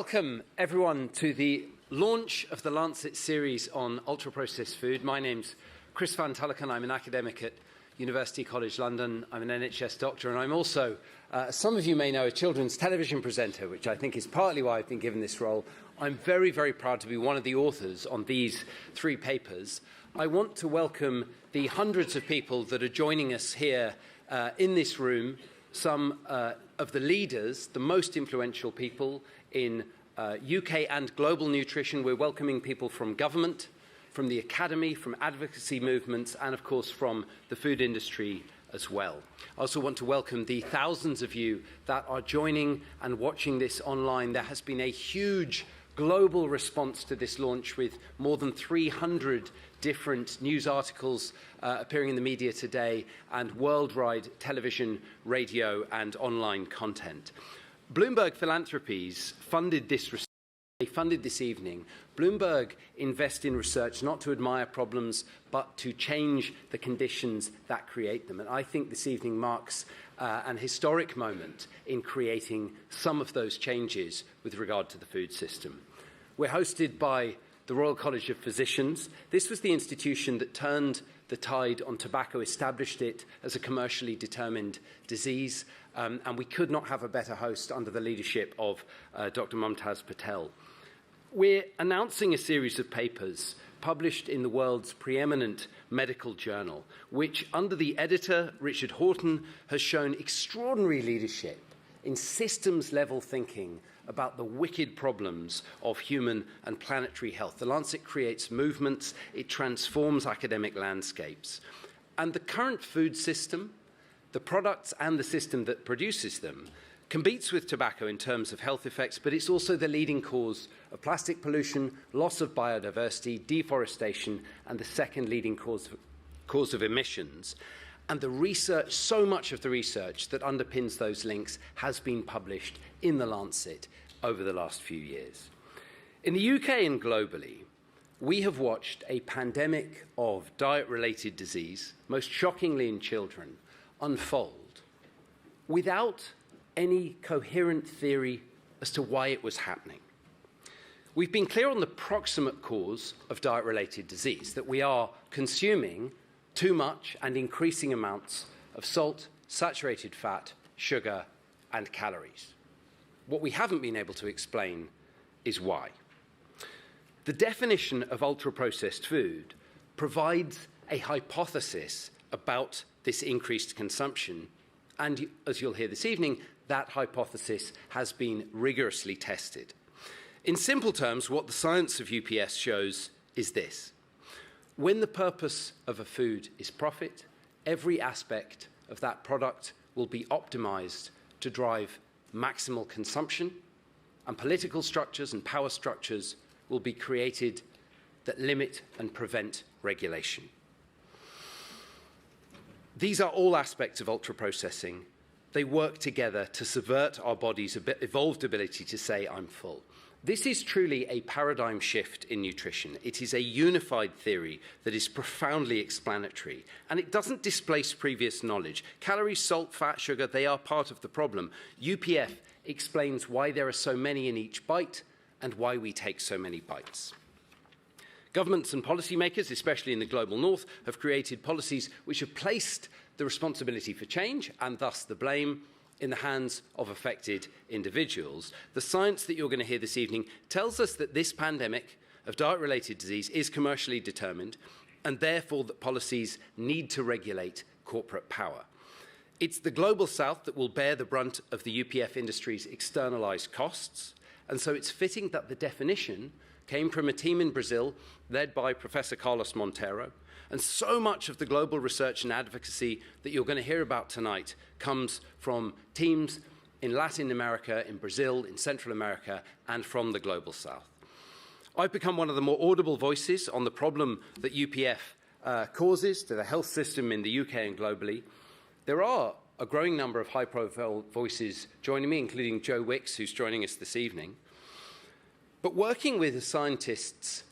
Welcome, everyone, to the launch of the Lancet series on ultra-processed food. My name's Chris Van Tulleken. I'm an academic at University College London. I'm an NHS doctor, and I'm also, some of you may know, a children's television presenter, which I think is partly why I've been given this role. I'm very, very proud to be one of the authors on these three papers. I want to welcome the hundreds of people that are joining us here in this room, some of the leaders, the most influential people in UK and global nutrition. We're welcoming people from government, from the academy, from advocacy movements, and of course from the food industry as well. I also want to welcome the thousands of you that are joining and watching this online. There has been a huge global response to this launch, with more than 300 different news articles appearing in the media today, and worldwide television, radio, and online content. Bloomberg Philanthropies funded this research. They funded this evening. Bloomberg invest in research not to admire problems, but to change the conditions that create them. And I think this evening marks an historic moment in creating some of those changes with regard to the food system. We're hosted by the Royal College of Physicians. This was the institution that turned the tide on tobacco, established it as a commercially determined disease, and we could not have a better host under the leadership of Dr. Mumtaz Patel. We're announcing a series of papers published in the world's preeminent medical journal, which, under the editor, Richard Horton, has shown extraordinary leadership in systems-level thinking about the wicked problems of human and planetary health. The Lancet creates movements, it transforms academic landscapes. And the current food system, the products and the system that produces them, competes with tobacco in terms of health effects, but it's also the leading cause of plastic pollution, loss of biodiversity, deforestation, and the second leading cause of emissions. And the research, so much of the research that underpins those links has been published in the Lancet over the last few years. In the UK and globally, we have watched a pandemic of diet-related disease, most shockingly in children, unfold without any coherent theory as to why it was happening. We've been clear on the proximate cause of diet-related disease, that we are consuming too much and increasing amounts of salt, saturated fat, sugar, and calories. What we haven't been able to explain is why. The definition of ultra-processed food provides a hypothesis about this increased consumption, and as you'll hear this evening, that hypothesis has been rigorously tested. In simple terms, what the science of UPFs shows is this: when the purpose of a food is profit, every aspect of that product will be optimized to drive maximal consumption, and political structures and power structures will be created that limit and prevent regulation. These are all aspects of ultra-processing. They work together to subvert our body's evolved ability to say, "I'm full." This is truly a paradigm shift in nutrition. It is a unified theory that is profoundly explanatory, and it doesn't displace previous knowledge. Calories, salt, fat, sugar, they are part of the problem. UPF explains why there are so many in each bite and why we take so many bites. Governments and policymakers, especially in the global north, have created policies which have placed the responsibility for change, and thus the blame, in the hands of affected individuals. The science that you're going to hear this evening tells us that this pandemic of diet-related disease is commercially determined, and therefore that policies need to regulate corporate power. It's the global south that will bear the brunt of the UPF industry's externalized costs, and so it's fitting that the definition came from a team in Brazil led by Professor Carlos Monteiro. And so much of the global research and advocacy that you're going to hear about tonight comes from teams in Latin America, in Brazil, in Central America, and from the global south. I've become one of the more audible voices on the problem that UPF causes to the health system in the UK and globally. There are a growing number of high-profile voices joining me, including Joe Wicks, who's joining us this evening. But working with the scientists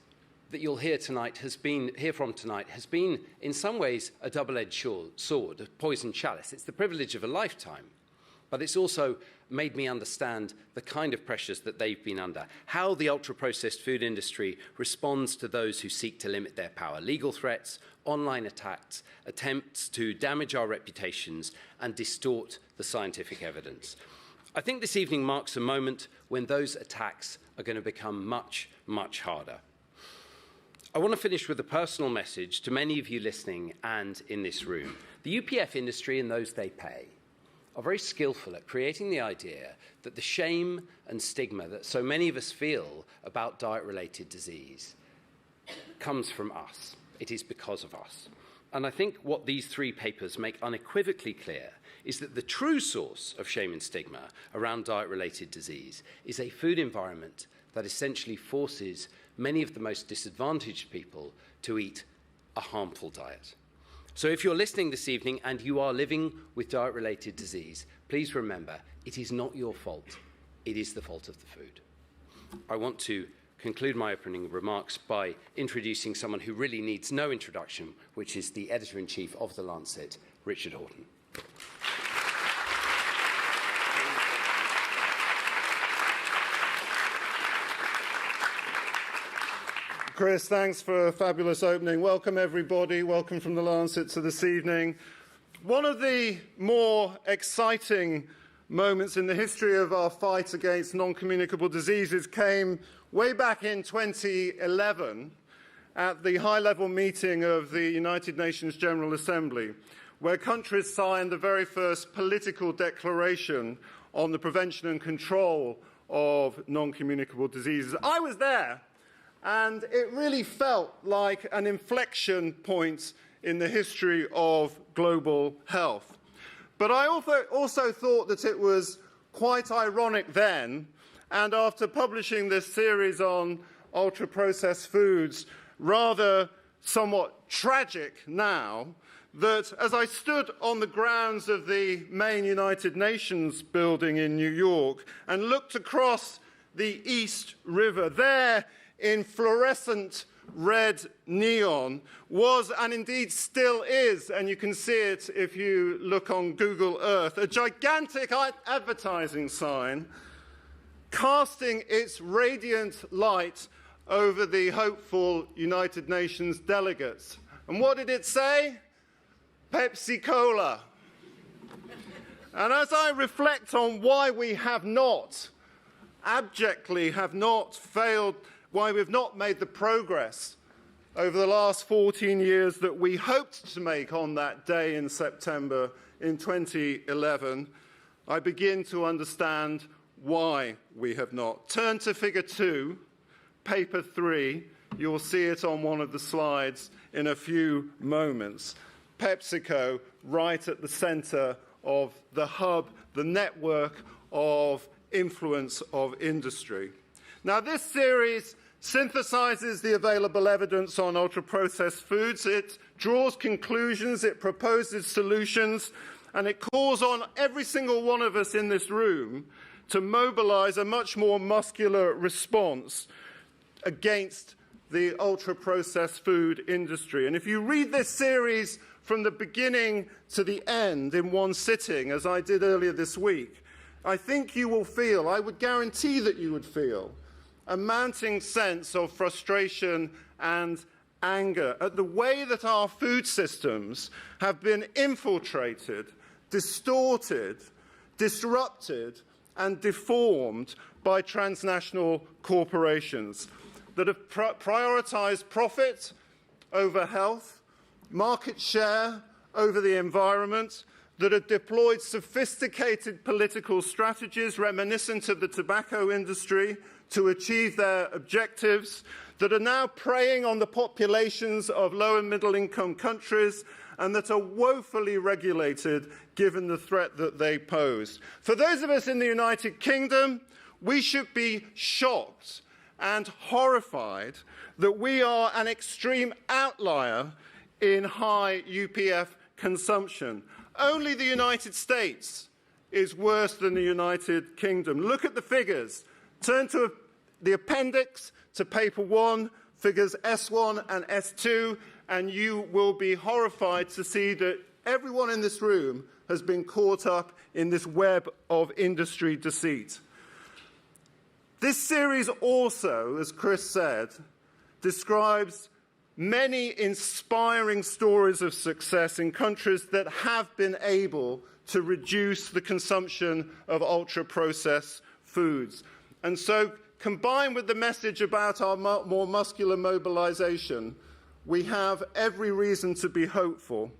that you'll hear from tonight has been, in some ways, a double-edged sword, a poisoned chalice. It's the privilege of a lifetime, but it's also made me understand the kind of pressures that they've been under, how the ultra-processed food industry responds to those who seek to limit their power, legal threats, online attacks, attempts to damage our reputations and distort the scientific evidence. I think this evening marks a moment when those attacks are going to become much, much harder. I want to finish with a personal message to many of you listening and in this room. The UPF industry and those they pay are very skillful at creating the idea that the shame and stigma that so many of us feel about diet-related disease comes from us. It is because of us. And I think what these three papers make unequivocally clear is that the true source of shame and stigma around diet-related disease is a food environment that essentially forces many of the most disadvantaged people to eat a harmful diet. So if you're listening this evening and you are living with diet-related disease, please remember, it is not your fault. It is the fault of the food. I want to conclude my opening remarks by introducing someone who really needs no introduction, which is the editor-in-chief of The Lancet, Richard Horton. Chris, thanks for a fabulous opening. Welcome, everybody. Welcome from The Lancet to this evening. One of the more exciting moments in the history of our fight against non-communicable diseases came way back in 2011 at the high-level meeting of the United Nations General Assembly, where countries signed the very first political declaration on the prevention and control of non-communicable diseases. I was there. And it really felt like an inflection point in the history of global health. But I also thought that it was quite ironic then, and after publishing this series on ultra-processed foods, rather somewhat tragic now, that as I stood on the grounds of the main United Nations building in New York and looked across the East River, there in fluorescent red neon was, and indeed still is, and you can see it if you look on Google Earth, a gigantic advertising sign casting its radiant light over the hopeful United Nations delegates. And what did it say? Pepsi Cola. And as I reflect on why we have not, abjectly have not failed, why we've not made the progress over the last 14 years that we hoped to make on that day in September in 2011, I begin to understand why we have not. Turn to figure 2, paper 3. You'll see it on one of the slides in a few moments. PepsiCo right at the center of the hub, the network of influence of industry. Now, this series synthesizes the available evidence on ultra-processed foods. It draws conclusions, it proposes solutions, and it calls on every single one of us in this room to mobilize a much more muscular response against the ultra-processed food industry. And if you read this series from the beginning to the end in one sitting, as I did earlier this week, I think you will feel, I would guarantee that you would feel, a mounting sense of frustration and anger at the way that our food systems have been infiltrated, distorted, disrupted, and deformed by transnational corporations that have prioritized profit over health, market share over the environment, that have deployed sophisticated political strategies reminiscent of the tobacco industry to achieve their objectives, that are now preying on the populations of low and middle income countries, and that are woefully regulated given the threat that they pose. For those of us in the United Kingdom, we should be shocked and horrified that we are an extreme outlier in high UPF consumption. Only the United States is worse than the United Kingdom. Look at the figures. Turn to the appendix to paper 1, figures S1 and S2, and you will be horrified to see that Everyone in this room has been caught up in this web of industry deceit. This series also, as Chris said, describes many inspiring stories of success in countries that have been able to reduce the consumption of ultra-processed foods. And so, combined with the message about our more muscular mobilization, we have every reason to be hopeful.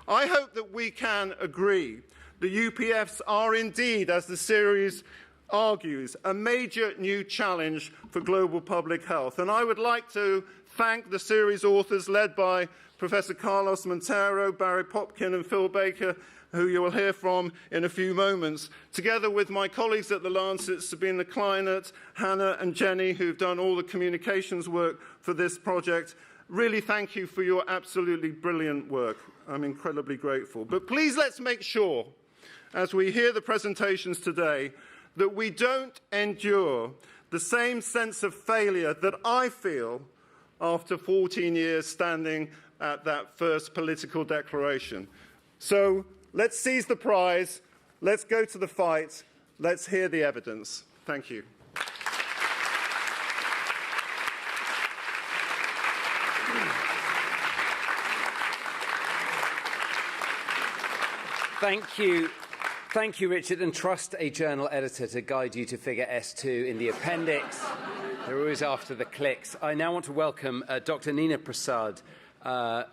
I hope that we can agree the UPFs are indeed, as the series argues, a major new challenge for global public health. And I would like to thank the series authors led by Professor Carlos Monteiro, Barry Popkin and Phil Baker, who you will hear from in a few moments, together with my colleagues at the Lancet, Sabina Kleinert, Hannah and Jenny, who've done all the communications work for this project. Really thank you for your absolutely brilliant work. I'm incredibly grateful. But please let's make sure, as we hear the presentations today, that we don't endure the same sense of failure that I feel after 14 years standing at that first political declaration. So let's seize the prize, let's go to the fight, let's hear the evidence. Thank you. Thank you. Thank you, Richard, and trust a journal editor to guide you to figure S2 in the appendix. They're always after the clicks. I now want to welcome Dr. Neena Prasad,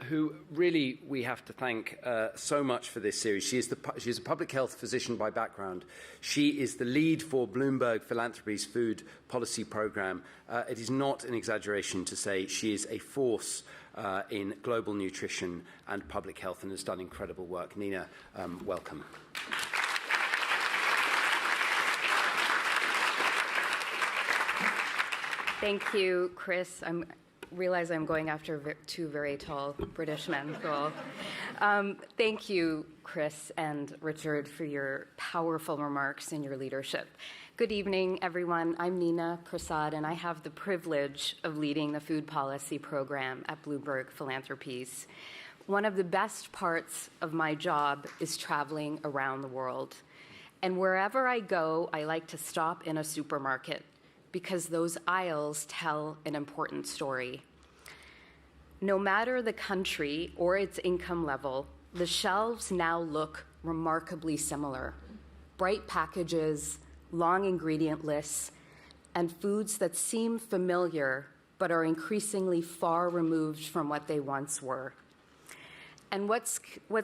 who really we have to thank so much for this series. She is a public health physician by background. She is the lead for Bloomberg Philanthropies food policy program. It is not an exaggeration to say she is a force in global nutrition and public health and has done incredible work. Neena, welcome. Thank you, Chris. I realize I'm going after two very tall British men. Thank you, Chris and Richard, for your powerful remarks and your leadership. Good evening, everyone. I'm Neena Prasad, and I have the privilege of leading the food policy program at Bloomberg Philanthropies. One of the best parts of my job is traveling around the world. And wherever I go, I like to stop in a supermarket, because those aisles tell an important story. No matter the country or its income level, the shelves now look remarkably similar. Bright packages, long ingredient lists, and foods that seem familiar but are increasingly far removed from what they once were. And what's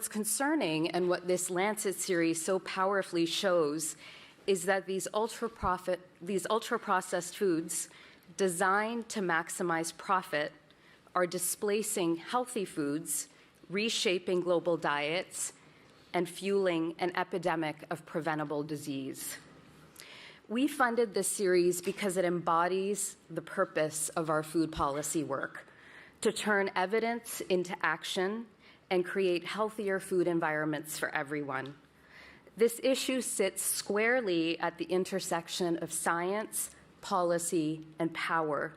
concerning, and what this Lancet series so powerfully shows, is that these ultra-processed foods designed to maximize profit are displacing healthy foods, reshaping global diets, and fueling an epidemic of preventable disease. We funded this series because it embodies the purpose of our food policy work: to turn evidence into action and create healthier food environments for everyone. This issue sits squarely at the intersection of science, policy, and power,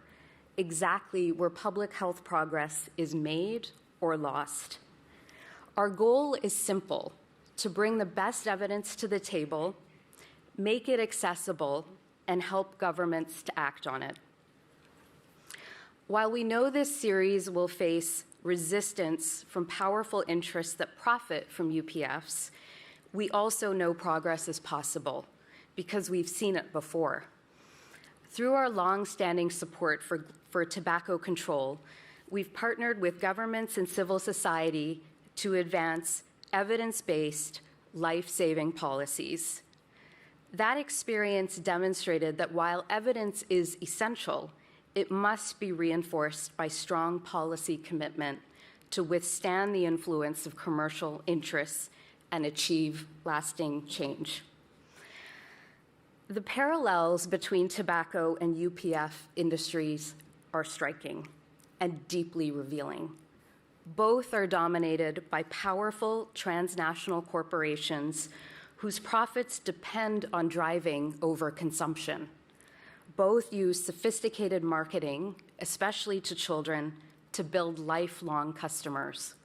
exactly where public health progress is made or lost. Our goal is simple: to bring the best evidence to the table, make it accessible, and help governments to act on it. While we know this series will face resistance from powerful interests that profit from UPFs, we also know progress is possible because we've seen it before. Through our long-standing support for tobacco control, we've partnered with governments and civil society to advance evidence-based, life-saving policies. That experience demonstrated that while evidence is essential, it must be reinforced by strong policy commitment to withstand the influence of commercial interests and achieve lasting change. The parallels between tobacco and UPF industries are striking and deeply revealing. Both are dominated by powerful transnational corporations whose profits depend on driving overconsumption. Both use sophisticated marketing, especially to children, to build lifelong customers.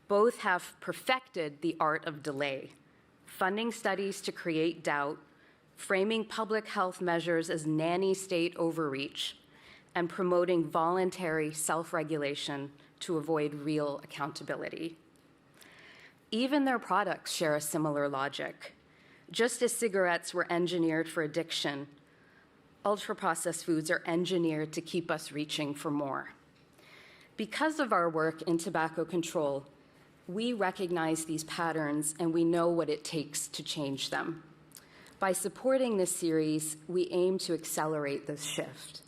Both have perfected the art of delay, funding studies to create doubt, framing public health measures as nanny state overreach, and promoting voluntary self-regulation to avoid real accountability. Even their products share a similar logic. Just as cigarettes were engineered for addiction, ultra-processed foods are engineered to keep us reaching for more. Because of our work in tobacco control, we recognize these patterns and we know what it takes to change them. By supporting this series, we aim to accelerate this shift.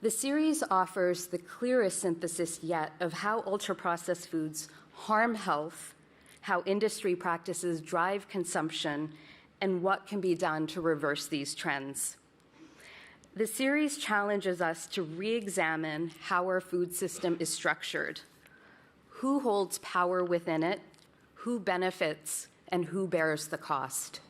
The series offers the clearest synthesis yet of how ultra-processed foods harm health, how industry practices drive consumption, and what can be done to reverse these trends. The series challenges us to re-examine how our food system is structured, who holds power within it, who benefits, and who bears the cost.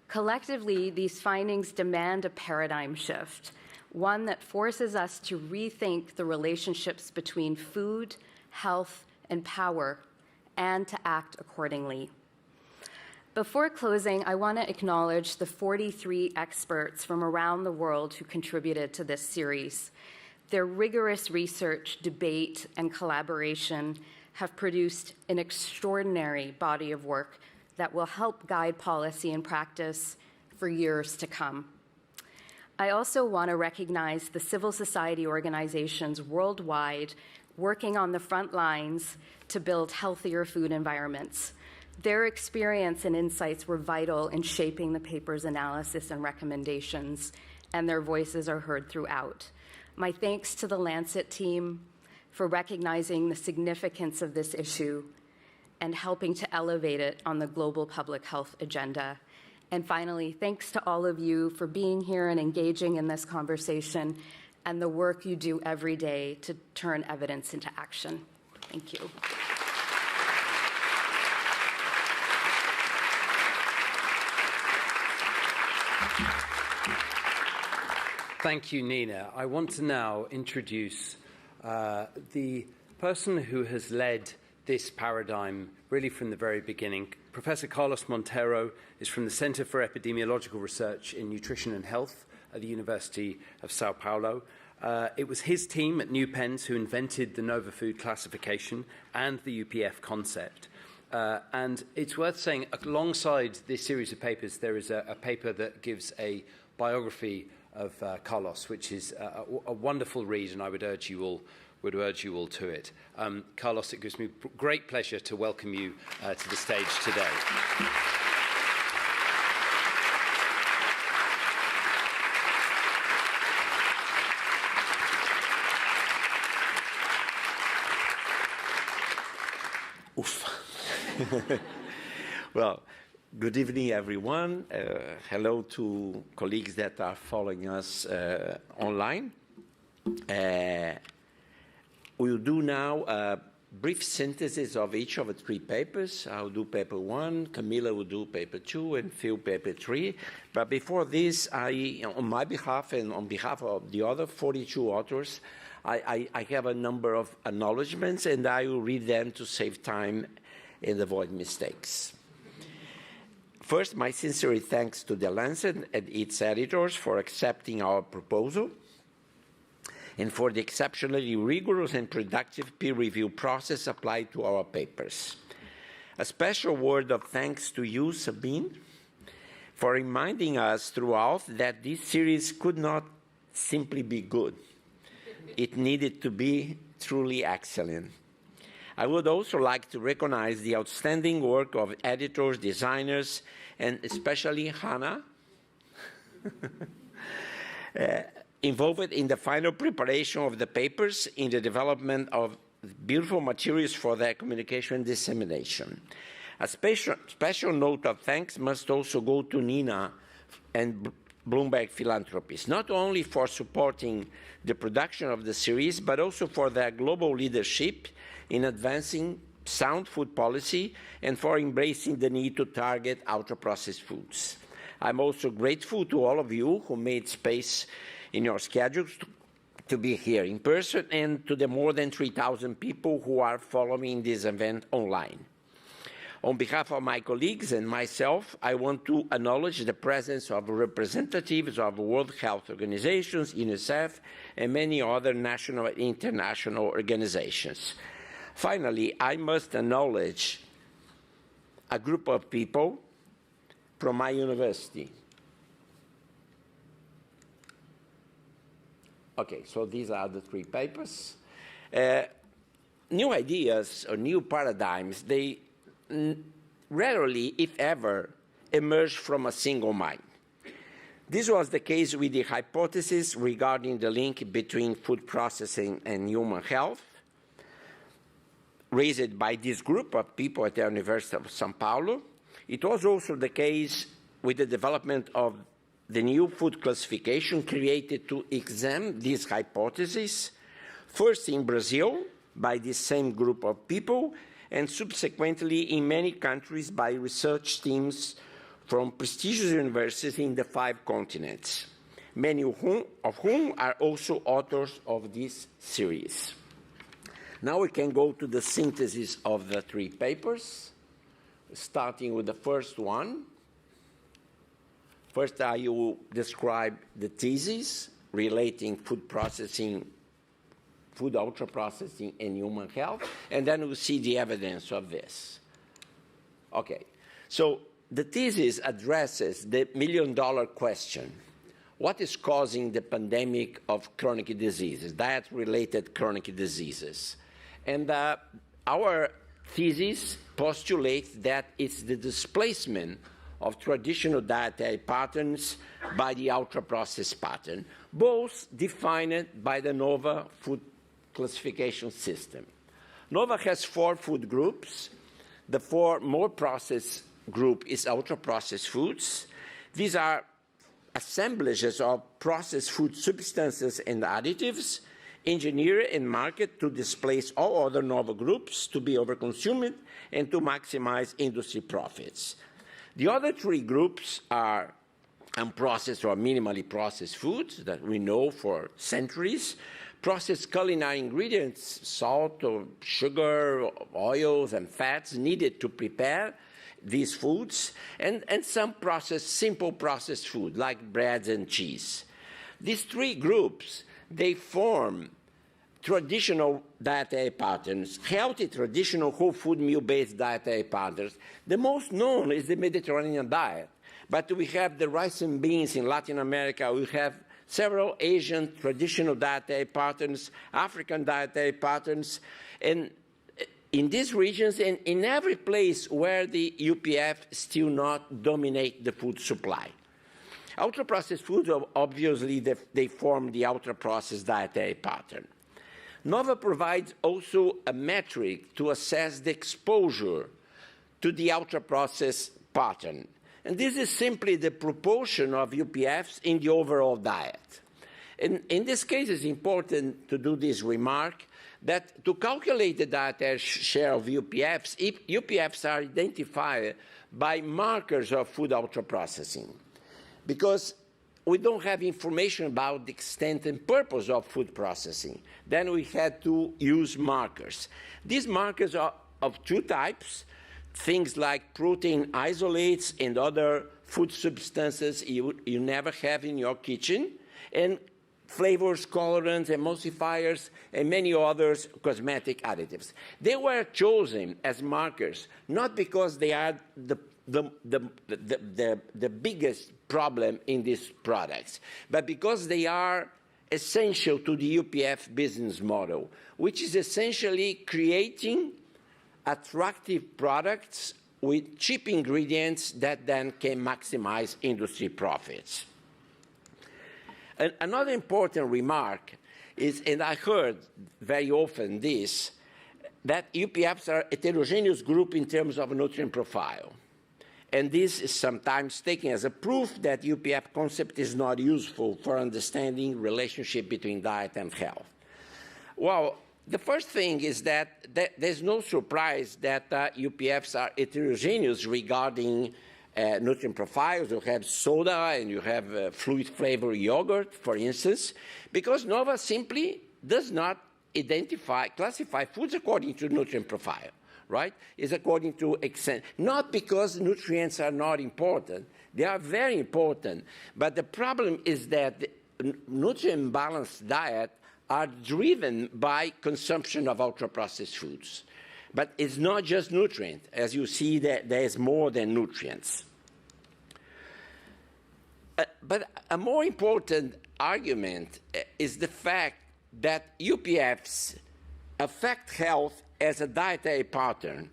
Collectively, these findings demand a paradigm shift, one that forces us to rethink the relationships between food, health, and power, and to act accordingly. Before closing, I want to acknowledge the 43 experts from around the world who contributed to this series. Their rigorous research, debate, and collaboration have produced an extraordinary body of work that will help guide policy and practice for years to come. I also want to recognize the civil society organizations worldwide working on the front lines to build healthier food environments. Their experience and insights were vital in shaping the paper's analysis and recommendations, and their voices are heard throughout. My thanks to the Lancet team for recognizing the significance of this issue and helping to elevate it on the global public health agenda. And finally, thanks to all of you for being here and engaging in this conversation and the work you do every day to turn evidence into action. Thank you. Thank you, Neena. I want to now introduce the person who has led this paradigm really from the very beginning. Professor Carlos Monteiro is from the Center for Epidemiological Research in Nutrition and Health at the University of São Paulo. It was his team at New Pens who invented the Nova Food classification and the UPF concept. And it's worth saying, alongside this series of papers, there is a paper that gives a biography of Carlos, which is a wonderful read, and I would urge you all to it. Carlos, it gives me great pleasure to welcome you to the stage today. Well, good evening, everyone. Hello to colleagues that are following us online. We'll do now a brief synthesis of each of the three papers. I'll do paper 1, Camila will do paper 2, and Phil paper 3. But before this, on my behalf and on behalf of the other 42 authors, I have a number of acknowledgements, and I will read them to save time and avoid mistakes. First, my sincere thanks to the Lancet and its editors for accepting our proposal and for the exceptionally rigorous and productive peer review process applied to our papers. A special word of thanks to you, Sabine, for reminding us throughout that this series could not simply be good. It needed to be truly excellent. I would also like to recognize the outstanding work of editors, designers, and especially Hannah, involved in the final preparation of the papers in the development of beautiful materials for their communication and dissemination. A special note of thanks must also go to Neena and Bloomberg Philanthropies, not only for supporting the production of the series, but also for their global leadership in advancing sound food policy and for embracing the need to target ultra-processed foods. I'm also grateful to all of you who made space in your schedules to be here in person and to the more than 3,000 people who are following this event online. On behalf of my colleagues and myself, I want to acknowledge the presence of representatives of World Health Organizations, UNICEF, and many other national and international organizations. Finally, I must acknowledge a group of people from my university. Okay, so these are the 3 papers. New ideas or new paradigms, they rarely, if ever, emerge from a single mind. This was the case with the hypothesis regarding the link between food processing and human health, raised by this group of people at the University of São Paulo. It was also the case with the development of the new food classification created to examine this hypothesis, first in Brazil by this same group of people, and subsequently in many countries by research teams from prestigious universities in the 5 continents, many of whom are also authors of this series. Now we can go to the synthesis of the 3 papers, starting with the first one. First, I will describe the thesis relating food processing, food ultra-processing, and human health, and then we'll see the evidence of this. Okay, so the thesis addresses the million-dollar question. What is causing the pandemic of chronic diseases, diet-related chronic diseases? And our thesis postulates that it's the displacement of traditional dietary patterns by the ultra-processed pattern, both defined by the NOVA food classification system. NOVA has 4 food groups. The 4 more processed group is ultra-processed foods. These are assemblages of processed food substances and additives, engineered and marketed to displace all other NOVA groups, to be overconsumed, and to maximize industry profits. The other 3 groups are unprocessed or minimally processed foods that we know for centuries, processed culinary ingredients, salt or sugar, oils, and fats needed to prepare these foods, and some simple processed food like breads and cheese. These 3 groups, they form traditional dietary patterns, healthy traditional whole food meal-based dietary patterns. The most known is the Mediterranean diet, but we have the rice and beans in Latin America, we have several Asian traditional dietary patterns, African dietary patterns, and in these regions and in every place where the UPF still not dominate the food supply. Ultra-processed foods, obviously, they form the ultra-processed dietary pattern. NOVA provides also a metric to assess the exposure to the ultra-processed pattern. And this is simply the proportion of UPFs in the overall diet. In this case, it's important to do this remark that to calculate the dietary share of UPFs, UPFs are identified by markers of food ultra-processing, because we don't have information about the extent and purpose of food processing. Then we had to use markers. These markers are of 2 types. Things like protein isolates and other food substances you never have in your kitchen, and flavors, colorants, emulsifiers, and many others cosmetic additives. They were chosen as markers not because they are the biggest problem in these products, but because they are essential to the UPF business model, which is essentially creating attractive products with cheap ingredients that then can maximize industry profits. And another important remark is, and I heard very often this, that UPFs are a heterogeneous group in terms of nutrient profile. And this is sometimes taken as a proof that UPF concept is not useful for understanding relationship between diet and health. Well, the first thing is that there's no surprise that UPFs are heterogeneous regarding nutrient profiles. You have soda and you have fruit-flavored yogurt, for instance, because NOVA simply does not classify foods according to nutrient profile, right? It's according to extent. Not because nutrients are not important. They are very important. But the problem is that the nutrient-balanced diet are driven by consumption of ultra-processed foods. But it's not just nutrient. As you see, there's more than nutrients. But a more important argument is the fact that UPFs affect health as a dietary pattern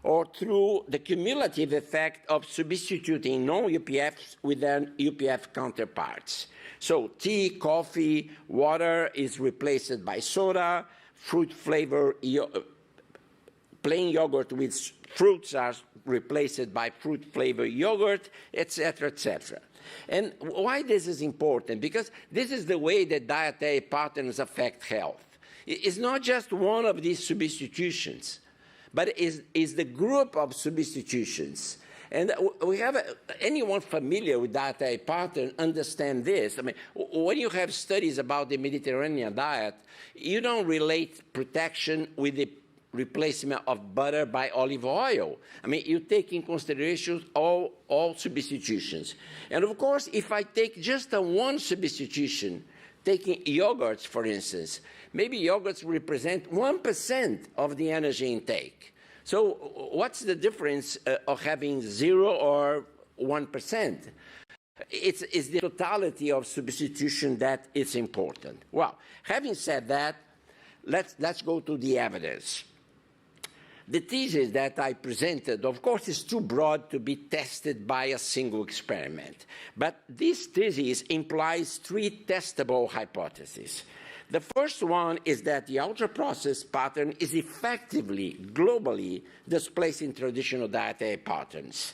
or through the cumulative effect of substituting non-UPFs with their UPF counterparts. So tea, coffee, water is replaced by soda, fruit-flavored plain yogurt with fruits are replaced by fruit-flavored yogurt, etc., etc. And why this is important? Because this is the way that dietary patterns affect health. It's not just one of these substitutions, but is the group of substitutions. And we have anyone familiar with dietary pattern understand this. I mean, when you have studies about the Mediterranean diet, you don't relate protection with the replacement of butter by olive oil. I mean, you take in consideration all substitutions. And of course, if I take just one substitution, taking yogurts, for instance, maybe yogurts represent 1% of the energy intake. So what's the difference of having 0 or 1%? It's the totality of substitution that is important. Well, having said that, let's go to the evidence. The thesis that I presented, of course, is too broad to be tested by a single experiment. But this thesis implies 3 testable hypotheses. The first one is that the ultra-processed pattern is effectively, globally, displacing traditional dietary patterns.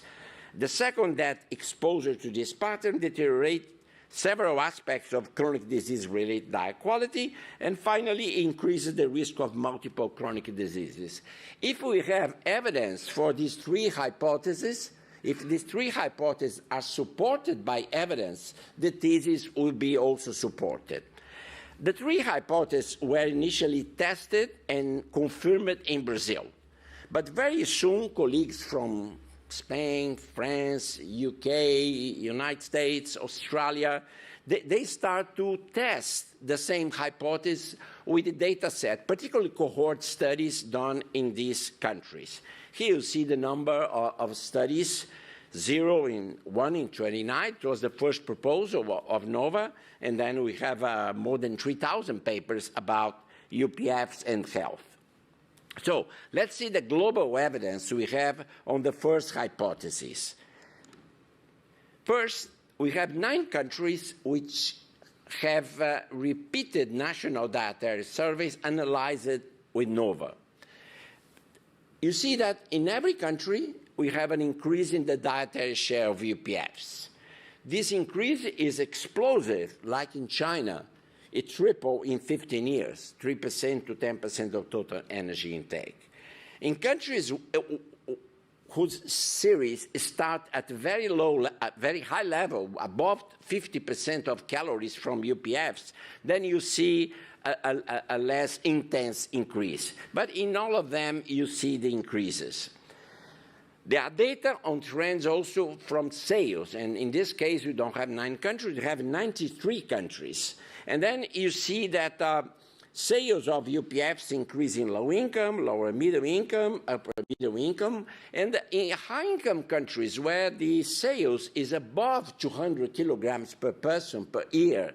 The second, that exposure to this pattern deteriorates several aspects of chronic disease-related diet quality, and finally increases the risk of multiple chronic diseases. If we have evidence for these 3 hypotheses, if these 3 hypotheses are supported by evidence, the thesis will be also supported. The 3 hypotheses were initially tested and confirmed in Brazil, but very soon colleagues from Spain, France, UK, United States, Australia, they start to test the same hypothesis with the data set, particularly cohort studies done in these countries. Here you see the number of studies, 0 in 1 in 29. It was the first proposal of NOVA, and then we have more than 3,000 papers about UPFs and health. So let's see the global evidence we have on the first hypothesis. First, we have 9 countries which have repeated national dietary surveys analyzed with NOVA. You see that in every country, we have an increase in the dietary share of UPFs. This increase is explosive, like in China. It tripled in 15 years, 3% to 10% of total energy intake. In countries whose series start at very low, very high level, above 50% of calories from UPFs, then you see a less intense increase. But in all of them, you see the increases. There are data on trends also from sales, and in this case, we don't have 9 countries, we have 93 countries. And then you see that sales of UPFs increase in low income, lower middle income, upper middle income, and in high income countries where the sales is above 200 kilograms per person per year,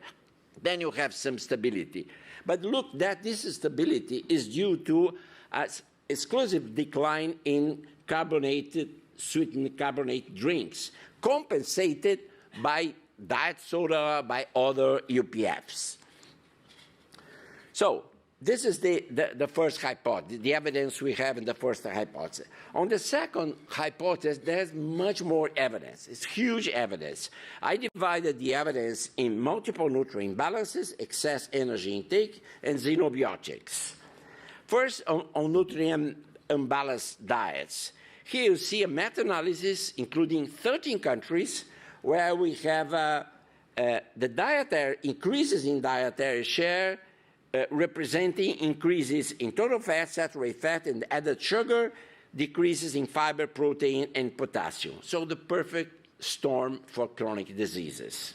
then you have some stability. But look, that this stability is due to an exclusive decline in sweetened carbonated drinks, compensated by diet soda, by other UPFs. So this is the first hypothesis, the evidence we have in the first hypothesis. On the second hypothesis, there's much more evidence. It's huge evidence. I divided the evidence in multiple nutrient imbalances, excess energy intake, and xenobiotics. First, on nutrient imbalanced diets. Here you see a meta-analysis including 13 countries where we have the dietary increases in dietary share representing increases in total fat, saturated fat, and added sugar, decreases in fiber, protein, and potassium. So the perfect storm for chronic diseases.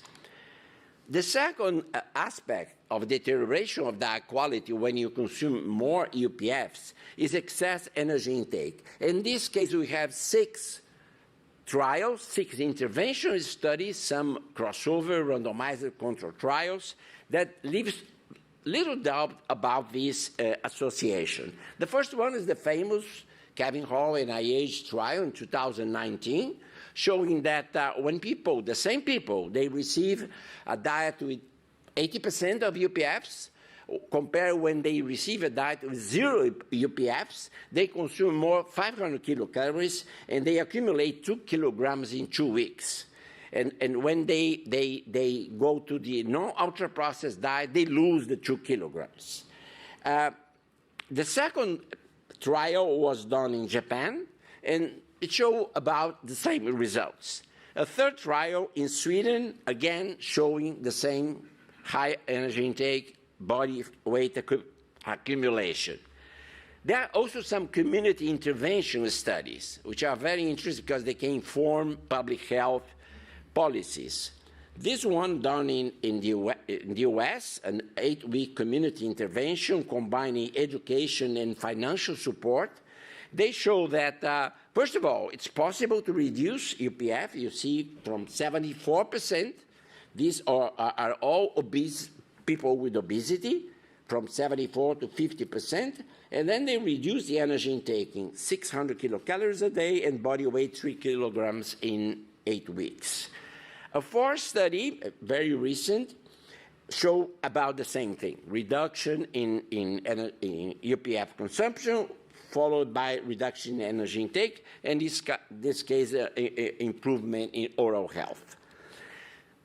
The second aspect of deterioration of diet quality when you consume more UPFs is excess energy intake. In this case, we have 6 trials, 6 intervention studies, some crossover randomized control trials that leaves little doubt about this association. The first one is the famous Kevin Hall and IH trial in 2019, showing that when people, the same people, they receive a diet with 80% of UPFs, compared when they receive a diet with 0 UPFs, they consume more 500 kilocalories, and they accumulate 2 kilograms in 2 weeks. And when they go to the non-ultra-processed diet, they lose the 2 kilograms. The second trial was done in Japan, and it showed about the same results. A third trial in Sweden, again showing the same high energy intake, body weight accumulation. There are also some community intervention studies, which are very interesting because they can inform public health policies. This one done in the US, an 8-week community intervention combining education and financial support. They show that, first of all, it's possible to reduce UPF. You see from 74%, these are all obese people with obesity, from 74 to 50%, and then they reduce the energy intake in 600 kilocalories a day and body weight 3 kilograms in 8 weeks. A fourth study, very recent, showed about the same thing, reduction in UPF consumption, followed by reduction in energy intake, and in this case, improvement in oral health.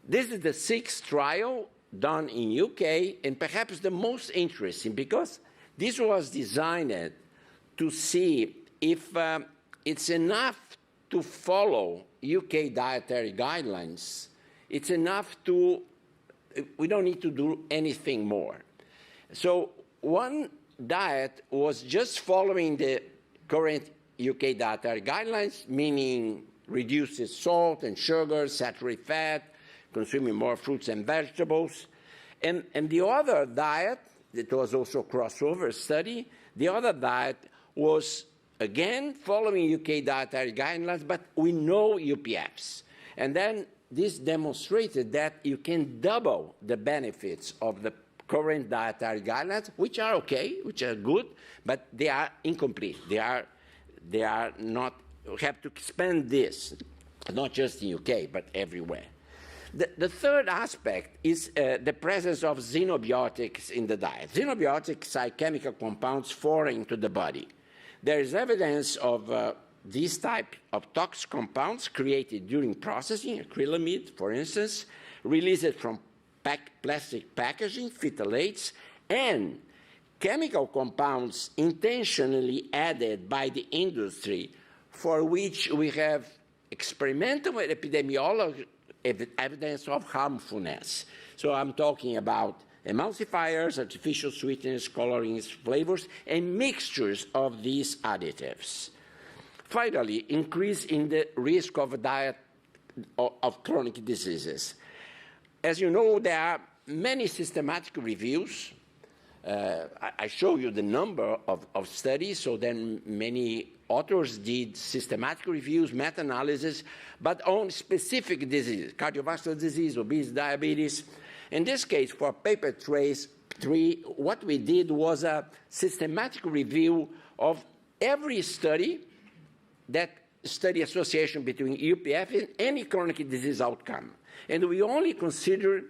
This is the 6th trial done in UK, and perhaps the most interesting, because this was designed to see if it's enough to follow UK dietary guidelines. It's enough to, we don't need to do anything more. So one diet was just following the current UK dietary guidelines, meaning reduces salt and sugar, saturated fat, consuming more fruits and vegetables. And the other diet, that was also a crossover study, the other diet was, again, following UK dietary guidelines, but with no UPFs. And then this demonstrated that you can double the benefits of the current dietary guidelines, which are okay, which are good, but they are incomplete. They are not, we have to expand this, not just in UK, but everywhere. The third aspect is the presence of xenobiotics in the diet. Xenobiotics are chemical compounds foreign to the body. There is evidence of these type of toxic compounds created during processing, acrylamide, for instance, released from plastic packaging, phthalates, and chemical compounds intentionally added by the industry, for which we have experimental epidemiology evidence of harmfulness. So I'm talking about emulsifiers, artificial sweeteners, colorings, flavors, and mixtures of these additives. Finally, increase in the risk of diet of chronic diseases. As you know, there are many systematic reviews. I show you the number of studies, so then many authors did systematic reviews, meta-analysis, but on specific diseases, cardiovascular disease, obesity, diabetes. In this case, for paper 3, what we did was a systematic review of every study that study association between UPF and any chronic disease outcome. And we only considered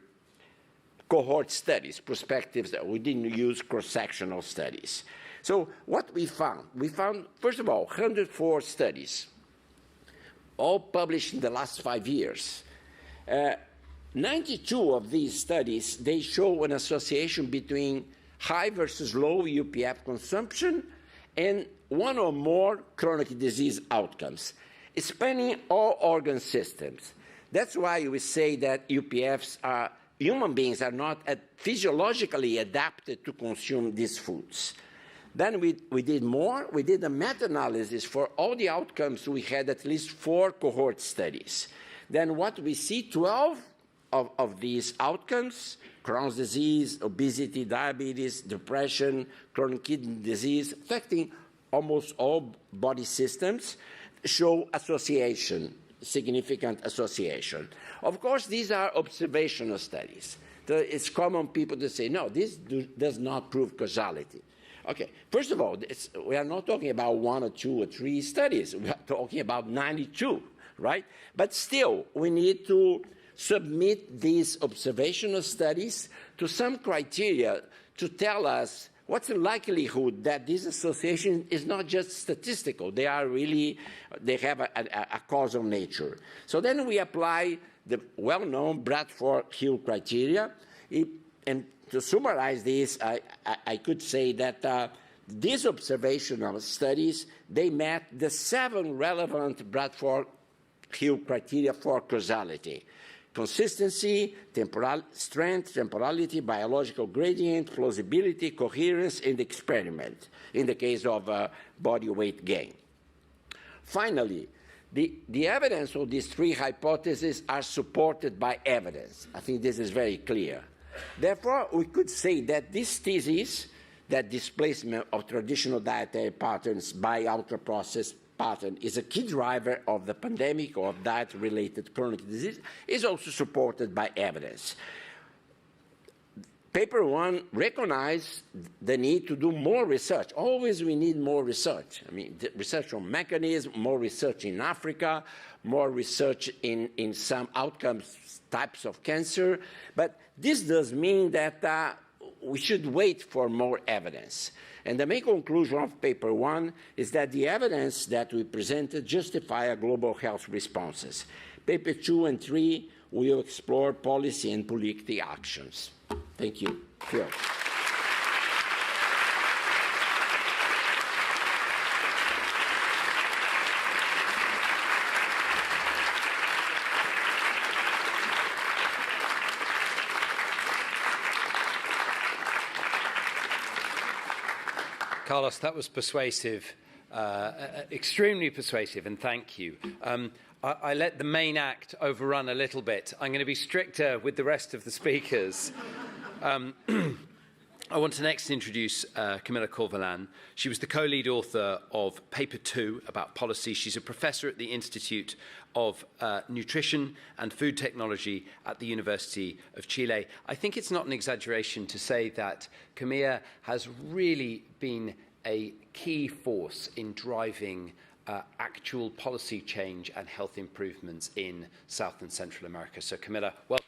cohort studies, prospectives, that we didn't use cross-sectional studies. So what we found, first of all, 104 studies, all published in the last 5 years. 92 of these studies, they show an association between high versus low UPF consumption and one or more chronic disease outcomes, spanning all organ systems. That's why we say that UPFs are, human beings are not physiologically adapted to consume these foods. Then we did more. We did a meta-analysis for all the outcomes. We had at least 4 cohort studies. Then what we see, 12 of these outcomes, Crohn's disease, obesity, diabetes, depression, chronic kidney disease, affecting almost all body systems, show association, significant association. Of course, these are observational studies. It's common people to say, no, this does not prove causality. Okay, first of all, we are not talking about 1 or 2 or 3 studies. We are talking about 92, right? But still, we need to submit these observational studies to some criteria to tell us what's the likelihood that this association is not just statistical. They are really, they have a causal nature. So then we apply the well-known Bradford-Hill criteria. And to summarize this, I could say that these observational studies, they met the 7 relevant Bradford-Hill criteria for causality: consistency, strength, temporality, biological gradient, plausibility, coherence, and experiment, in the case of body weight gain. Finally, the evidence of these 3 hypotheses are supported by evidence. I think this is very clear. Therefore, we could say that this thesis, that displacement of traditional dietary patterns by ultra-processed pattern is a key driver of the pandemic or of diet-related chronic disease, is also supported by evidence. Paper 1 recognized the need to do more research. Always we need more research. I mean, research on mechanism, more research in Africa, more research in some outcomes types of cancer. But this does mean that we should wait for more evidence. And the main conclusion of paper 1 is that the evidence that we presented justify global health responses. Paper 2 and 3 will explore policy and political actions. Thank you. Phil. Carlos, that was persuasive, extremely persuasive, and thank you. I let the main act overrun a little bit. I'm going to be stricter with the rest of the speakers. I want to next introduce Camila Corvalan. She was the co-lead author of Paper 2 about policy. She's a professor at the Institute of Nutrition and Food Technology at the University of Chile. I think it's not an exaggeration to say that Camila has really been a key force in driving actual policy change and health improvements in South and Central America. So Camila, welcome.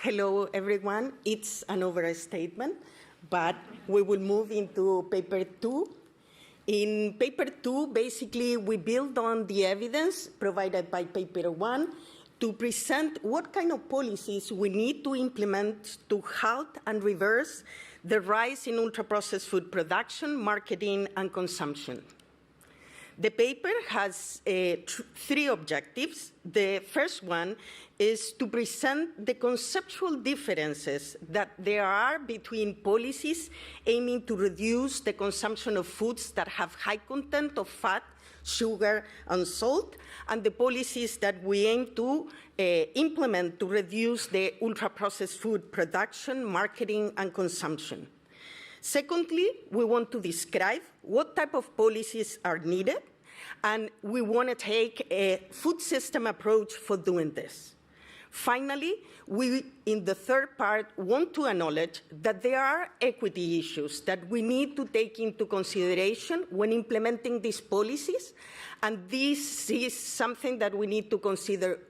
Hello, everyone. It's an overstatement, but we will move into paper 2. In paper 2, basically, we build on the evidence provided by paper 1 to present what kind of policies we need to implement to halt and reverse the rise in ultra-processed food production, marketing, and consumption. The paper has 3 objectives. The first one is to present the conceptual differences that there are between policies aiming to reduce the consumption of foods that have high content of fat, sugar, and salt, and the policies that we aim to implement to reduce the ultra-processed food production, marketing, and consumption. Secondly, we want to describe what type of policies are needed, and we want to take a food system approach for doing this. Finally, we, in the third part, want to acknowledge that there are equity issues that we need to take into consideration when implementing these policies, and this is something that we need to consider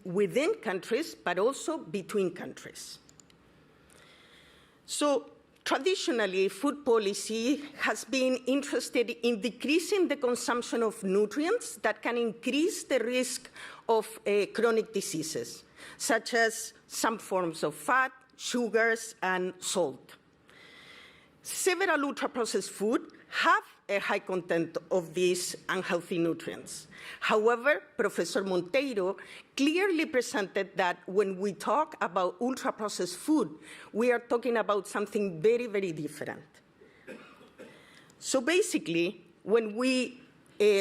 within countries, but also between countries. So, traditionally, food policy has been interested in decreasing the consumption of nutrients that can increase the risk of chronic diseases. such as some forms of fat, sugars, and salt. Several ultra-processed foods have a high content of these unhealthy nutrients. However, Professor Monteiro clearly presented that when we talk about ultra-processed food, we are talking about something very, very different. So basically, when we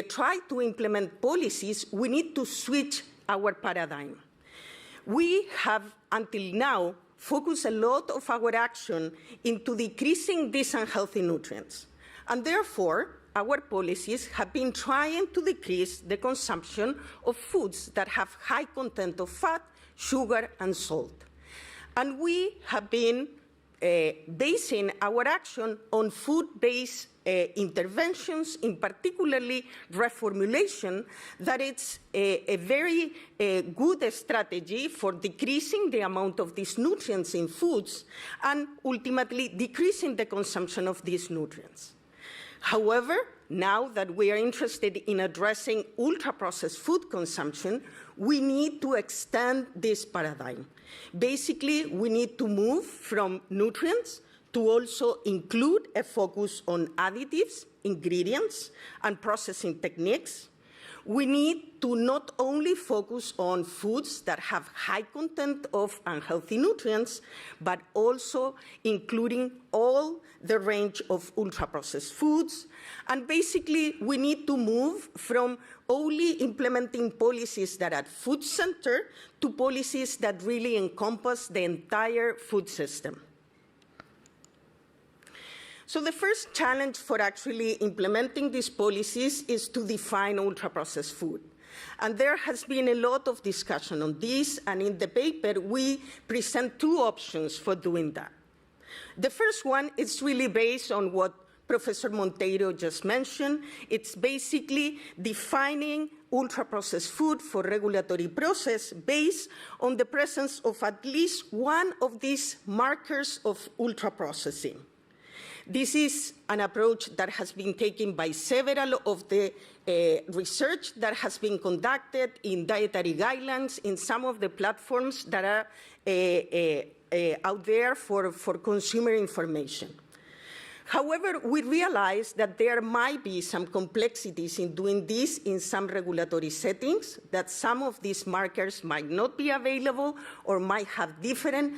try to implement policies, we need to switch our paradigm. We have, until now, focused a lot of our action into decreasing these unhealthy nutrients. And therefore, our policies have been trying to decrease the consumption of foods that have high content of fat, sugar, and salt. And we have been basing our action on food-based interventions, in particularly reformulation, that it's a very good strategy for decreasing the amount of these nutrients in foods and ultimately decreasing the consumption of these nutrients. However, now that we are interested in addressing ultra-processed food consumption, we need to extend this paradigm. Basically, we need to move from nutrients to also include a focus on additives, ingredients, and processing techniques. We need to not only focus on foods that have high content of unhealthy nutrients, but also including all the range of ultra-processed foods. And basically, we need to move from only implementing policies that are food-centered to policies that really encompass the entire food system. So the first challenge for actually implementing these policies is to define ultra-processed food. And there has been a lot of discussion on this, and in the paper we present two options for doing that. The first one is really based on what Professor Monteiro just mentioned. It's basically defining ultra-processed food for regulatory process based on the presence of at least one of these markers of ultra-processing. This is an approach that has been taken by several of the research that has been conducted in dietary guidelines in some of the platforms that are out there for consumer information. However, we realize that there might be some complexities in doing this in some regulatory settings, that some of these markers might not be available or might have different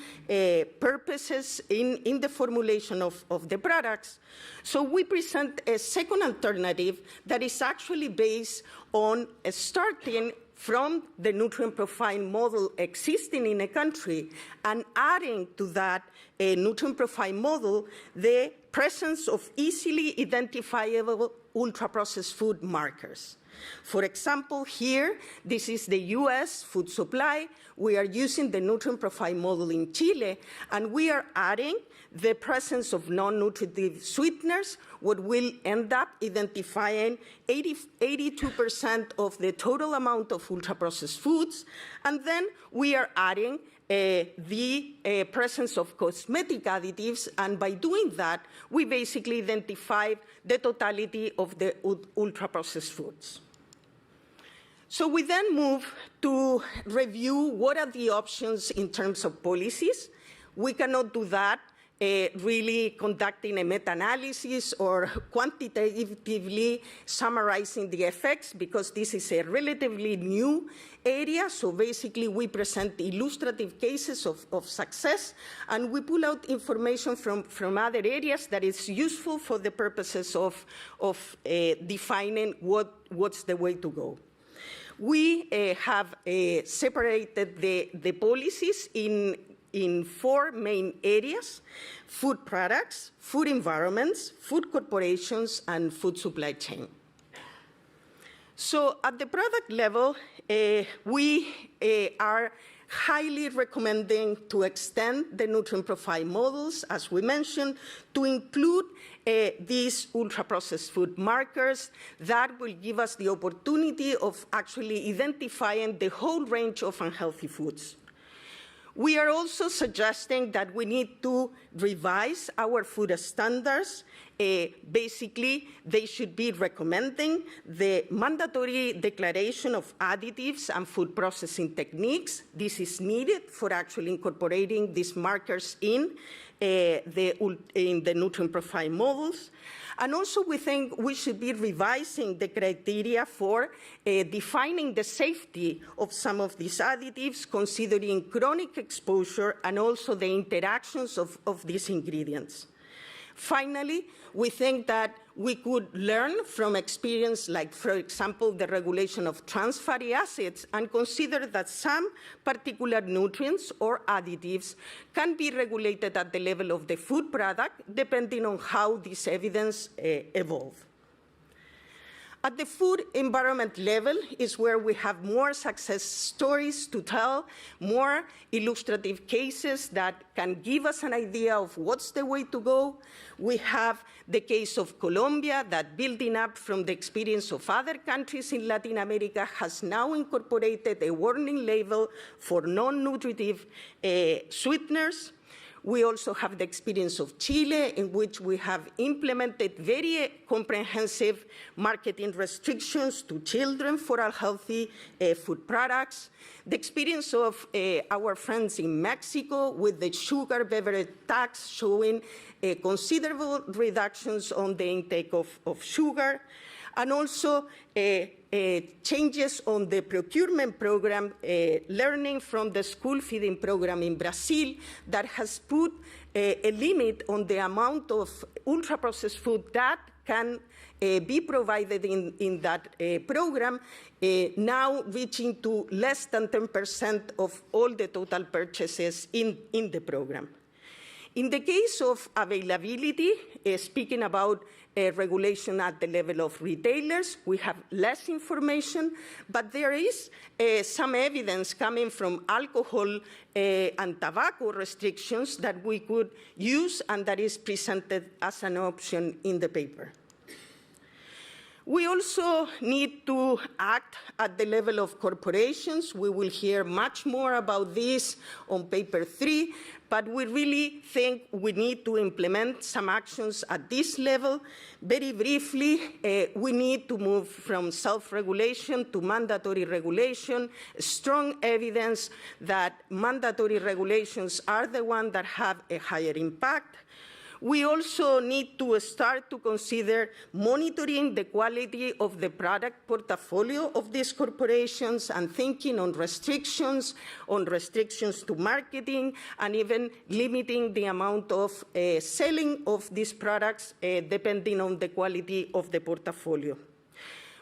purposes in the formulation of the products. So we present a second alternative that is actually based on starting from the nutrient profile model existing in a country and adding to that nutrient profile model the presence of easily identifiable ultra-processed food markers. For example, here, this is the US food supply. We are using the nutrient profile model in Chile, and we are adding the presence of non-nutritive sweeteners, what will end up identifying 82% of the total amount of ultra-processed foods, and then we are adding the presence of cosmetic additives, and by doing that, we basically identify the totality of the ultra-processed foods. So we then move to review what are the options in terms of policies. We cannot do that really conducting a meta-analysis or quantitatively summarizing the effects, because this is a relatively new area. So basically, we present illustrative cases of success, and we pull out information from other areas that is useful for the purposes of defining what's the way to go. We have separated the policies in four main areas: food products, food environments, food corporations, and food supply chain. So at the product level, we are highly recommending to extend the nutrient profile models, as we mentioned, to include these ultra-processed food markers that will give us the opportunity of actually identifying the whole range of unhealthy foods. We are also suggesting that we need to revise our food standards basically, they should be recommending the mandatory declaration of additives and food processing techniques. This is needed for actually incorporating these markers in the nutrient profile models. And also, we think we should be revising the criteria for defining the safety of some of these additives, considering chronic exposure and also the interactions of these ingredients. Finally, we think that we could learn from experience like, for example, the regulation of trans fatty acids and consider that some particular nutrients or additives can be regulated at the level of the food product depending on how this evidence evolves. At the food environment level is where we have more success stories to tell, more illustrative cases that can give us an idea of what's the way to go. We have the case of Colombia that, building up from the experience of other countries in Latin America, has now incorporated a warning label for non-nutritive sweeteners. We also have the experience of Chile, in which we have implemented very comprehensive marketing restrictions to children for unhealthy food products. The experience of our friends in Mexico with the sugar beverage tax showing considerable reductions on the intake of sugar, and also changes on the procurement program, learning from the school feeding program in Brazil that has put a limit on the amount of ultra-processed food that can be provided in that program, now reaching to less than 10% of all the total purchases in the program. In the case of availability, speaking about regulation at the level of retailers, we have less information, but there is some evidence coming from alcohol and tobacco restrictions that we could use and that is presented as an option in the paper. We also need to act at the level of corporations. We will hear much more about this on paper 3, but we really think we need to implement some actions at this level. Very briefly, we need to move from self-regulation to mandatory regulation, strong evidence that mandatory regulations are the ones that have a higher impact. We also need to start to consider monitoring the quality of the product portfolio of these corporations and thinking on restrictions to marketing, and even limiting the amount of selling of these products depending on the quality of the portfolio.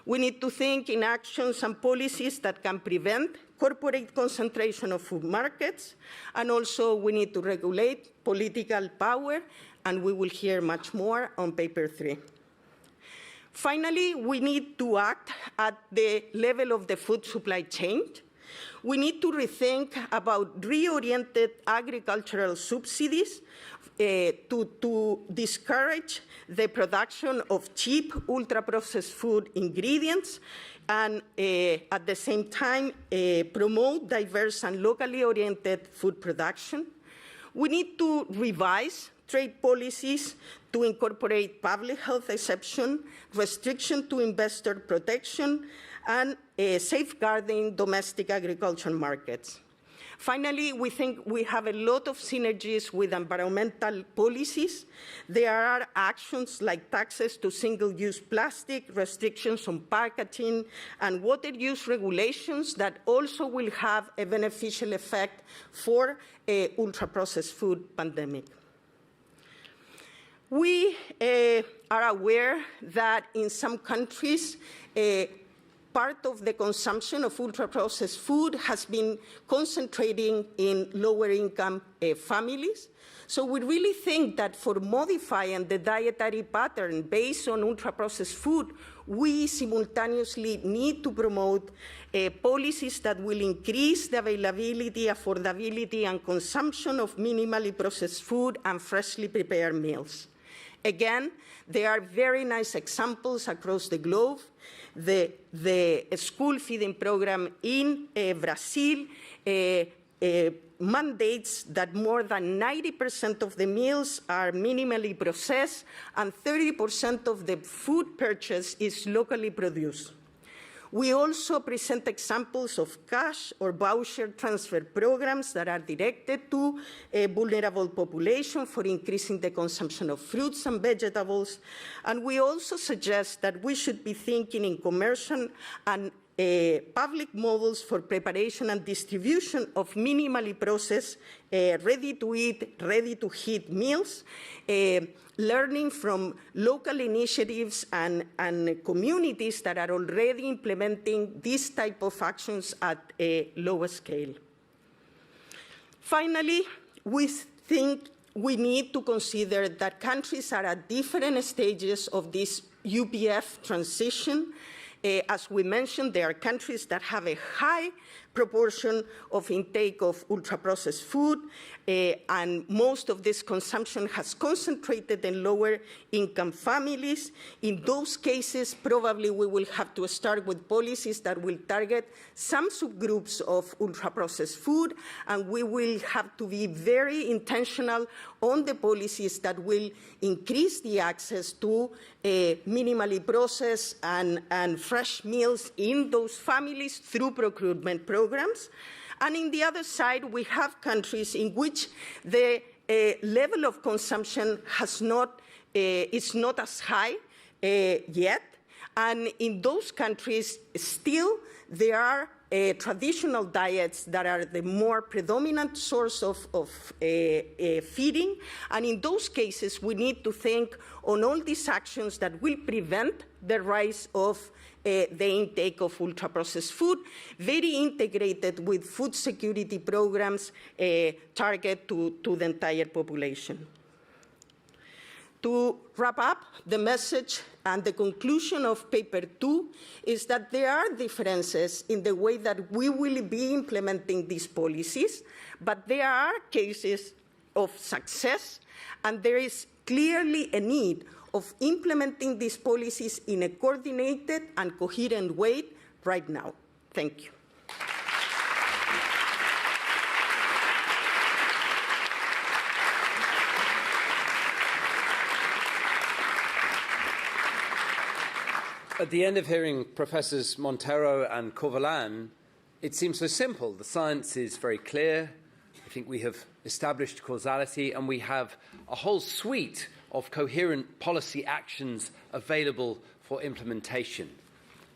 We need to think in actions and policies that can prevent corporate concentration of food markets, and also we need to regulate political power, and we will hear much more on paper 3. Finally, we need to act at the level of the food supply chain. We need to rethink about reoriented agricultural subsidies to discourage the production of cheap ultra-processed food ingredients, and at the same time promote diverse and locally oriented food production. We need to revise trade policies to incorporate public health exception, restriction to investor protection, and safeguarding domestic agricultural markets. Finally, we think we have a lot of synergies with environmental policies. There are actions like taxes to single-use plastic, restrictions on packaging, and water use regulations that also will have a beneficial effect for ultra-processed food pandemic. We are aware that in some countries, part of the consumption of ultra-processed food has been concentrating in lower-income families. So we really think that for modifying the dietary pattern based on ultra-processed food, we simultaneously need to promote policies that will increase the availability, affordability, and consumption of minimally processed food and freshly prepared meals. Again, there are very nice examples across the globe. The school feeding program in Brazil mandates that more than 90% of the meals are minimally processed and 30% of the food purchased is locally produced. We also present examples of cash or voucher transfer programs that are directed to a vulnerable population for increasing the consumption of fruits and vegetables. And we also suggest that we should be thinking in commercial and public models for preparation and distribution of minimally processed, ready-to-eat, ready-to-heat meals, learning from local initiatives and communities that are already implementing these type of actions at a lower scale. Finally, we think we need to consider that countries are at different stages of this UPF transition. As we mentioned, there are countries that have a high proportion of intake of ultra-processed food, and most of this consumption has concentrated in lower-income families. In those cases, probably we will have to start with policies that will target some subgroups of ultra-processed food, and we will have to be very intentional on the policies that will increase the access to minimally processed and fresh meals in those families through procurement programs. And in the other side, we have countries in which the level of consumption is not as high yet. And in those countries, still, there are traditional diets that are the more predominant source of feeding. And in those cases, we need to think on all these actions that will prevent the rise of the intake of ultra-processed food, very integrated with food security programs targeted to the entire population. To wrap up, the message and the conclusion of paper 2 is that there are differences in the way that we will be implementing these policies, but there are cases of success, and there is clearly a need of implementing these policies in a coordinated and coherent way right now. Thank you. At the end of hearing Professors Monteiro and Corvalan, it seems so simple. The science is very clear. I think we have established causality, and we have a whole suite of coherent policy actions available for implementation.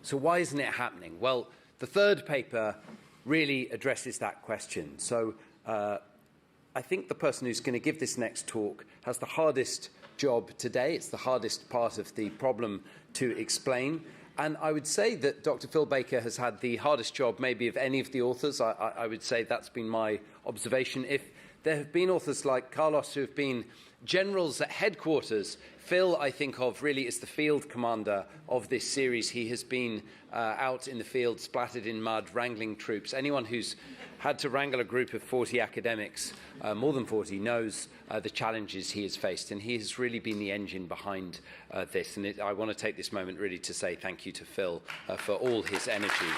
So why isn't it happening? Well, the third paper really addresses that question. So I think the person who's going to give this next talk has the hardest job today. It's the hardest part of the problem to explain. And I would say that Dr. Phil Baker has had the hardest job maybe of any of the authors. I would say that's been my observation. If there have been authors like Carlos who have been generals at headquarters, Phil, I think of really as the field commander of this series. He has been out in the field, splattered in mud, wrangling troops. Anyone who's had to wrangle a group of 40 academics, more than 40, knows the challenges he has faced. And he has really been the engine behind this. And I want to take this moment really to say thank you to Phil for all his energy.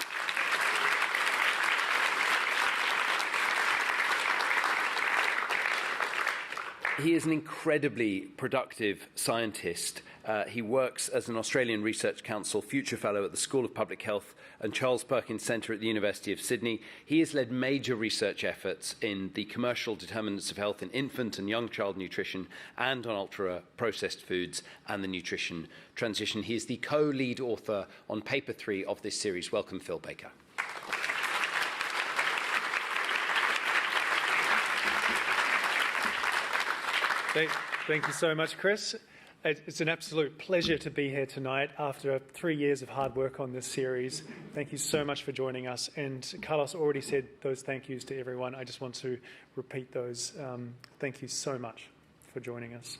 He is an incredibly productive scientist. He works as an Australian Research Council Future Fellow at the School of Public Health and Charles Perkins Centre at the University of Sydney. He has led major research efforts in the commercial determinants of health in infant and young child nutrition and on ultra-processed foods and the nutrition transition. He is the co-lead author on paper 3 of this series. Welcome, Phil Baker. Thank you so much, Chris. It's an absolute pleasure to be here tonight after 3 years of hard work on this series. Thank you so much for joining us. And Carlos already said those thank yous to everyone. I just want to repeat those. Thank you so much for joining us.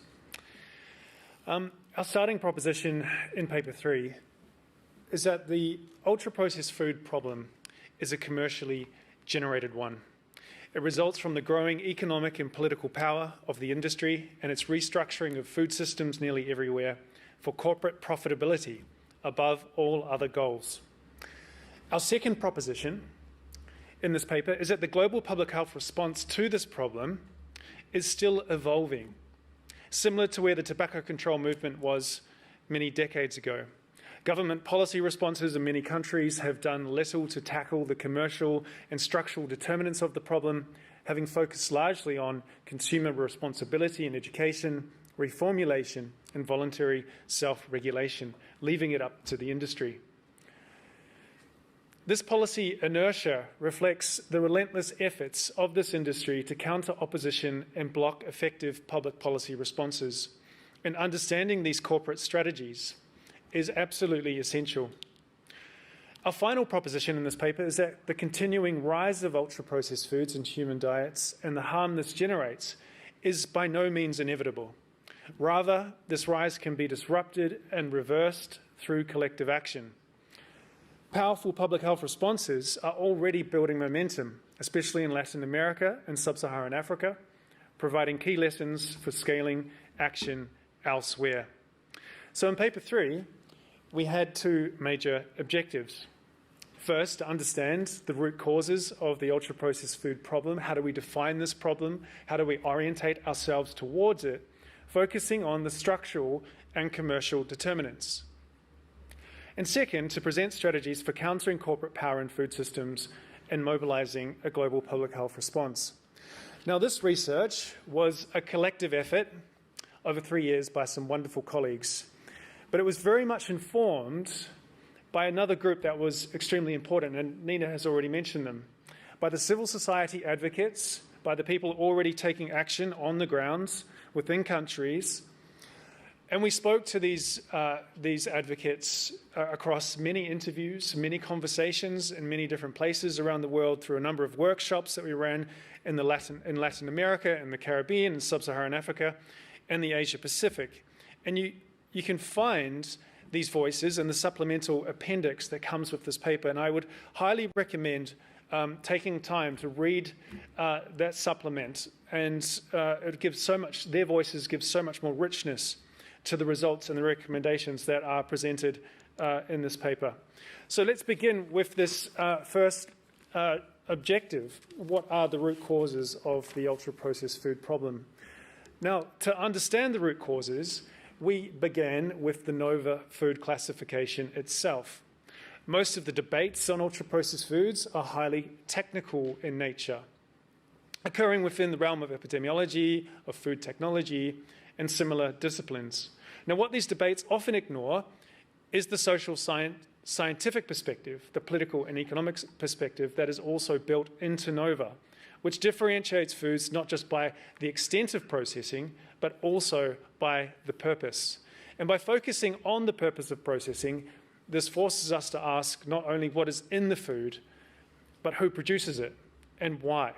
Our starting proposition in paper 3 is that the ultra-processed food problem is a commercially generated one. It results from the growing economic and political power of the industry and its restructuring of food systems nearly everywhere for corporate profitability above all other goals. Our second proposition in this paper is that the global public health response to this problem is still evolving, similar to where the tobacco control movement was many decades ago. Government policy responses in many countries have done little to tackle the commercial and structural determinants of the problem, having focused largely on consumer responsibility and education, reformulation, and voluntary self-regulation, leaving it up to the industry. This policy inertia reflects the relentless efforts of this industry to counter opposition and block effective public policy responses. And understanding these corporate strategies is absolutely essential. Our final proposition in this paper is that the continuing rise of ultra-processed foods in human diets and the harm this generates is by no means inevitable. Rather, this rise can be disrupted and reversed through collective action. Powerful public health responses are already building momentum, especially in Latin America and sub-Saharan Africa, providing key lessons for scaling action elsewhere. So in paper 3, we had 2 major objectives. First, to understand the root causes of the ultra-processed food problem. How do we define this problem? How do we orientate ourselves towards it? Focusing on the structural and commercial determinants. And second, to present strategies for countering corporate power in food systems and mobilizing a global public health response. Now, this research was a collective effort over 3 years by some wonderful colleagues, but it was very much informed by another group that was extremely important, and Neena has already mentioned them, by the civil society advocates, by the people already taking action on the ground within countries. And we spoke to these advocates across many interviews, many conversations in many different places around the world through a number of workshops that we ran in Latin America, and the Caribbean, and sub-Saharan Africa, and the Asia Pacific. And you can find these voices in the supplemental appendix that comes with this paper. And I would highly recommend taking time to read that supplement. And it gives so much, their voices give so much more richness to the results and the recommendations that are presented in this paper. So let's begin with this first objective. What are the root causes of the ultra-processed food problem? Now, to understand the root causes, we began with the NOVA food classification itself. Most of the debates on ultra-processed foods are highly technical in nature, occurring within the realm of epidemiology, of food technology, and similar disciplines. Now, what these debates often ignore is the social scientific perspective, the political and economic perspective that is also built into NOVA, which differentiates foods not just by the extent of processing, but also by the purpose. And by focusing on the purpose of processing, this forces us to ask not only what is in the food, but who produces it and why.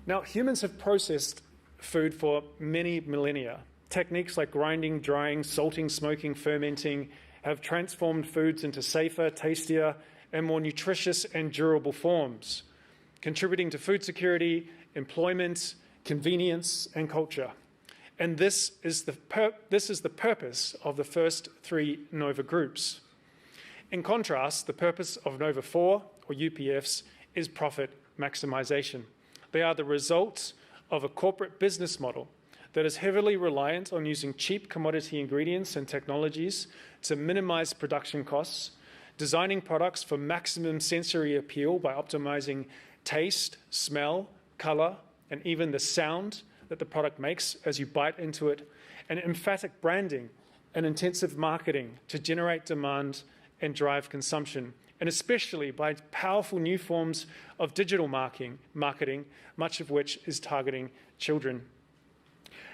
Now, humans have processed food for many millennia. Techniques like grinding, drying, salting, smoking, fermenting have transformed foods into safer, tastier, and more nutritious and durable forms, contributing to food security, employment, convenience, and culture. And this is the purpose of the first 3 NOVA groups. In contrast, the purpose of NOVA 4, or UPFs, is profit maximization. They are the result of a corporate business model that is heavily reliant on using cheap commodity ingredients and technologies to minimize production costs, designing products for maximum sensory appeal by optimizing taste, smell, color, and even the sound that the product makes as you bite into it, and emphatic branding and intensive marketing to generate demand and drive consumption, and especially by powerful new forms of digital marketing, much of which is targeting children.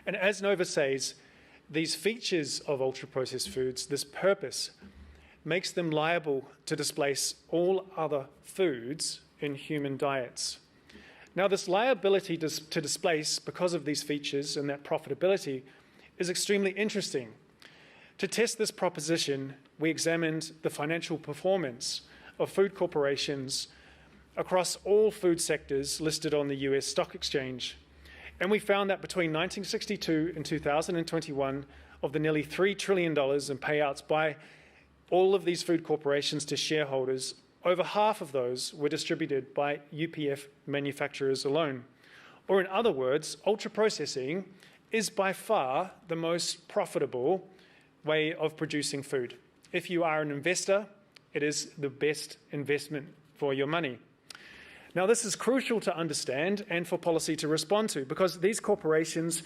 And as NOVA says, these features of ultra-processed foods, this purpose, makes them liable to displace all other foods in human diets. Now, this liability to displace because of these features and that profitability is extremely interesting. To test this proposition, we examined the financial performance of food corporations across all food sectors listed on the US Stock Exchange. And we found that between 1962 and 2021, of the nearly $3 trillion in payouts by all of these food corporations to shareholders, over half of those were distributed by UPF manufacturers alone. Or in other words, ultra-processing is by far the most profitable way of producing food. If you are an investor, it is the best investment for your money. Now, this is crucial to understand and for policy to respond to, because these corporations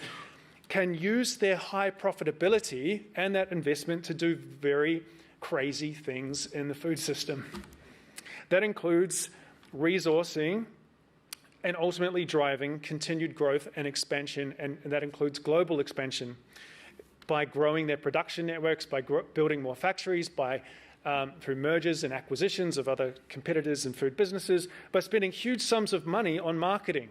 can use their high profitability and that investment to do very crazy things in the food system. That includes resourcing and ultimately driving continued growth and expansion, and that includes global expansion by growing their production networks, by building more factories, by through mergers and acquisitions of other competitors in food businesses, by spending huge sums of money on marketing,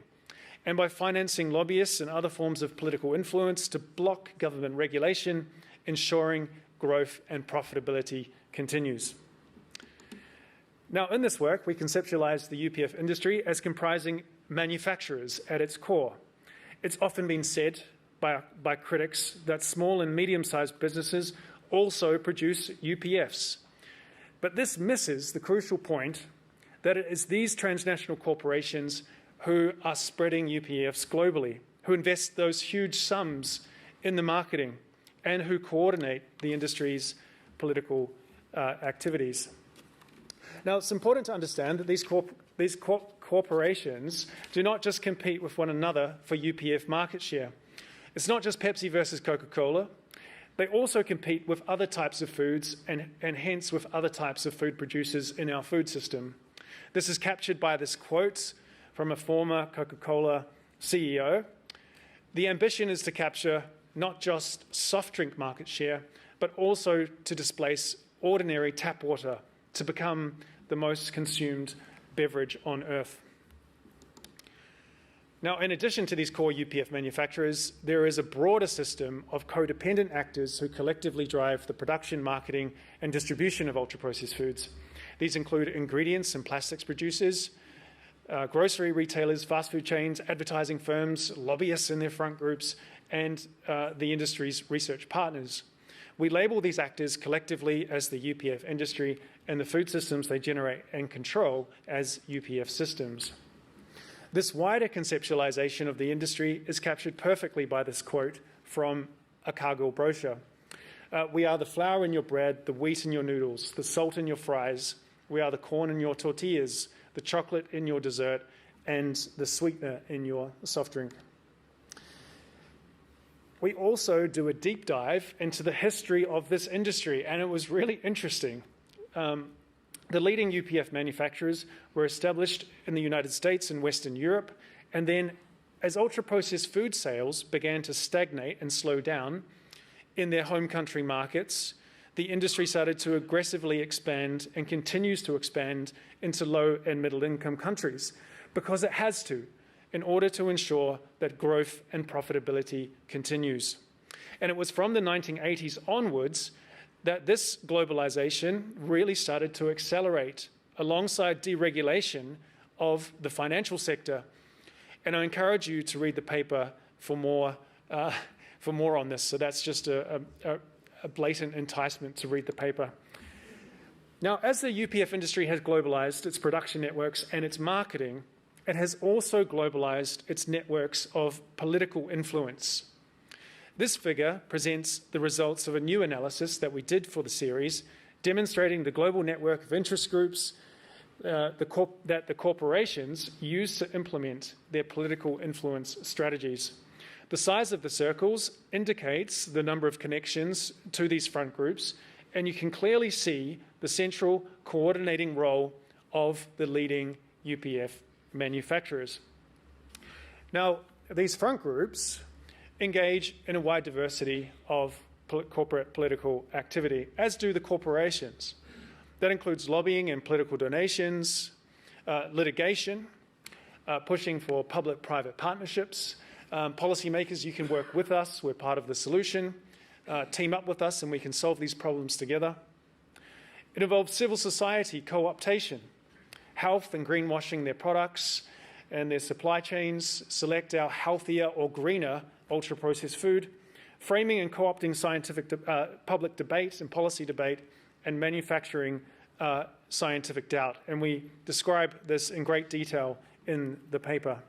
and by financing lobbyists and other forms of political influence to block government regulation, ensuring growth and profitability continues. Now, in this work, we conceptualize the UPF industry as comprising manufacturers at its core. It's often been said by critics that small and medium-sized businesses also produce UPFs. But this misses the crucial point that it is these transnational corporations who are spreading UPFs globally, who invest those huge sums in the marketing, and who coordinate the industry's political activities. Now, it's important to understand that these corporations do not just compete with one another for UPF market share. It's not just Pepsi versus Coca-Cola. They also compete with other types of foods and hence with other types of food producers in our food system. This is captured by this quote from a former Coca-Cola CEO. The ambition is to capture not just soft drink market share, but also to displace ordinary tap water to become the most consumed beverage on earth. Now, in addition to these core UPF manufacturers, there is a broader system of codependent actors who collectively drive the production, marketing, and distribution of ultra-processed foods. These include ingredients and plastics producers, grocery retailers, fast food chains, advertising firms, lobbyists in their front groups, and the industry's research partners. We label these actors collectively as the UPF industry and the food systems they generate and control as UPF systems. This wider conceptualization of the industry is captured perfectly by this quote from a Cargill brochure. We are the flour in your bread, the wheat in your noodles, the salt in your fries. We are the corn in your tortillas, the chocolate in your dessert, and the sweetener in your soft drink. We also do a deep dive into the history of this industry, and it was really interesting. The leading UPF manufacturers were established in the United States and Western Europe, and then as ultra-processed food sales began to stagnate and slow down in their home country markets, the industry started to aggressively expand and continues to expand into low and middle income countries because it has to, in order to ensure that growth and profitability continues. And it was from the 1980s onwards that this globalization really started to accelerate alongside deregulation of the financial sector. And I encourage you to read the paper for more on this. So that's just a blatant enticement to read the paper. Now, as the UPF industry has globalized its production networks and its marketing, it has also globalized its networks of political influence. This figure presents the results of a new analysis that we did for the series, demonstrating the global network of interest groups that the corporations use to implement their political influence strategies. The size of the circles indicates the number of connections to these front groups, and you can clearly see the central coordinating role of the leading UPF manufacturers. Now, these front groups engage in a wide diversity of corporate political activity, as do the corporations. That includes lobbying and political donations, litigation, pushing for public-private partnerships. Policymakers, you can work with us. We're part of the solution. Team up with us and we can solve these problems together. It involves civil society co-optation, health and greenwashing their products and their supply chains, select our healthier or greener ultra-processed food, framing and co-opting scientific public debate and policy debate, and manufacturing scientific doubt, and we describe this in great detail in the paper.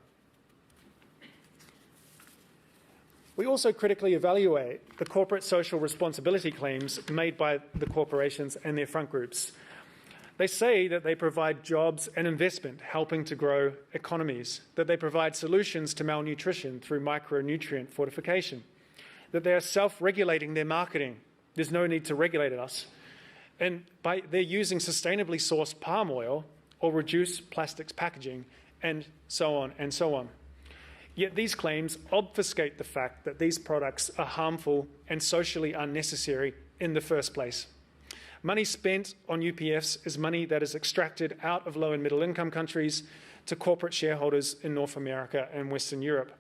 We also critically evaluate the corporate social responsibility claims made by the corporations and their front groups. They say that they provide jobs and investment, helping to grow economies, that they provide solutions to malnutrition through micronutrient fortification, that they are self-regulating their marketing. There's no need to regulate us. And they're using sustainably sourced palm oil or reduced plastics packaging, and so on and so on. Yet these claims obfuscate the fact that these products are harmful and socially unnecessary in the first place. Money spent on UPFs is money that is extracted out of low and middle income countries to corporate shareholders in North America and Western Europe,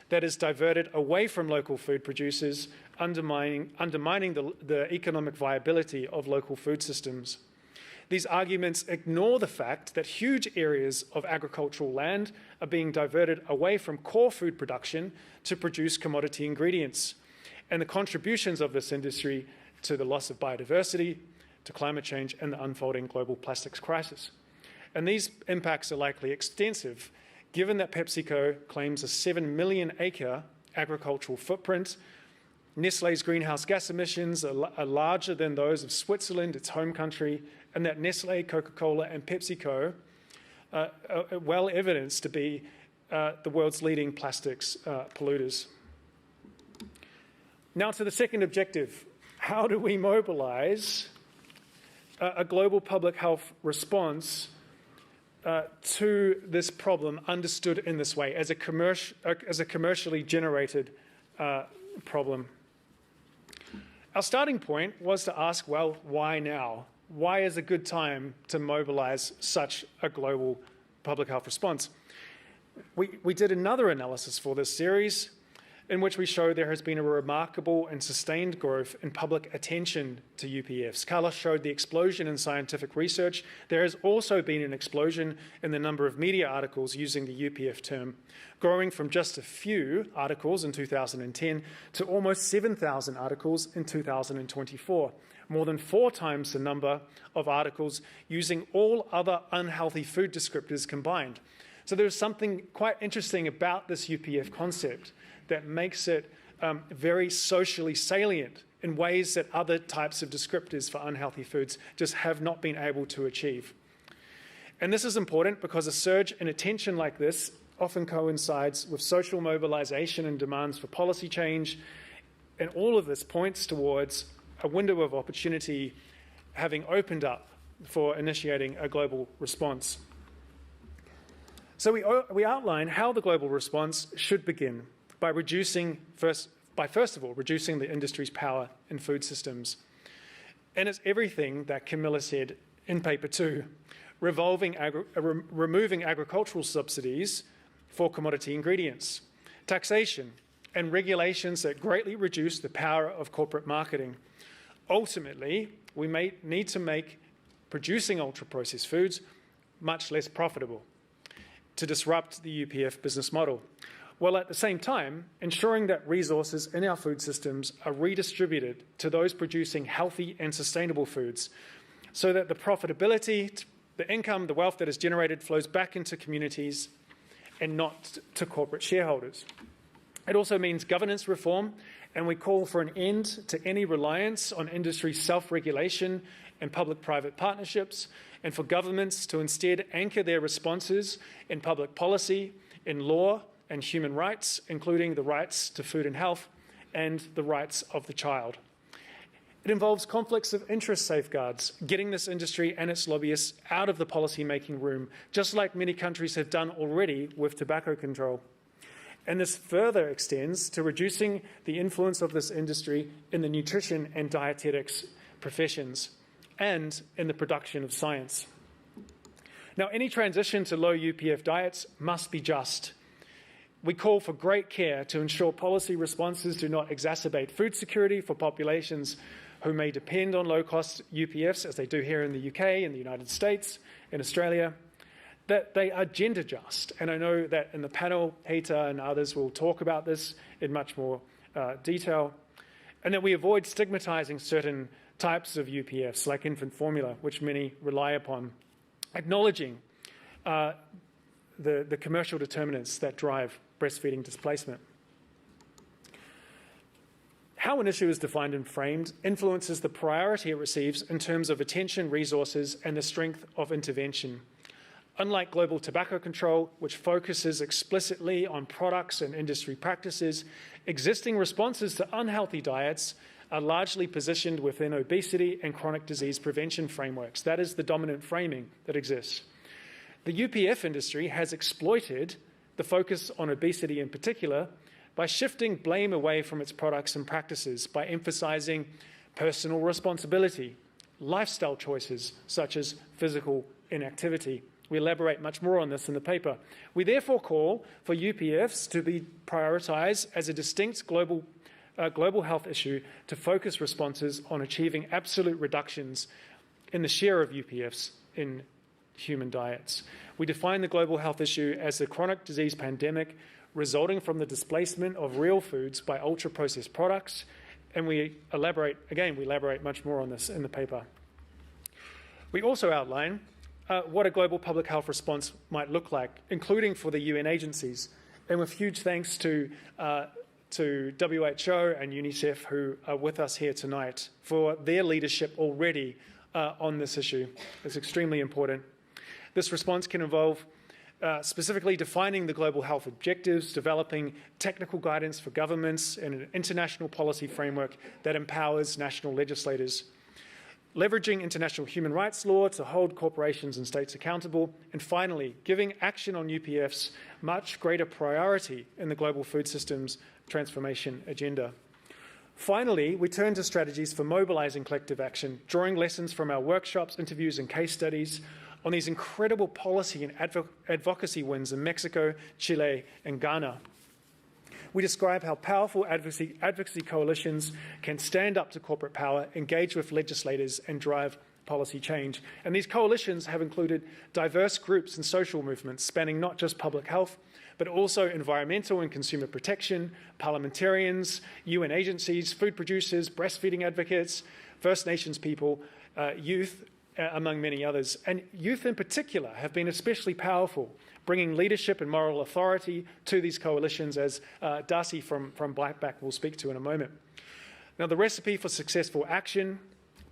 that is diverted away from local food producers, undermining the economic viability of local food systems. These arguments ignore the fact that huge areas of agricultural land are being diverted away from core food production to produce commodity ingredients, and the contributions of this industry to the loss of biodiversity, to climate change, and the unfolding global plastics crisis. And these impacts are likely extensive, given that PepsiCo claims a 7 million acre agricultural footprint. Nestlé's greenhouse gas emissions are larger than those of Switzerland, its home country, and that Nestlé, Coca-Cola, and PepsiCo are well evidenced to be the world's leading plastics polluters. Now to the second objective. How do we mobilize a global public health response to this problem understood in this way, as a commercially generated problem? Our starting point was to ask, well, why now? Why is a good time to mobilize such a global public health response? We did another analysis for this series in which we show there has been a remarkable and sustained growth in public attention to UPFs. Carlos showed the explosion in scientific research. There has also been an explosion in the number of media articles using the UPF term, growing from just a few articles in 2010 to almost 7,000 articles in 2024, more than 4 times the number of articles using all other unhealthy food descriptors combined. So there's something quite interesting about this UPF concept that makes it very socially salient in ways that other types of descriptors for unhealthy foods just have not been able to achieve. And this is important because a surge in attention like this often coincides with social mobilization and demands for policy change, and all of this points towards a window of opportunity having opened up for initiating a global response. So we outline how the global response should begin by first of all reducing the industry's power in food systems. And it's everything that Camila said in paper 2, removing agricultural subsidies for commodity ingredients, taxation, and regulations that greatly reduce the power of corporate marketing. Ultimately, we may need to make producing ultra-processed foods much less profitable to disrupt the UPF business model, while at the same time ensuring that resources in our food systems are redistributed to those producing healthy and sustainable foods, so that the profitability, the income, the wealth that is generated flows back into communities and not to corporate shareholders. It also means governance reform, and we call for an end to any reliance on industry self-regulation and public-private partnerships, and for governments to instead anchor their responses in public policy, in law and human rights, including the rights to food and health and the rights of the child. It involves conflicts of interest safeguards, getting this industry and its lobbyists out of the policy-making room, just like many countries have done already with tobacco control. And this further extends to reducing the influence of this industry in the nutrition and dietetics professions and in the production of science. Now, any transition to low UPF diets must be just. We call for great care to ensure policy responses do not exacerbate food security for populations who may depend on low-cost UPFs, as they do here in the UK, in the United States, in Australia, that they are gender just. And I know that in the panel, Rita and others will talk about this in much more detail, and that we avoid stigmatizing certain types of UPFs, like infant formula, which many rely upon, acknowledging the commercial determinants that drive breastfeeding displacement. How an issue is defined and framed influences the priority it receives in terms of attention, resources, and the strength of intervention. Unlike global tobacco control, which focuses explicitly on products and industry practices, existing responses to unhealthy diets are largely positioned within obesity and chronic disease prevention frameworks. That is the dominant framing that exists. The UPF industry has exploited the focus on obesity in particular by shifting blame away from its products and practices, by emphasizing personal responsibility, lifestyle choices such as physical inactivity. We elaborate much more on this in the paper. We therefore call for UPFs to be prioritized as a distinct global health issue, to focus responses on achieving absolute reductions in the share of UPFs in human diets. We define the global health issue as the chronic disease pandemic resulting from the displacement of real foods by ultra-processed products, and we elaborate much more on this in the paper. We also outline what a global public health response might look like, including for the UN agencies, and with huge thanks to WHO and UNICEF, who are with us here tonight, for their leadership already on this issue. It's extremely important. This response can involve specifically defining the global health objectives, developing technical guidance for governments, and an international policy framework that empowers national legislators, leveraging international human rights law to hold corporations and states accountable, and finally, giving action on UPFs much greater priority in the global food systems transformation agenda. Finally, we turn to strategies for mobilizing collective action, drawing lessons from our workshops, interviews, and case studies on these incredible policy and advocacy wins in Mexico, Chile, and Ghana. We describe how powerful advocacy coalitions can stand up to corporate power, engage with legislators, and drive policy change. And these coalitions have included diverse groups and social movements spanning not just public health, but also environmental and consumer protection, parliamentarians, UN agencies, food producers, breastfeeding advocates, First Nations people, youth, among many others. And youth in particular have been especially powerful, bringing leadership and moral authority to these coalitions, as Darcy from Blackback will speak to in a moment. Now, the recipe for successful action,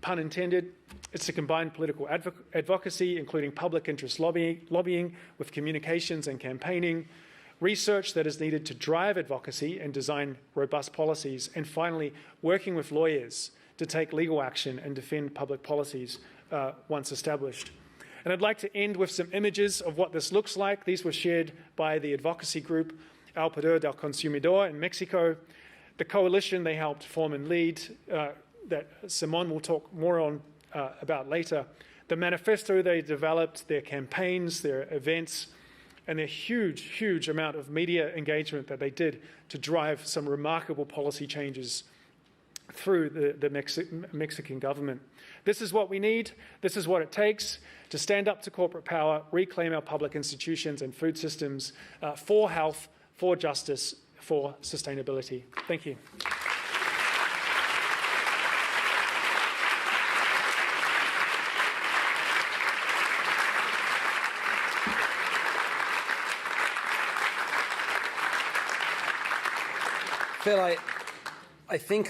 pun intended, is to combine political advocacy, including public interest lobbying with communications and campaigning, research that is needed to drive advocacy and design robust policies, and finally, working with lawyers to take legal action and defend public policies once established. And I'd like to end with some images of what this looks like. These were shared by the advocacy group El Poder del Consumidor in Mexico. The coalition they helped form and lead, that Simon will talk more on about later. The manifesto they developed, their campaigns, their events, and their huge, huge amount of media engagement that they did to drive some remarkable policy changes through the Mexican government. This is what we need. This is what it takes to stand up to corporate power, reclaim our public institutions and food systems for health, for justice, for sustainability. Thank you. Phil, I think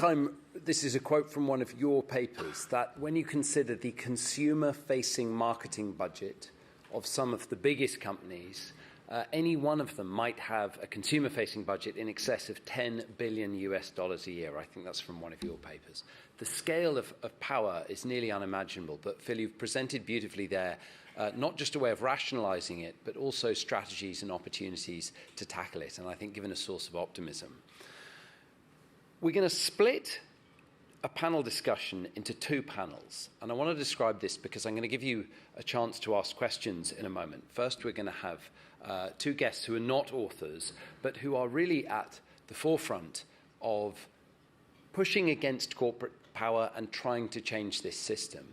this is a quote from one of your papers, that when you consider the consumer-facing marketing budget of some of the biggest companies, any one of them might have a consumer-facing budget in excess of $10 billion a year. I think that's from one of your papers. The scale of power is nearly unimaginable, but Phil, you've presented beautifully there not just a way of rationalizing it, but also strategies and opportunities to tackle it, and I think given a source of optimism. We're going to split a panel discussion into two panels, and I want to describe this because I'm going to give you a chance to ask questions in a moment. First, we're going to have two guests who are not authors, but who are really at the forefront of pushing against corporate power and trying to change this system.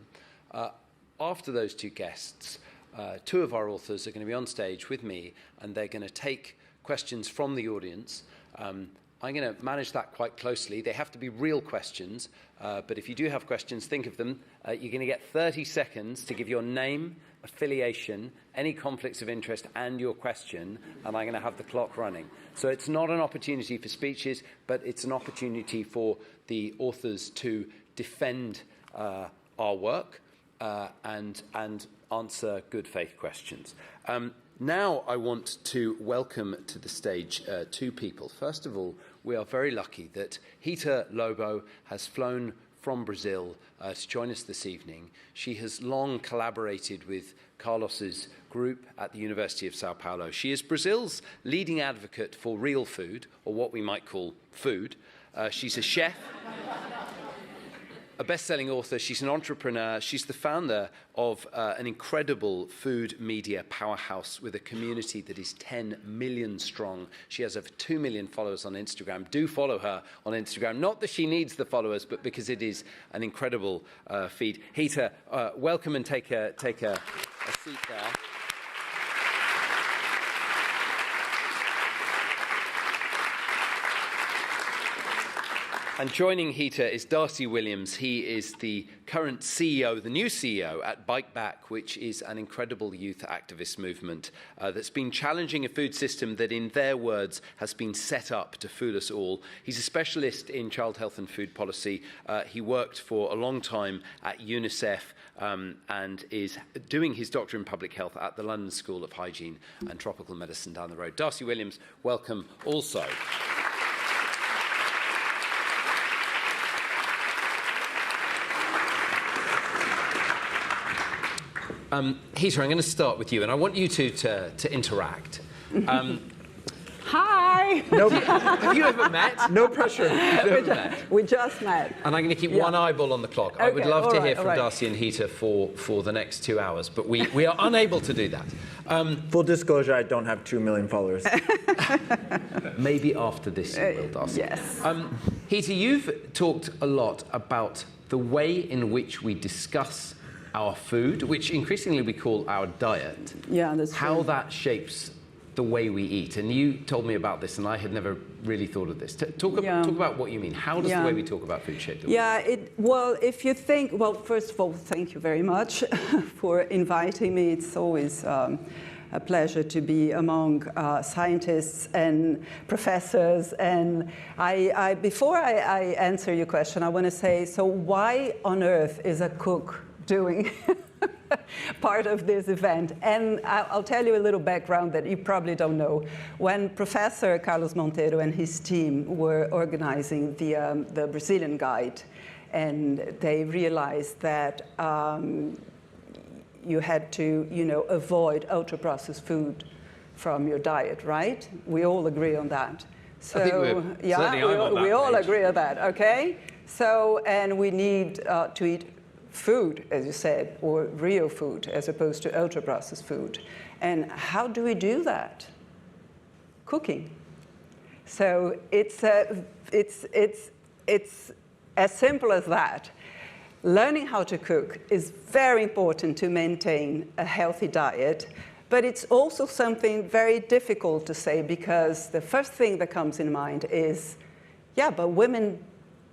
After those two guests, two of our authors are going to be on stage with me, and they're going to take questions from the audience. I'm going to manage that quite closely. They have to be real questions, but if you do have questions, think of them. You're going to get 30 seconds to give your name, affiliation, any conflicts of interest, and your question, and I'm going to have the clock running. So it's not an opportunity for speeches, but it's an opportunity for the authors to defend our work and answer good faith questions. Now I want to welcome to the stage two people. First of all, we are very lucky that Rita Lobo has flown from Brazil to join us this evening. She has long collaborated with Carlos's group at the University of São Paulo. She is Brazil's leading advocate for real food, or what we might call food. She's a chef, a best-selling author. She's an entrepreneur. She's the founder of an incredible food media powerhouse with a community that is 10 million strong. She has over 2 million followers on Instagram. Do follow her on Instagram. Not that she needs the followers, but because it is an incredible feed. Rita, welcome, and take a seat there. And joining Rita is Darcy Williams. He is the current CEO, the new CEO at Bike Back, which is an incredible youth activist movement that's been challenging a food system that, in their words, has been set up to fool us all. He's a specialist in child health and food policy. He worked for a long time at UNICEF and is doing his doctorate in public health at the London School of Hygiene and Tropical Medicine down the road. Darcy Williams, welcome also. Rita, I'm going to start with you, and I want you to interact. Hi! Have you ever met? No pressure. We just met. And I'm going to keep one eyeball on the clock. Okay, I would love to hear from Darcy and Rita for the next 2 hours, but we are unable to do that. Full disclosure, I don't have 2 million followers. Maybe after this you will, Darcy. Yes. Rita, you've talked a lot about the way in which we discuss our food, which increasingly we call our diet. Yeah, that's true. How that shapes the way we eat. And you told me about this, and I had never really thought of this. Talk about what you mean. How does the way we talk about food shape the way? Well, if you think, well, first of all, thank you very much for inviting me. It's always a pleasure to be among scientists and professors. And before I answer your question, I want to say, so why on earth is a cook doing part of this event? And I'll tell you a little background that you probably don't know. When Professor Carlos Monteiro and his team were organizing the Brazilian Guide, and they realized that you had to, avoid ultra-processed food from your diet, right? We all agree on that. So, I think we all agree on that, okay? So, and we need to eat food, as you said, or real food, as opposed to ultra-processed food. And how do we do that? Cooking. So it's as simple as that. Learning how to cook is very important to maintain a healthy diet, but it's also something very difficult to say, because the first thing that comes in mind is, yeah, but women,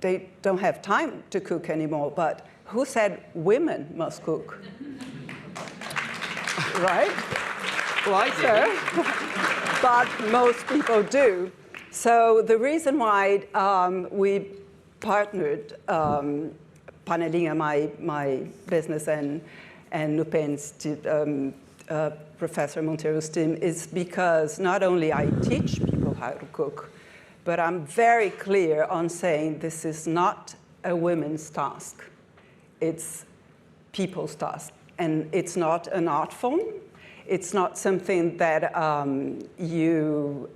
they don't have time to cook anymore. But who said women must cook? Right? Well, I did. But most people do. So the reason why we partnered, Panelinha, my business, and Nupen's Professor Monteiro's team, is because not only I teach people how to cook, but I'm very clear on saying this is not a women's task. It's people's task. And it's not an art form. It's not something that you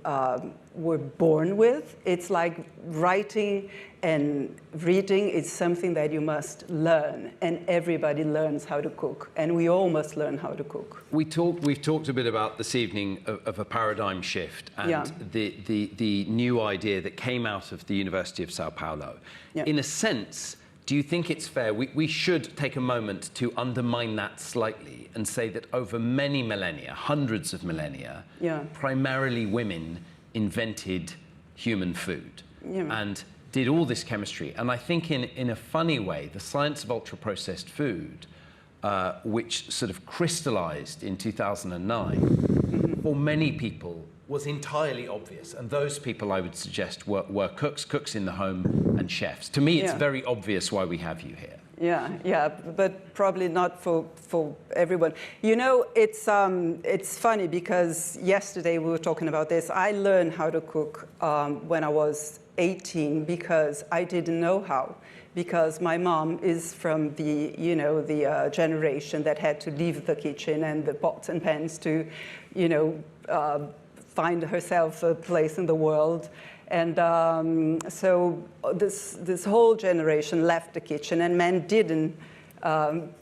were born with. It's like writing and reading. It's something that you must learn. And everybody learns how to cook. And we all must learn how to cook. We've talked a bit about this evening of a paradigm shift and the new idea that came out of the University of São Paulo. Yeah. In a sense, do you think it's fair? We should take a moment to undermine that slightly and say that over many millennia, hundreds of millennia, primarily women invented human food Yeah. and did all this chemistry. And I think in a funny way, the science of ultra-processed food, which sort of crystallized in 2009, for many people was entirely obvious. And those people, I would suggest, were cooks in the home and chefs. To me, it's very obvious why we have you here. Yeah, but probably not for everyone. You know, it's funny because yesterday we were talking about this. I learned how to cook when I was 18 because I didn't know how. Because my mom is from the generation that had to leave the kitchen and the pots and pans to, find herself a place in the world. And so this whole generation left the kitchen, and men didn't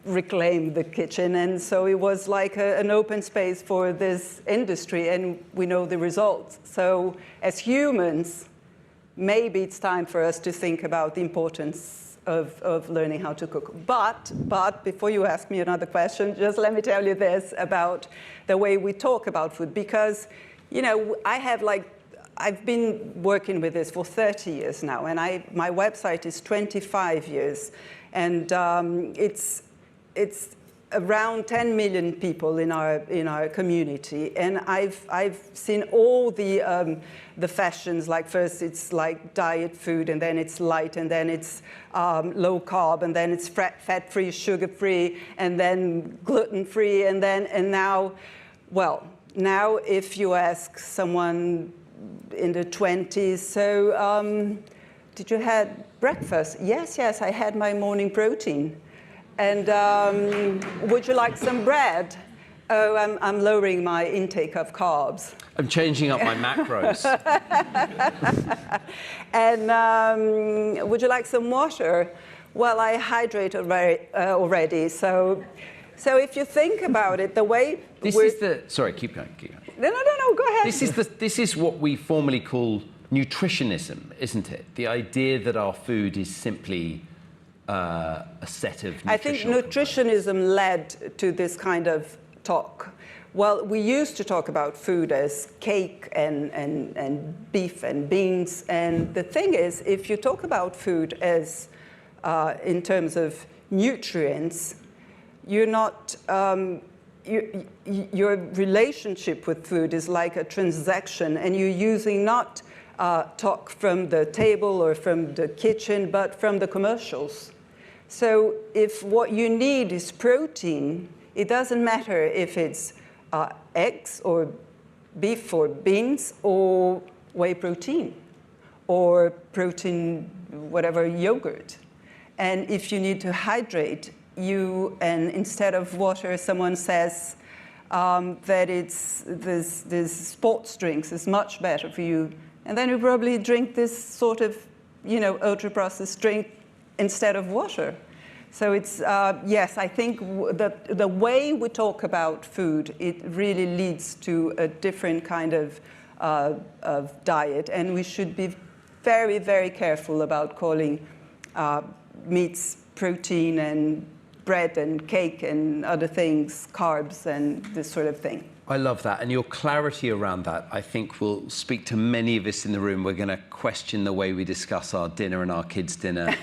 reclaim the kitchen. And so it was like an open space for this industry, and we know the results. So as humans, maybe it's time for us to think about the importance of learning how to cook. But before you ask me another question, just let me tell you this about the way we talk about food, because I've been working with this for 30 years now, and my website is 25 years, and it's around 10 million people in our community, and I've seen all the fashions. Like first it's like diet food, and then it's light, and then it's low carb, and then it's fat-free, sugar-free, and then gluten-free, and now, now if you ask someone in the 20s, so did you had breakfast? Yes, I had my morning protein. And would you like some bread? Oh, I'm lowering my intake of carbs. I'm changing up my macros. And would you like some water? Well, I hydrate already. So if you think about it, the way Sorry, keep going. No, go ahead. This is what we formally call nutritionism, isn't it? The idea that our food is simply a set of nutritional I think nutritionism led to this kind of talk. Well, we used to talk about food as cake and beef and beans. And the thing is, if you talk about food as in terms of nutrients, you're not... your relationship with food is like a transaction, and you're using not talk from the table or from the kitchen, but from the commercials. So if what you need is protein, it doesn't matter if it's eggs or beef or beans or whey protein or protein, whatever, yogurt. And if you need to hydrate, and instead of water, someone says that it's this sports drinks is much better for you, and then you probably drink this sort of, ultra-processed drink instead of water. So it's yes, I think the way we talk about food, it really leads to a different kind of diet, and we should be very, very careful about calling meats protein and bread and cake and other things, carbs and this sort of thing. I love that. And your clarity around that, I think, will speak to many of us in the room. We're going to question the way we discuss our dinner and our kids' dinner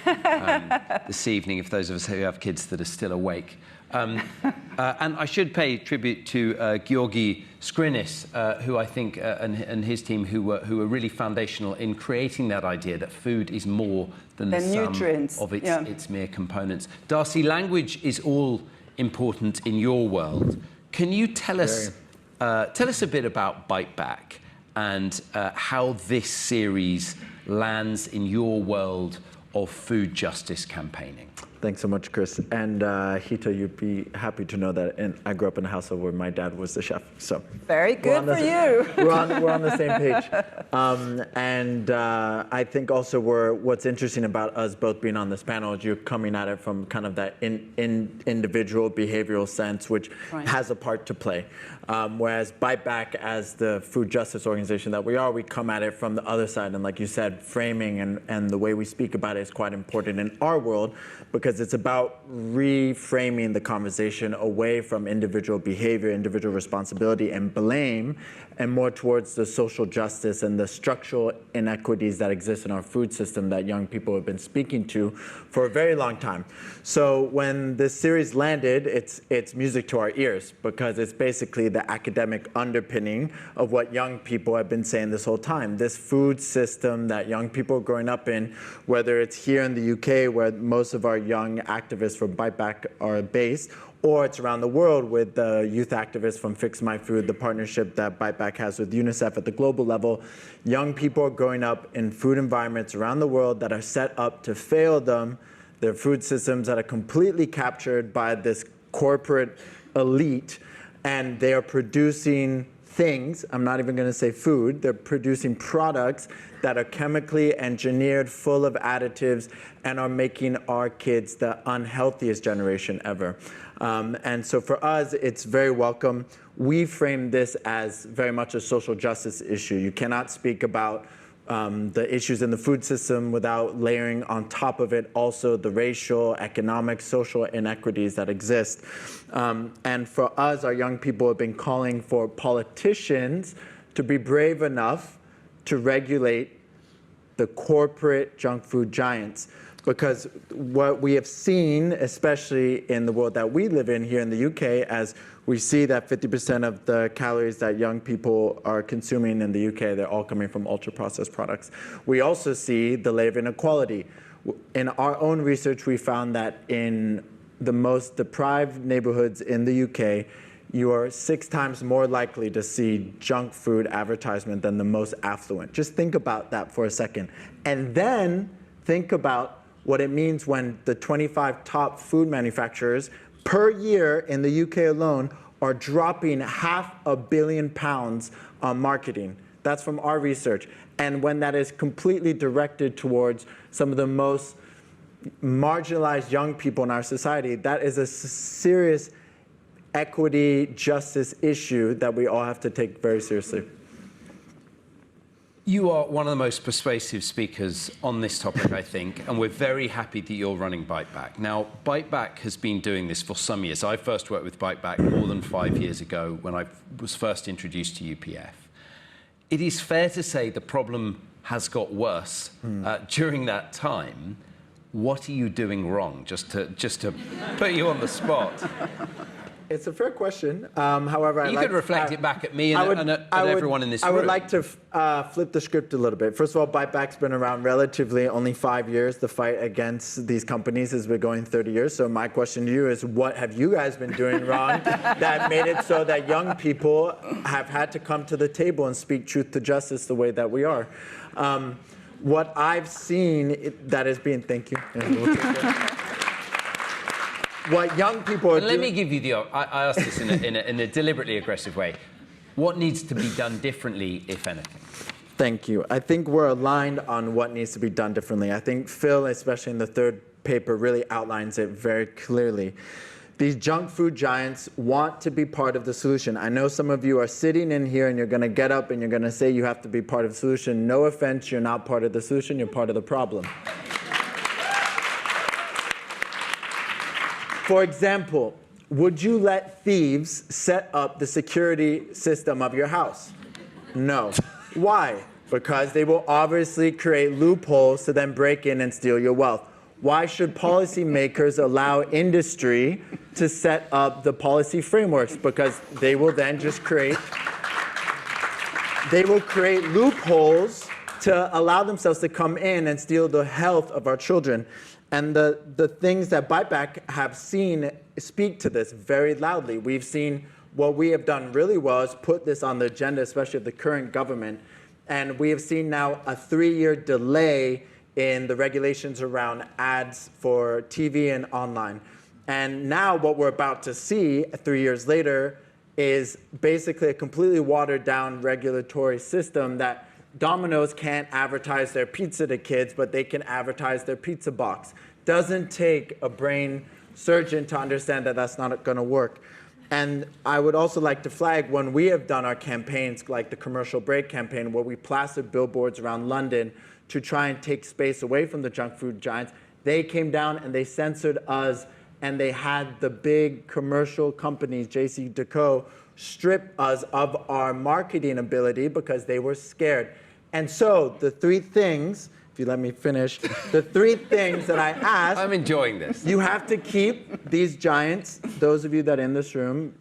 this evening, if those of us who have kids that are still awake. And I should pay tribute to Georgi Skrinis, who I think, and his team, who were really foundational in creating that idea that food is more than the nutrients. Sum of its mere components. Darcy, language is all important in your world. Can you tell us a bit about Bite Back and how this series lands in your world of food justice campaigning? Thanks so much, Chris. And Rita, you'd be happy to know that I grew up in a household where my dad was the chef. So very good for you. We're on the same page. And I think also what's interesting about us both being on this panel is you're coming at it from kind of that individual behavioral sense, which has a part to play. Whereas Bite Back, as the food justice organization that we come at it from the other side. And like you said, framing and the way we speak about it is quite important in our world, because because it's about reframing the conversation away from individual behavior, individual responsibility, and blame, and more towards the social justice and the structural inequities that exist in our food system that young people have been speaking to for a very long time. So when this series landed, it's music to our ears, because it's basically the academic underpinning of what young people have been saying this whole time. This food system that young people are growing up in, whether it's here in the UK, where most of our young activists from Bite Back are based, or it's around the world with the youth activists from Fix My Food, the partnership that Bite Back has with UNICEF at the global level. Young people are growing up in food environments around the world that are set up to fail them. They're food systems that are completely captured by this corporate elite, and they are producing things, I'm not even going to say food, they're producing products that are chemically engineered, full of additives, and are making our kids the unhealthiest generation ever. And so for us, it's very welcome. We frame this as very much a social justice issue. You cannot speak about the issues in the food system without layering on top of it also the racial, economic, social inequities that exist. And for us, our young people have been calling for politicians to be brave enough to regulate the corporate junk food giants. Because what we have seen, especially in the world that we live in here in the UK, as we see that 50% of the calories that young people are consuming in the UK, they're all coming from ultra-processed products. We also see the layer of inequality. In our own research, we found that in the most deprived neighborhoods in the UK, you are 6 times more likely to see junk food advertisement than the most affluent. Just think about that for a second. And then think about what it means when the 25 top food manufacturers per year in the UK alone are dropping £500 million on marketing. That's from our research. And when that is completely directed towards some of the most marginalized young people in our society, that is a serious equity justice issue that we all have to take very seriously. You are one of the most persuasive speakers on this topic, I think, and we're very happy that you're running Bite Back. Now, Bite Back has been doing this for some years. I first worked with Bite Back more than 5 years ago when I was first introduced to UPF. It is fair to say the problem has got worse during that time. What are you doing wrong, just to put you on the spot? It's a fair question. However, you could reflect it back at me and at everyone in this room. I would like to flip the script a little bit. First of all, Bite Back's been around relatively only 5 years. The fight against these companies has been going 30 years. So my question to you is, what have you guys been doing wrong that made it so that young people have had to come to the table and speak truth to justice the way that we are? What I've seen that is being, thank you. What young people are doing. Let me give you I asked this in a deliberately aggressive way. What needs to be done differently, if anything? Thank you. I think we're aligned on what needs to be done differently. I think Phil, especially in the third paper, really outlines it very clearly. These junk food giants want to be part of the solution. I know some of you are sitting in here and you're going to get up and you're going to say you have to be part of the solution. No offense, you're not part of the solution, you're part of the problem. For example, would you let thieves set up the security system of your house? No. Why? Because they will obviously create loopholes to then break in and steal your wealth. Why should policymakers allow industry to set up the policy frameworks? Because they will then just create loopholes to allow themselves to come in and steal the health of our children. And the things that Bite Back have seen speak to this very loudly. We've seen what we have done really well is put this on the agenda, especially of the current government. And we have seen now a 3-year delay in the regulations around ads for TV and online. And now what we're about to see 3 years later is basically a completely watered down regulatory system that Domino's can't advertise their pizza to kids, but they can advertise their pizza box. Doesn't take a brain surgeon to understand that that's not going to work. And I would also like to flag when we have done our campaigns, like the commercial break campaign, where we plastered billboards around London to try and take space away from the junk food giants, They came down and they censored us, and they had the big commercial companies, JCDecaux, strip us of our marketing ability because they were scared. And so the three things, if you let me finish, the three things that I asked. I'm enjoying this. You have to keep these giants, those of you that are in this room,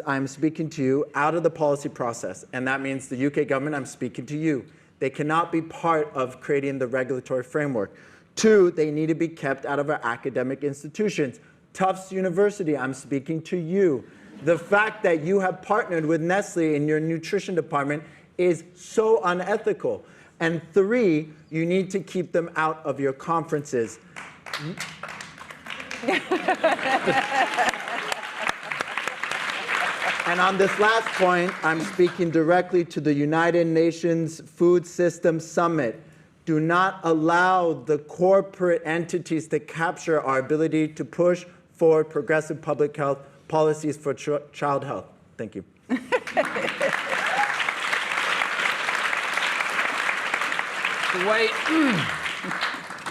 I'm speaking to you, out of the policy process. And that means the UK government, I'm speaking to you. They cannot be part of creating the regulatory framework. 2, they need to be kept out of our academic institutions. Tufts University, I'm speaking to you. The fact that you have partnered with Nestle in your nutrition department is so unethical. And 3, you need to keep them out of your conferences. And on this last point, I'm speaking directly to the United Nations Food System Summit. Do not allow the corporate entities to capture our ability to push forward progressive public health policies for child health. Thank you.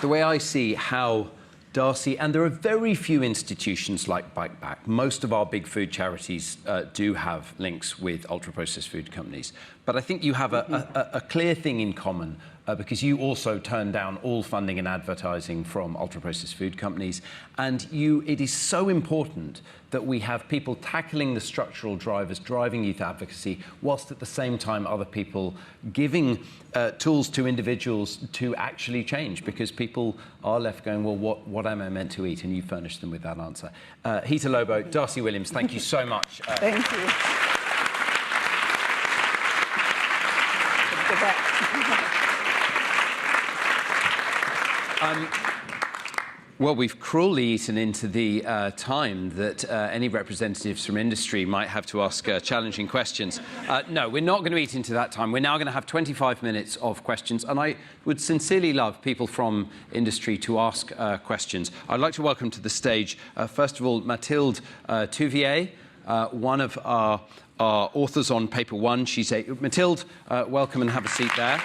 The way I see how Darcy, and there are very few institutions like Bike Back. Most of our big food charities do have links with ultra-processed food companies. But I think you have a clear thing in common because you also turn down all funding and advertising from ultra-processed food companies. And it is so important that we have people tackling the structural drivers, driving youth advocacy, whilst at the same time other people giving tools to individuals to actually change, because people are left going, well, what am I meant to eat? And you furnish them with that answer. Rita Lobo, Darcy Williams, thank you so much. Thank you. Well, we've cruelly eaten into the time that any representatives from industry might have to ask challenging questions. No, we're not going to eat into that time. We're now going to have 25 minutes of questions, and I would sincerely love people from industry to ask questions. I'd like to welcome to the stage, first of all, Mathilde Touvier, one of our authors on paper 1. Mathilde, welcome and have a seat there.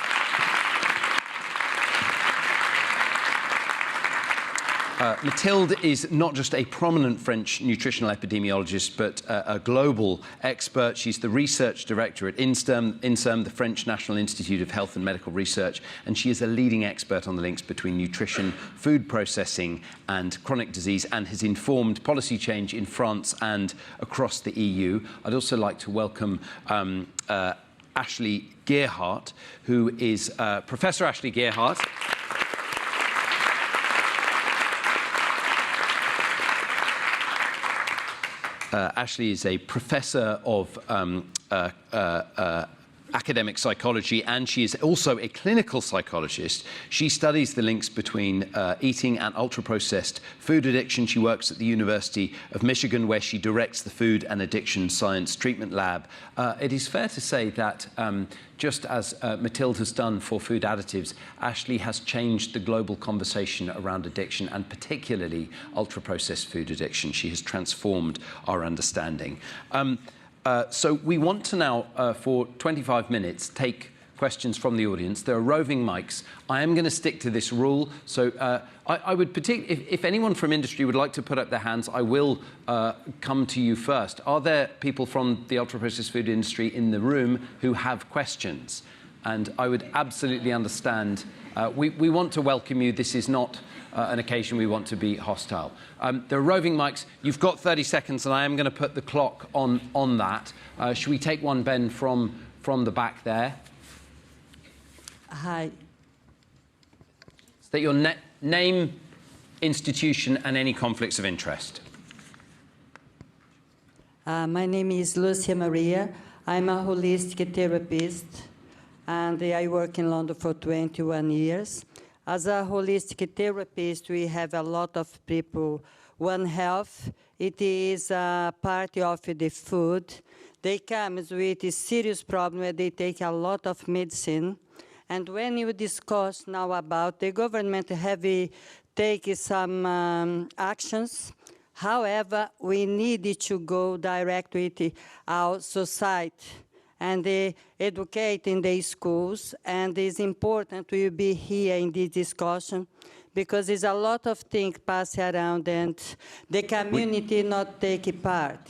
Mathilde is not just a prominent French nutritional epidemiologist, but a global expert. She's the research director at INSERM, the French National Institute of Health and Medical Research, and she is a leading expert on the links between nutrition, food processing, and chronic disease, and has informed policy change in France and across the EU. I'd also like to welcome Ashley Gearhardt, who is Professor Ashley Gearhardt. Ashley is a professor of academic psychology, and she is also a clinical psychologist. She studies the links between eating and ultra-processed food addiction. She works at the University of Michigan, where she directs the Food and Addiction Science Treatment Lab. It is fair to say that just as Mathilde has done for food additives, Ashley has changed the global conversation around addiction, and particularly ultra-processed food addiction. She has transformed our understanding. So we want to now, for 25 minutes, take questions from the audience. There are roving mics. I am going to stick to this rule. So I would particularly, if anyone from industry would like to put up their hands, I will come to you first. Are there people from the ultra-processed food industry in the room who have questions? And I would absolutely understand. We want to welcome you. This is not an occasion we want to be hostile. There are roving mics. You've got 30 seconds, and I am going to put the clock on that. Should we take one, Ben, from the back there? Hi. State your name, institution, and any conflicts of interest. My name is Lucia Maria. I'm a holistic therapist, and I work in London for 21 years. As a holistic therapist, we have a lot of people. One Health, it is a part of the food. They come with a serious problem where they take a lot of medicine. And when you discuss now about the government have taken some actions, however, we need to go direct with our society. and they educate in the schools. And it's important to be here in this discussion because there's a lot of things passing around and the community not take part.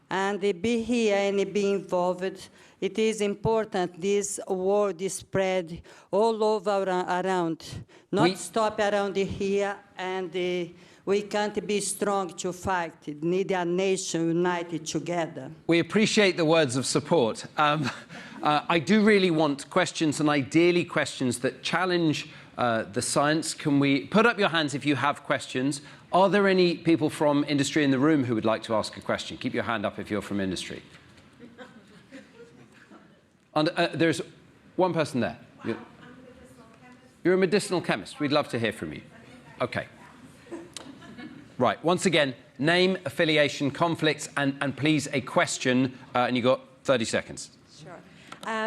And they be here and be involved. It is important this word is spread all over around, not stop around here, and we can't be strong to fight. We need a nation united together. We appreciate the words of support. I do really want questions, and ideally questions that challenge the science. Can we put up your hands if you have questions? Are there any people from industry in the room who would like to ask a question? Keep your hand up if you're from industry. And, there's one person there. You're a medicinal chemist. We'd love to hear from you. OK. Right. Once again, name, affiliation, conflicts, and please a question. And you've got 30 seconds. Sure.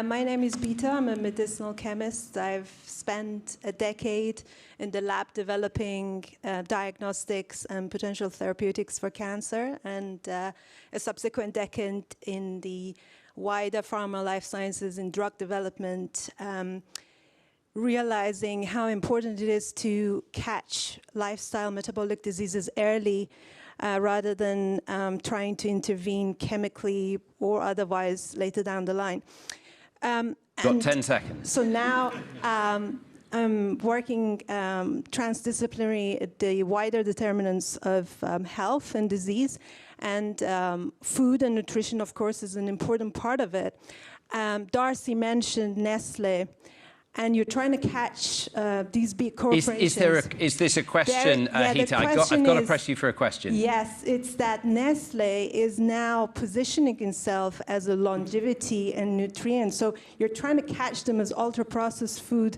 My name is Bita. I'm a medicinal chemist. I've spent a decade in the lab developing diagnostics and potential therapeutics for cancer, and a subsequent decade in the wider pharma, life sciences, and drug development, realizing how important it is to catch lifestyle metabolic diseases early rather than trying to intervene chemically or otherwise later down the line. Got 10 seconds. So now I'm working transdisciplinary at the wider determinants of health and disease, and food and nutrition, of course, is an important part of it. Darcy mentioned Nestle, and you're trying to catch these big corporations. Is this a question, Rita? I've got to press you for a question. Yes, it's that Nestle is now positioning itself as a longevity and nutrient. So you're trying to catch them as ultra-processed food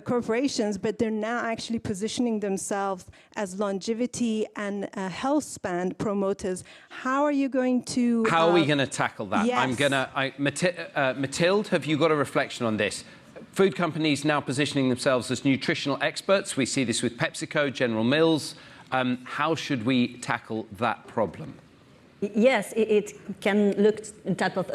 corporations, but they're now actually positioning themselves as longevity and health span promoters. How are you going to... How are we going to tackle that? Yes. Mathilde, have you got a reflection on this? Food companies now positioning themselves as nutritional experts. We see this with PepsiCo, General Mills. How should we tackle that problem? Yes, it can look type of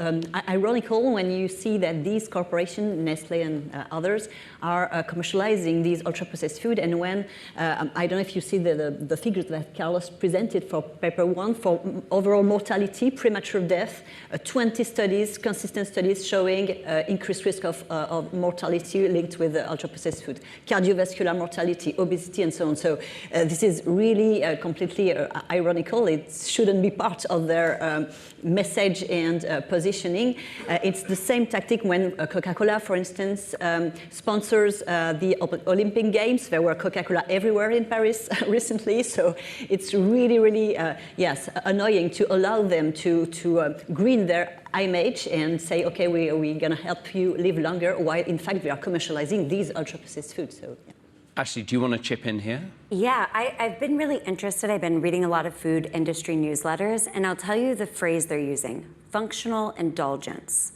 ironical when you see that these corporations, Nestle and others, are commercializing these ultra-processed food. And when, I don't know if you see the figures that Carlos presented for paper 1 for overall mortality, premature death, 20 studies, consistent studies showing increased risk of mortality linked with ultra-processed food, cardiovascular mortality, obesity, and so on. So this is really completely ironical. It shouldn't be part of their message and positioning. It's the same tactic when Coca-Cola, for instance, sponsors the Olympic Games. There were Coca-Cola everywhere in Paris recently, so it's really, really, yes, annoying to allow them to green their image and say, okay, we're going to help you live longer, while in fact we are commercializing these ultra-processed foods. So, yeah. Ashley, do you want to chip in here? Yeah, I've been really interested. I've been reading a lot of food industry newsletters, and I'll tell you the phrase they're using, functional indulgence.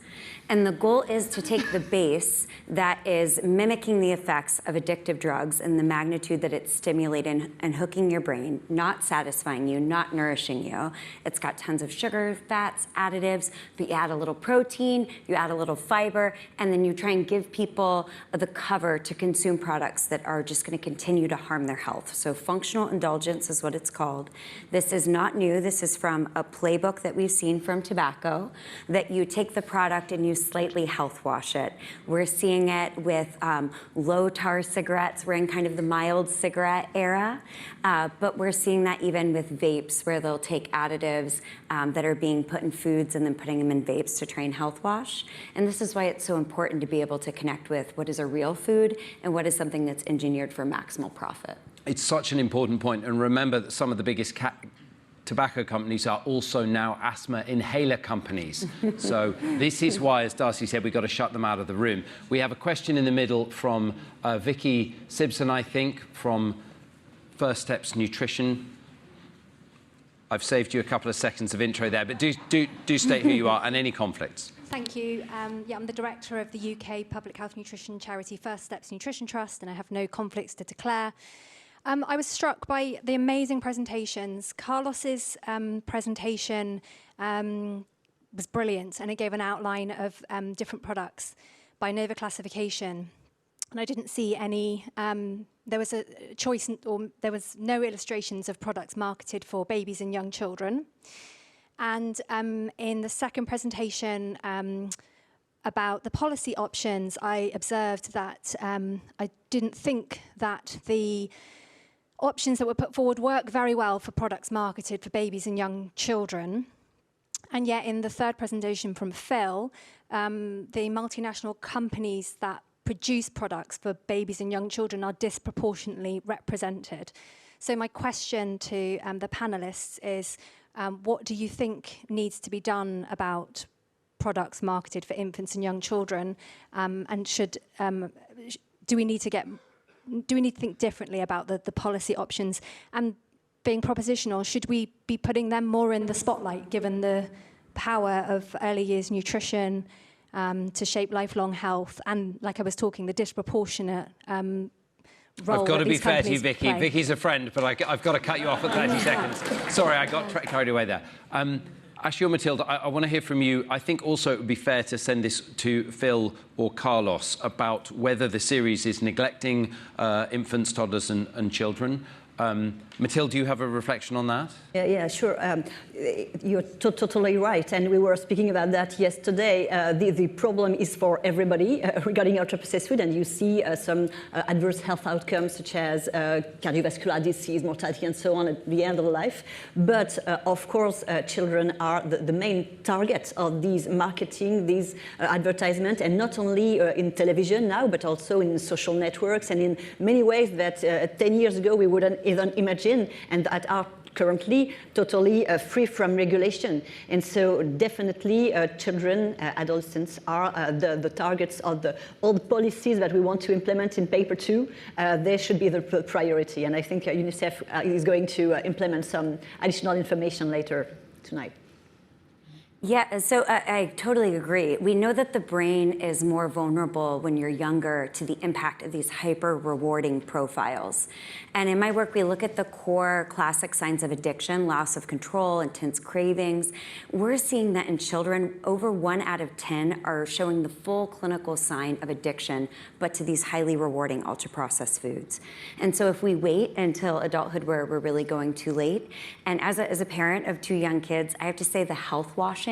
And the goal is to take the base that is mimicking the effects of addictive drugs and the magnitude that it's stimulating and hooking your brain, not satisfying you, not nourishing you. It's got tons of sugar, fats, additives. But you add a little protein, you add a little fiber, and then you try and give people the cover to consume products that are just going to continue to harm their health. So functional indulgence is what it's called. This is not new. This is from a playbook that we've seen from tobacco, that you take the product and you slightly health wash it. We're seeing it with low tar cigarettes. We're in kind of the mild cigarette era, but we're seeing that even with vapes, where they'll take additives that are being put in foods and then putting them in vapes to try and health wash. And this is why it's so important to be able to connect with what is a real food and what is something that's engineered for maximal profit. It's such an important point, and remember that some of the biggest tobacco companies are also now asthma inhaler companies. So this is why, as Darcy said, we've got to shut them out of the room. We have a question in the middle from Vicky Sibson, I think, from First Steps Nutrition. I've saved you a couple of seconds of intro there, but do state who you are and any conflicts. Thank you. Yeah, I'm the director of the UK Public Health Nutrition charity First Steps Nutrition Trust, and I have no conflicts to declare. I was struck by the amazing presentations. Carlos's presentation was brilliant, and it gave an outline of different products by Nova classification. And I didn't see any, there was a choice, or there was no illustrations of products marketed for babies and young children. And in the second presentation about the policy options, I observed that I didn't think that the options that were put forward work very well for products marketed for babies and young children. And yet in the third presentation from Phil, the multinational companies that produce products for babies and young children are disproportionately represented. So my question to the panelists is, what do you think needs to be done about products marketed for infants and young children, and do we need to think differently about the policy options? And being propositional, should we be putting them more in the spotlight, given the power of early years nutrition to shape lifelong health, and, like I was talking, the disproportionate role I've got to be fair to you, companies Vicky. play? Vicky's a friend, but I've got to cut you off at 30 seconds. Sorry, I got carried away there. Ashley or Matilda, I want to hear from you. I think also it would be fair to send this to Phil or Carlos about whether the series is neglecting infants, toddlers and children. Matilda, do you have a reflection on that? Yeah, sure. You're totally right. And we were speaking about that yesterday. The problem is for everybody regarding ultra-processed food. And you see some adverse health outcomes such as cardiovascular disease, mortality, and so on at the end of life. But of course, children are the main target of these marketing, these advertisements, and not only in television now, but also in social networks and in many ways that 10 years ago we wouldn't even imagine, and that are currently totally free from regulation. And so definitely children, adolescents are the targets of all the policies that we want to implement in paper 2. They should be the priority. And I think UNICEF is going to implement some additional information later tonight. Yeah, so I totally agree. We know that the brain is more vulnerable when you're younger to the impact of these hyper-rewarding profiles. And in my work, we look at the core classic signs of addiction, loss of control, intense cravings. We're seeing that in children, over 1 out of 10 are showing the full clinical sign of addiction, but to these highly rewarding ultra-processed foods. And so if we wait until adulthood where we're really going too late, and as a parent of 2 young kids, I have to say the health washing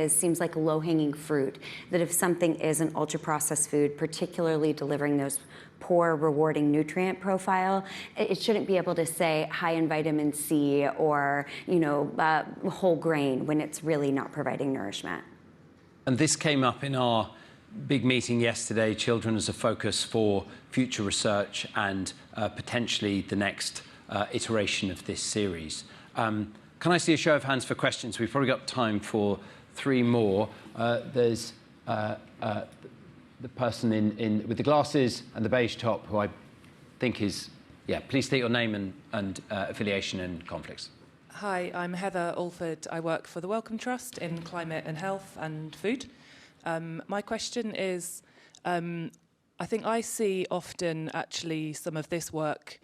seems like low-hanging fruit, that if something is an ultra-processed food, particularly delivering those poor rewarding nutrient profile, it shouldn't be able to say high in vitamin C or whole grain when it's really not providing nourishment. And this came up in our big meeting yesterday, children as a focus for future research and potentially the next iteration of this series. Can I see a show of hands for questions? We've probably got time for 3 more. There's the person with the glasses and the beige top, who I think is, please state your name and affiliation and conflicts. Hi, I'm Heather Alford. I work for the Wellcome Trust in climate and health and food. My question is, I think I see often actually some of this work,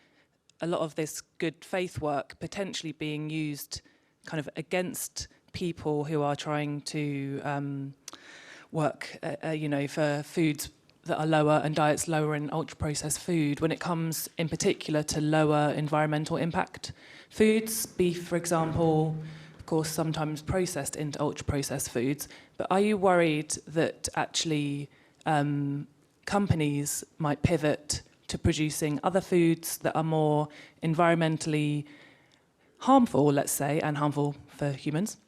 a lot of this good faith work, potentially being used kind of against people who are trying to work, for foods that are lower and diets lower in ultra-processed food, when it comes in particular to lower environmental impact foods. Beef, for example, of course, sometimes processed into ultra-processed foods. But are you worried that actually companies might pivot to producing other foods that are more environmentally harmful, let's say, and harmful for humans,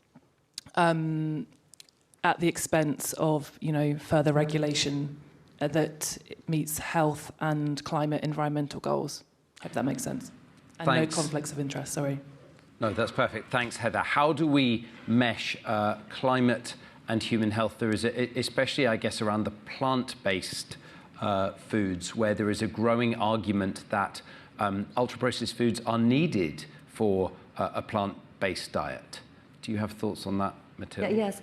at the expense of, further regulation that meets health and climate environmental goals? Hope that makes sense. And Thanks. No conflicts of interest, sorry. No, that's perfect. Thanks, Heather. How do we mesh climate and human health? There is, especially, I guess, around the plant-based foods, where there is a growing argument that ultra-processed foods are needed for a plant-based diet. Do you have thoughts on that, Matilda? Yes,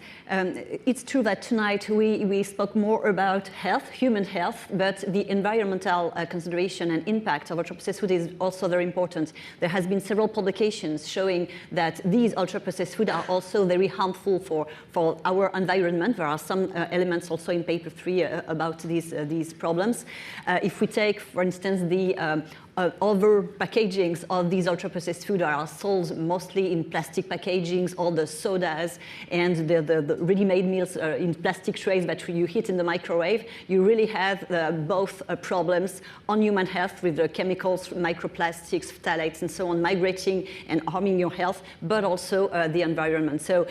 it's true that tonight we spoke more about health, human health, but the environmental consideration and impact of ultra-processed food is also very important. There has been several publications showing that these ultra-processed food are also very harmful for our environment. There are some elements also in paper 3 about these problems. If we take, for instance, the over packagings of these ultra-processed food are sold mostly in plastic packagings, all the sodas and the ready-made meals in plastic trays that you heat in the microwave. You really have both problems on human health with the chemicals, microplastics, phthalates and so on migrating and harming your health, but also the environment. So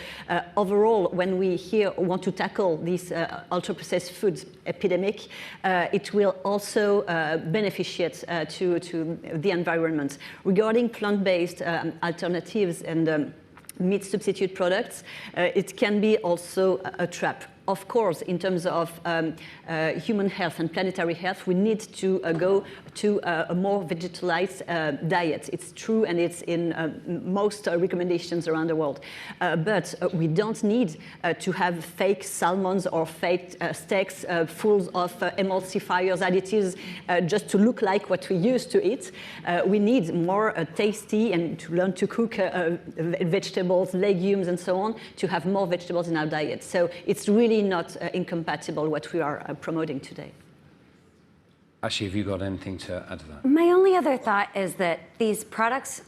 overall, when we here want to tackle this ultra-processed food epidemic, it will also beneficiate to the environment. Regarding plant-based alternatives and meat substitute products, it can be also a trap. Of course, in terms of human health and planetary health, we need to go to a more vegetalized diet. It's true, and it's in most recommendations around the world. But we don't need to have fake salmons or fake steaks full of emulsifiers, additives, just to look like what we used to eat. We need more tasty and to learn to cook vegetables, legumes, and so on, to have more vegetables in our diet. So it's really not incompatible what we are promoting today. Ashley, have you got anything to add to that? My only other thought is that these products,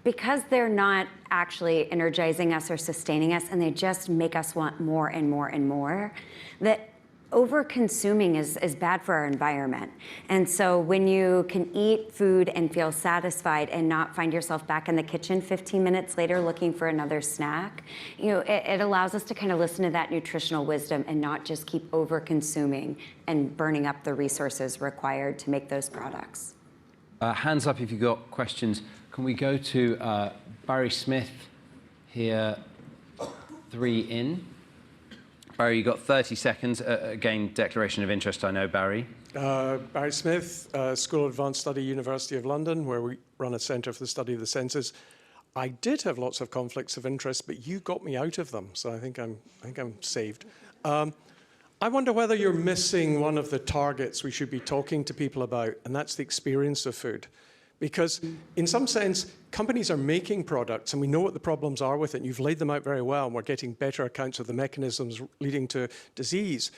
because they're not actually energizing us or sustaining us, and they just make us want more and more and more, that over-consuming is bad for our environment. And so when you can eat food and feel satisfied and not find yourself back in the kitchen 15 minutes later looking for another snack, it allows us to kind of listen to that nutritional wisdom and not just keep over-consuming and burning up the resources required to make those products. Hands up if you've got questions. Can we go to Barry Smith here, 3 in? Barry, you've got 30 seconds. Again, declaration of interest, I know, Barry. Barry Smith, School of Advanced Study, University of London, where we run a centre for the study of the senses. I did have lots of conflicts of interest, but you got me out of them, so I think I'm saved. I wonder whether you're missing one of the targets we should be talking to people about, and that's the experience of food. Because in some sense, companies are making products and we know what the problems are with it, and you've laid them out very well, and we're getting better accounts of the mechanisms leading to disease.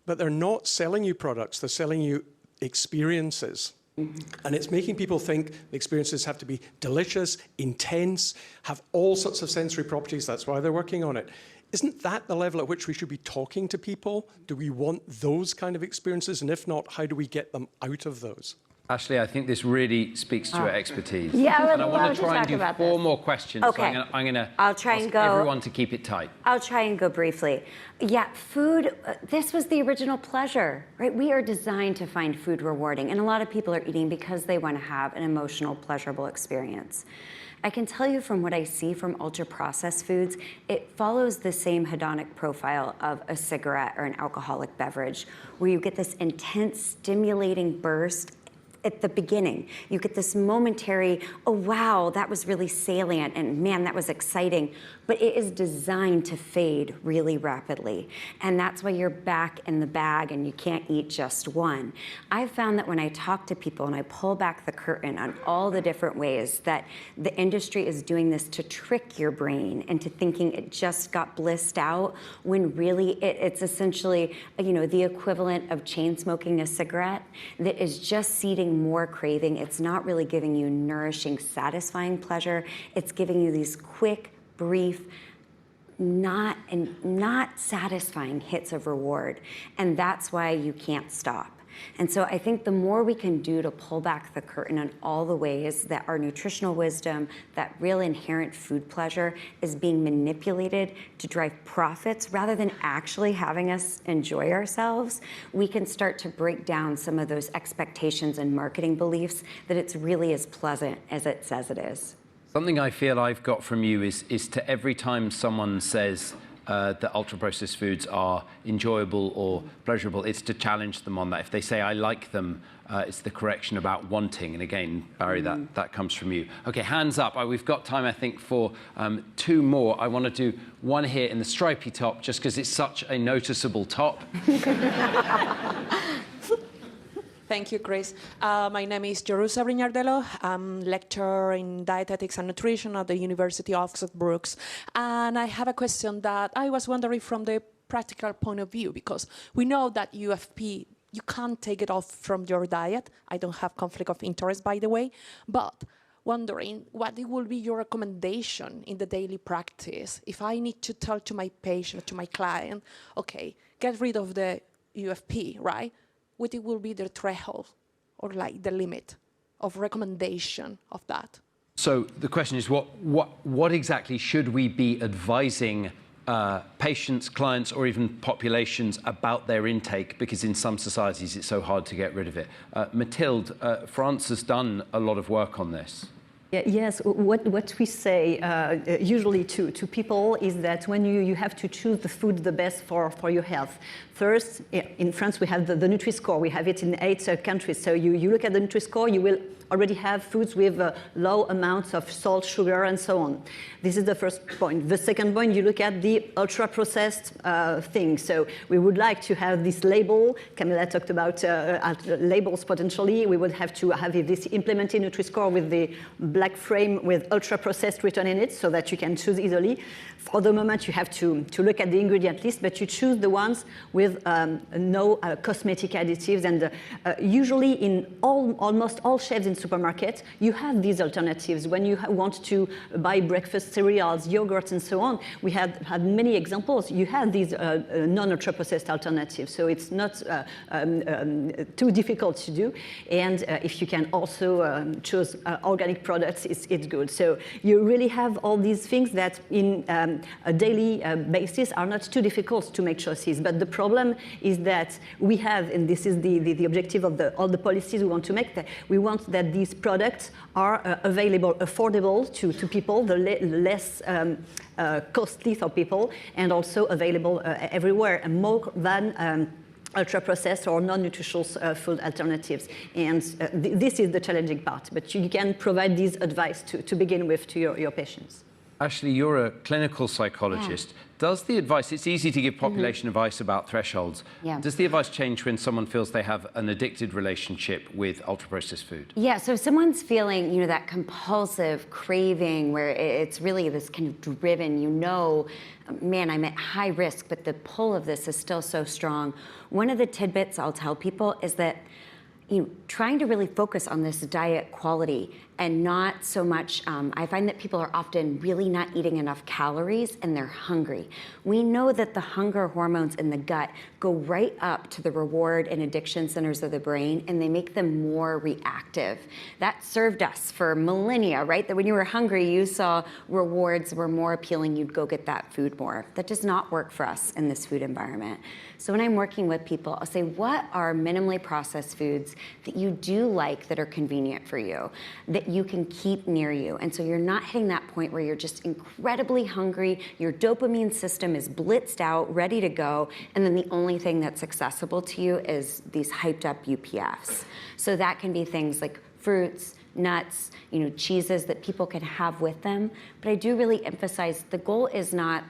But they're not selling you products, they're selling you experiences. And it's making people think the experiences have to be delicious, intense, have all sorts of sensory properties. That's why they're working on it. Isn't that the level at which we should be talking to people? Do we want those kind of experiences? And if not, how do we get them out of those? Ashley, I think this really speaks to your expertise. Yeah, I would and I want love to try and do about 4 this. more questions. Okay. So I'm going to ask everyone to keep it tight. I'll try and go briefly. Yeah, food, this was the original pleasure, right? We are designed to find food rewarding, and a lot of people are eating because they want to have an emotional, pleasurable experience. I can tell you from what I see from ultra-processed foods, it follows the same hedonic profile of a cigarette or an alcoholic beverage, where you get this intense, stimulating burst at the beginning. You get this momentary, oh wow, that was really salient, and man, that was exciting. But it is designed to fade really rapidly. And that's why you're back in the bag and you can't eat just one. I've found that when I talk to people and I pull back the curtain on all the different ways that the industry is doing this to trick your brain into thinking it just got blissed out, when really it's essentially, the equivalent of chain smoking a cigarette that is just seeding more craving. It's not really giving you nourishing, satisfying pleasure. It's giving you these quick, brief, not satisfying hits of reward. And that's why you can't stop. And so I think the more we can do to pull back the curtain on all the ways that our nutritional wisdom, that real inherent food pleasure is being manipulated to drive profits rather than actually having us enjoy ourselves, we can start to break down some of those expectations and marketing beliefs that it's really as pleasant as it says it is. Something I feel I've got from you is to every time someone says that ultra-processed foods are enjoyable or pleasurable. It's to challenge them on that. If they say, I like them, it's the correction about wanting. And again, Barry, that comes from you. OK, hands up. We've got time, I think, for 2 more. I want to do one here in the stripy top, just because it's such a noticeable top. Thank you, Chris. My name is Jerusa Brignardello. I'm lecturer in dietetics and nutrition at the University of Oxford Brookes. And I have a question that I was wondering from the practical point of view, because we know that UFP, you can't take it off from your diet. I don't have conflict of interest, by the way. But wondering what it will be your recommendation in the daily practice if I need to tell to my patient, to my client, OK, get rid of the UFP, right? What it will be the threshold or like the limit of recommendation of that? So the question is, what exactly should we be advising patients, clients, or even populations about their intake? Because in some societies, it's so hard to get rid of it. Mathilde, France has done a lot of work on this. Yes, what we say usually to people is that when you have to choose the food the best for your health. First, in France, we have the Nutri-Score. We have it in 8 countries. So you look at the Nutri-Score, you will already have foods with low amounts of salt, sugar, and so on. This is the first point. The second point, you look at the ultra-processed things. So we would like to have this label. Camila talked about labels potentially. We would have to have this implemented Nutri-Score with the black frame with ultra-processed written in it so that you can choose easily. For the moment, you have to look at the ingredient list, but you choose the ones with no cosmetic additives. And usually in almost all shelves in supermarkets, you have these alternatives. When you want to buy breakfast cereals, yogurts, and so on, we have had many examples. You have these non-ultra-processed alternatives. So it's not too difficult to do. And if you can also choose organic products, it's good. So you really have all these things that in a daily basis are not too difficult to make choices. But the problem is that we have, and this is the objective of all the policies we want to make, that we want that these products are available, affordable to people, the less costly for people, and also available everywhere, and more than ultra-processed or non-nutritious food alternatives. And this is the challenging part, but you can provide this advice to begin with to your patients. Ashley, you're a clinical psychologist. Yeah. Does the advice, it's easy to give population advice about thresholds. Yeah. Does the advice change when someone feels they have an addicted relationship with ultra-processed food? Yeah, so if someone's feeling, that compulsive craving where it's really this kind of driven, man, I'm at high risk, but the pull of this is still so strong. One of the tidbits I'll tell people is that trying to really focus on this diet quality and not so much, I find that people are often really not eating enough calories and they're hungry. We know that the hunger hormones in the gut go right up to the reward and addiction centers of the brain, and they make them more reactive. That served us for millennia, right? That when you were hungry, you saw rewards were more appealing, you'd go get that food more. That does not work for us in this food environment. So when I'm working with people, I'll say, what are minimally processed foods that you do like that are convenient for you, that you can keep near you? And so you're not hitting that point where you're just incredibly hungry, your dopamine system is blitzed out, ready to go, and then the only thing that's accessible to you is these hyped up UPFs. So that can be things like fruits, nuts, cheeses that people can have with them. But I do really emphasize the goal is not,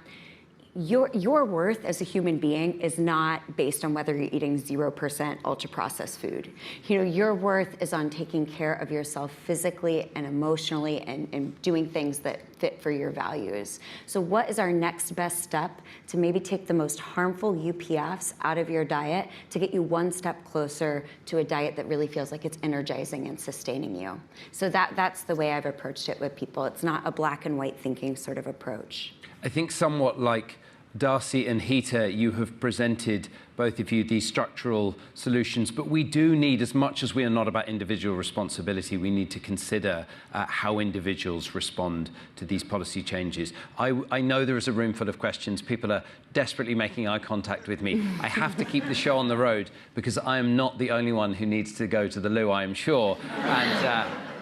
your worth as a human being is not based on whether you're eating 0% ultra-processed food. Your worth is on taking care of yourself physically and emotionally and doing things that fit for your values. So what is our next best step to maybe take the most harmful UPFs out of your diet to get you one step closer to a diet that really feels like it's energizing and sustaining you? So that's the way I've approached it with people. It's not a black and white thinking sort of approach. I think somewhat like Darcy and Rita, you have presented, both of you, these structural solutions, but we do need, as much as we are not about individual responsibility, we need to consider how individuals respond to these policy changes. I know there is a room full of questions. People are desperately making eye contact with me. I have to keep the show on the road because I am not the only one who needs to go to the loo, I am sure.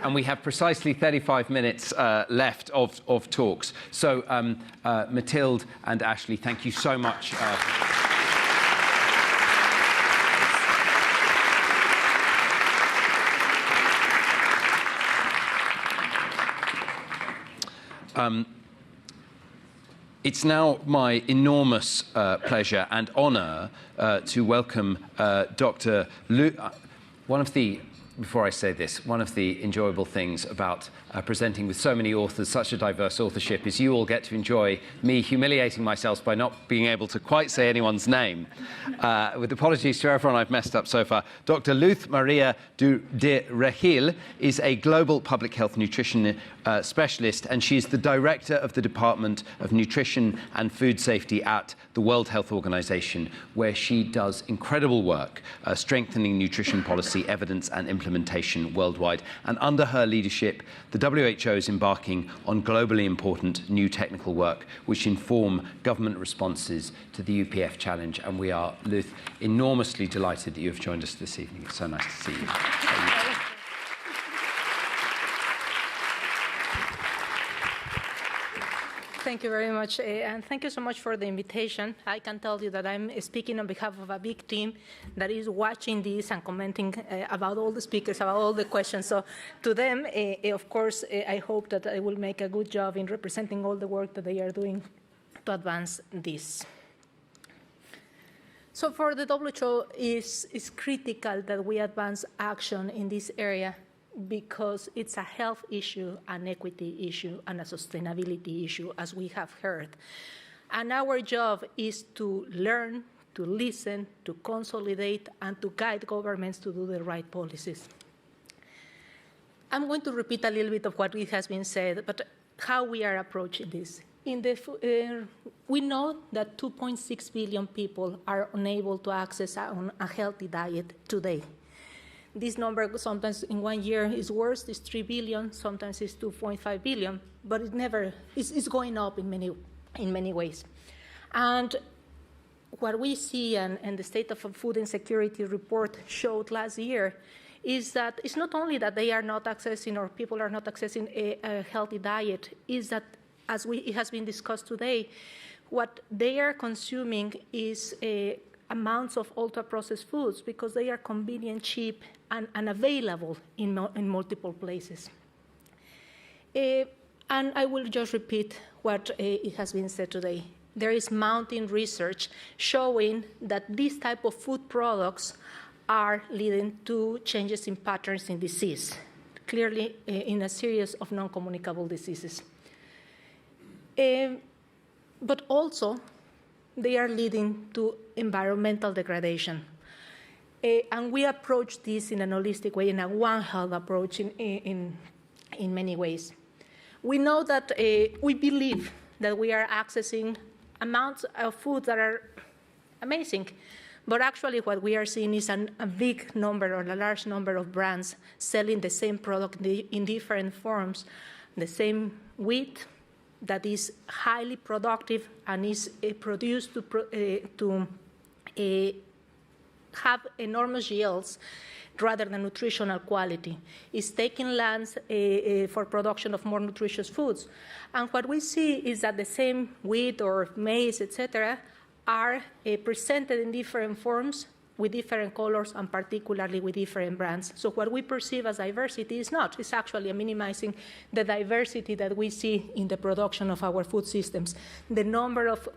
and we have precisely 35 minutes left of talks. So Mathilde and Ashley, thank you so much. It's now my enormous pleasure and honor to welcome Dr. Before I say this, one of the enjoyable things about presenting with so many authors, such a diverse authorship, is you all get to enjoy me humiliating myself by not being able to quite say anyone's name. With apologies to everyone I've messed up so far, Dr. Luz Maria de Regil is a global public health nutrition specialist, and she's the director of the Department of Nutrition and Food Safety at the World Health Organization, where she does incredible work strengthening nutrition policy, evidence and implementation worldwide. And under her leadership, the WHO is embarking on globally important new technical work which inform government responses to the UPF challenge. And we are, Luz, enormously delighted that you have joined us this evening. It's so nice to see you. Thank you very much, and thank you so much for the invitation. I can tell you that I'm speaking on behalf of a big team that is watching this and commenting about all the speakers, about all the questions. So to them, of course, I hope that I will make a good job in representing all the work that they are doing to advance this. So for the WHO, it's critical that we advance action in this area, because it's a health issue, an equity issue, and a sustainability issue, as we have heard. And our job is to learn, to listen, to consolidate, and to guide governments to do the right policies. I'm going to repeat a little bit of what has been said, but how we are approaching this. We know that 2.6 billion people are unable to access a healthy diet today. This number sometimes in 1 year is worse, it's 3 billion, sometimes it's 2.5 billion, but it's going up in many ways. And what we see, and the State of Food Insecurity report showed last year, is that it's not only that they are not accessing, or people are not accessing a healthy diet, is that, as it has been discussed today, what they are consuming is amounts of ultra-processed foods, because they are convenient, cheap, and available in multiple places. And I will just repeat what it has been said today. There is mounting research showing that these type of food products are leading to changes in patterns in disease, clearly in a series of non-communicable diseases. But also, they are leading to environmental degradation. And we approach this in an holistic way, in a One Health approach in many ways. We know that we believe that we are accessing amounts of food that are amazing, but actually what we are seeing is a big number, or a large number of brands selling the same product in different forms, the same wheat that is highly productive and is produced to have enormous yields rather than nutritional quality. It's taking lands for production of more nutritious foods. And what we see is that the same wheat or maize, etc., are presented in different forms with different colors, and particularly with different brands. So what we perceive as diversity is not. It's actually minimizing the diversity that we see in the production of our food systems. The number of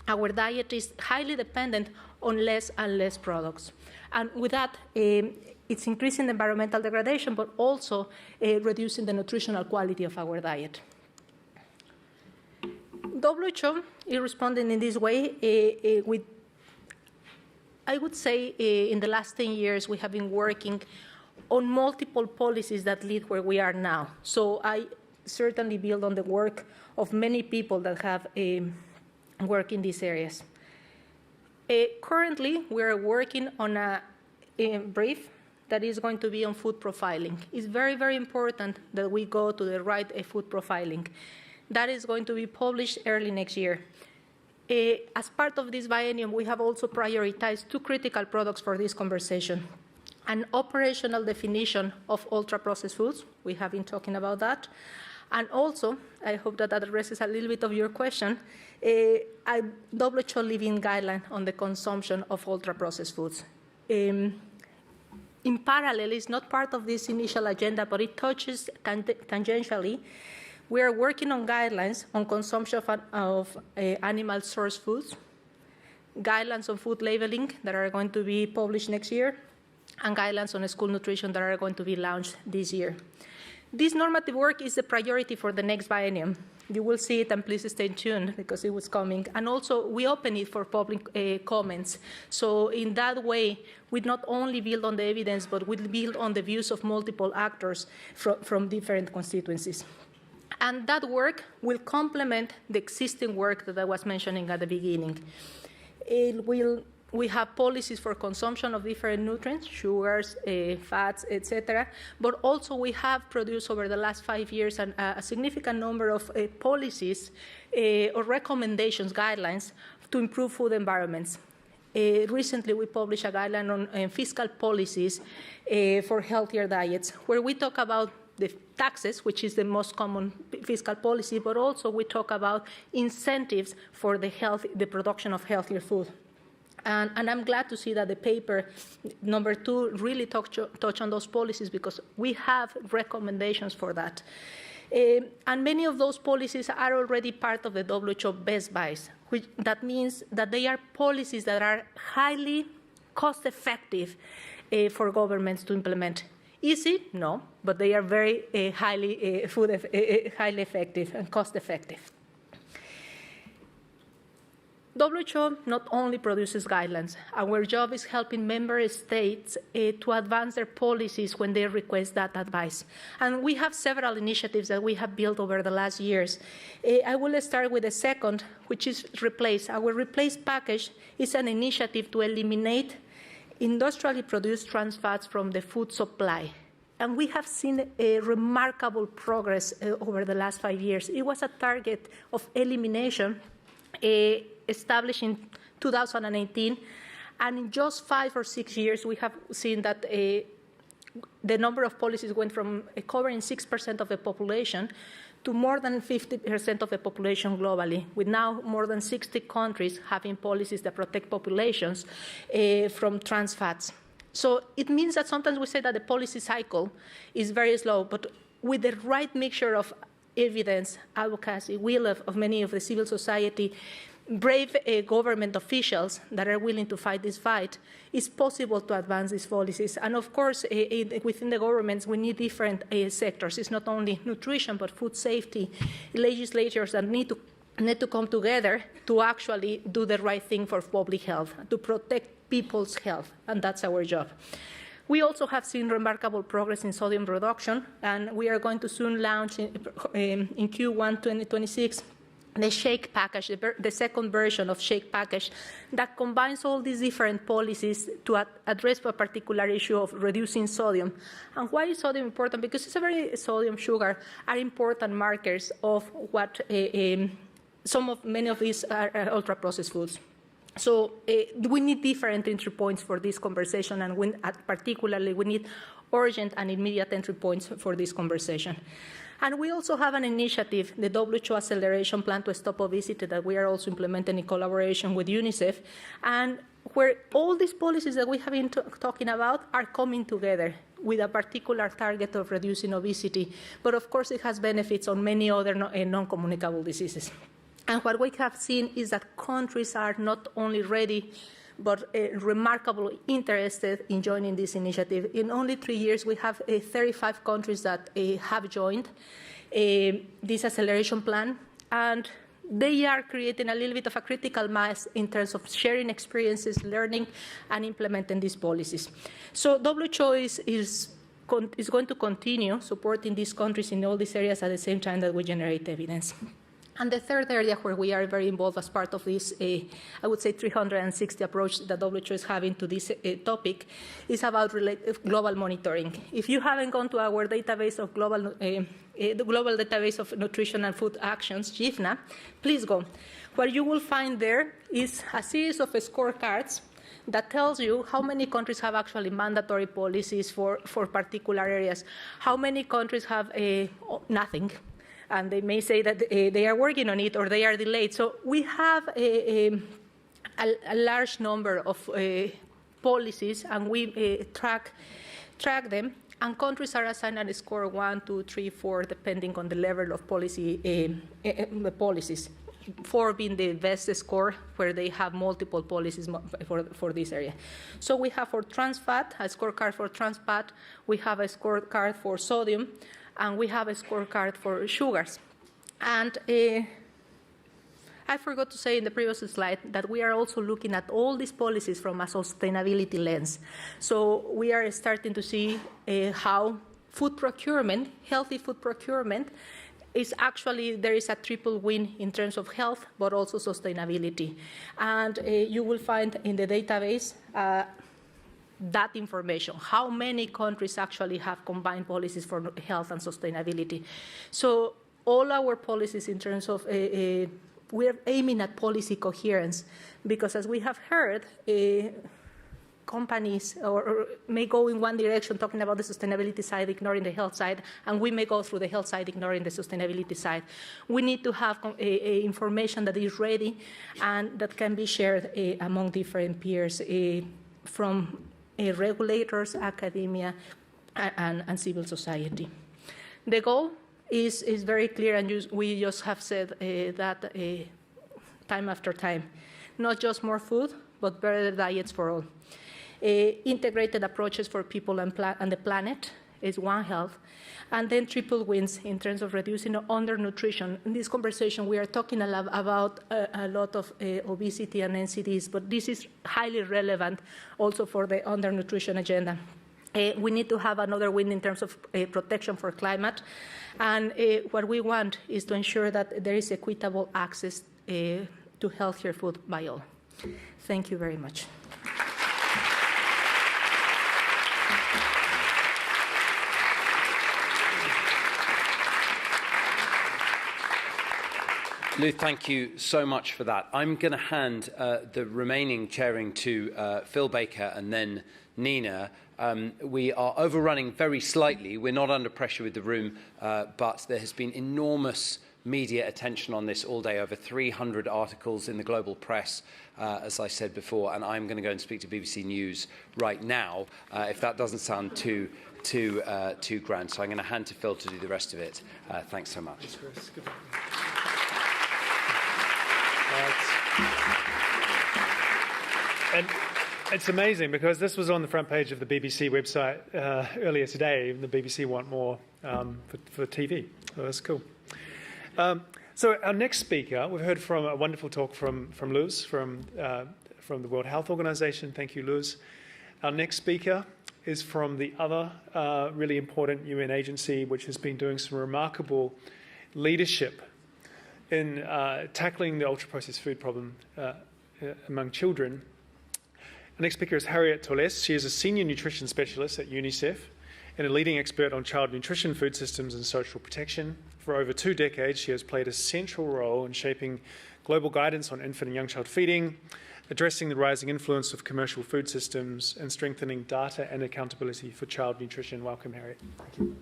our diet is highly dependent on less and less products. And with that, it's increasing the environmental degradation, but also reducing the nutritional quality of our diet. WHO is responding in this way with, I would say, in the last 10 years, we have been working on multiple policies that lead where we are now. So I certainly build on the work of many people that have worked in these areas. Currently, we are working on a brief that is going to be on food profiling. It's very, very important that we go to the right food profiling. That is going to be published early next year. As part of this biennium, we have also prioritized 2 critical products for this conversation. an operational definition of ultra-processed foods. We have been talking about that. And also, I hope that addresses a little bit of your question, a WHO living guideline on the consumption of ultra-processed foods. In parallel, it's not part of this initial agenda, but it touches tangentially. We are working on guidelines on consumption of animal source foods, guidelines on food labeling that are going to be published next year, and guidelines on school nutrition that are going to be launched this year. This normative work is the priority for the next biennium. You will see it, and please stay tuned because it was coming. And also, we open it for public comments. So in that way, we not only build on the evidence, but we build on the views of multiple actors from different constituencies. And that work will complement the existing work that I was mentioning at the beginning. We have policies for consumption of different nutrients, sugars, fats, etc. But also we have produced over the last 5 years a significant number of policies or recommendations, guidelines, to improve food environments. Recently, we published a guideline on fiscal policies for healthier diets, where we talk about the taxes, which is the most common fiscal policy, but also we talk about incentives for the production of healthier food. And I'm glad to see that the paper, number 2, really touch on those policies because we have recommendations for that. And many of those policies are already part of the WHO best buys, that means that they are policies that are highly cost-effective for governments to implement. Easy? No, but they are very highly effective and cost-effective. WHO not only produces guidelines. Our job is helping member states to advance their policies when they request that advice. And we have several initiatives that we have built over the last years. I will start with the second, which is Replace. Our Replace package is an initiative to eliminate industrially produced trans fats from the food supply. And we have seen a remarkable progress over the last 5 years. It was a target of elimination established in 2018, and in just 5 or 6 years, we have seen that the number of policies went from covering 6% of the population to more than 50% of the population globally, with now more than 60 countries having policies that protect populations from trans fats. So it means that sometimes we say that the policy cycle is very slow, but with the right mixture of evidence, advocacy, will of many of the civil society, brave government officials that are willing to fight this fight, it's possible to advance these policies. And of course, within the governments, we need different sectors. It's not only nutrition, but food safety, legislatures that need to come together to actually do the right thing for public health, to protect people's health, and that's our job. We also have seen remarkable progress in sodium reduction, and we are going to soon launch in Q1 2026 the shake package, the second version of shake package that combines all these different policies to address a particular issue of reducing sodium. And why is sodium important? Because sodium, sugar are important markers of what many of these are ultra-processed foods. So we need different entry points for this conversation, and particularly we need urgent and immediate entry points for this conversation. And we also have an initiative, the WHO Acceleration Plan to Stop Obesity, that we are also implementing in collaboration with UNICEF, and where all these policies that we have been talking about are coming together with a particular target of reducing obesity. But of course, it has benefits on many other non-communicable diseases. And what we have seen is that countries are not only ready, but remarkably interested in joining this initiative. In only 3 years, we have 35 countries that have joined this acceleration plan, and they are creating a little bit of a critical mass in terms of sharing experiences, learning, and implementing these policies. So WHO is going to continue supporting these countries in all these areas at the same time that we generate evidence. And the third area where we are very involved as part of this, I would say, 360 approach that WHO is having to this topic is about global monitoring. If you haven't gone to our database of the global database of nutrition and food actions, GIFNA, please go. What you will find there is a series of scorecards that tells you how many countries have actually mandatory policies for particular areas, how many countries have nothing, and they may say that they are working on it or they are delayed. So we have a large number of policies, and we track them. And countries are assigned a score 1, 2, 3, 4, depending on the level of policy, policies. 4 being the best score, where they have multiple policies for this area. So we have for trans fat, a scorecard for trans fat, we have a scorecard for sodium, and we have a scorecard for sugars. And I forgot to say in the previous slide that we are also looking at all these policies from a sustainability lens. So we are starting to see how food procurement, healthy food procurement, is actually, there is a triple win in terms of health, but also sustainability. And you will find in the database that information, how many countries actually have combined policies for health and sustainability. So all our policies in terms of we're aiming at policy coherence, because as we have heard, companies or may go in one direction talking about the sustainability side, ignoring the health side, and we may go through the health side, ignoring the sustainability side. We need to have information that is ready and that can be shared among different peers from regulators, academia, and civil society. The goal is very clear, and we just have said that time after time. Not just more food, but better diets for all. Integrated approaches for people and the planet is One Health. And then triple wins in terms of reducing undernutrition. In this conversation, we are talking about a lot of obesity and NCDs, but this is highly relevant also for the undernutrition agenda. We need to have another win in terms of protection for climate. And what we want is to ensure that there is equitable access to healthier food by all. Thank you very much. Lou, thank you so much for that. I'm going to hand the remaining chairing to Phil Baker and then Neena. We are overrunning very slightly. We're not under pressure with the room, but there has been enormous media attention on this all day, over 300 articles in the global press, as I said before, and I'm going to go and speak to BBC News right now, if that doesn't sound too grand. So I'm going to hand to Phil to do the rest of it. Thanks so much. Thanks, Chris. Good. And it's amazing because this was on the front page of the BBC website earlier today. The BBC want more for TV. So that's cool. So our next speaker, we've heard from a wonderful talk from Luz from the World Health Organization. Thank you, Luz. Our next speaker is from the other really important UN agency, which has been doing some remarkable leadership in tackling the ultra-processed food problem among children. Our next speaker is Harriet Torres. She is a senior nutrition specialist at UNICEF and a leading expert on child nutrition, food systems and social protection. For over 2 decades, she has played a central role in shaping global guidance on infant and young child feeding, addressing the rising influence of commercial food systems, and strengthening data and accountability for child nutrition. Welcome, Harriet. Thank you.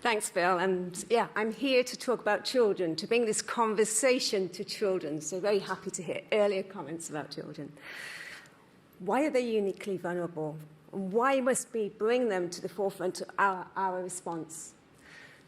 Thanks, Phil. And yeah, I'm here to talk about children, to bring this conversation to children. So very happy to hear earlier comments about children. Why are they uniquely vulnerable? Why must we bring them to the forefront of our response?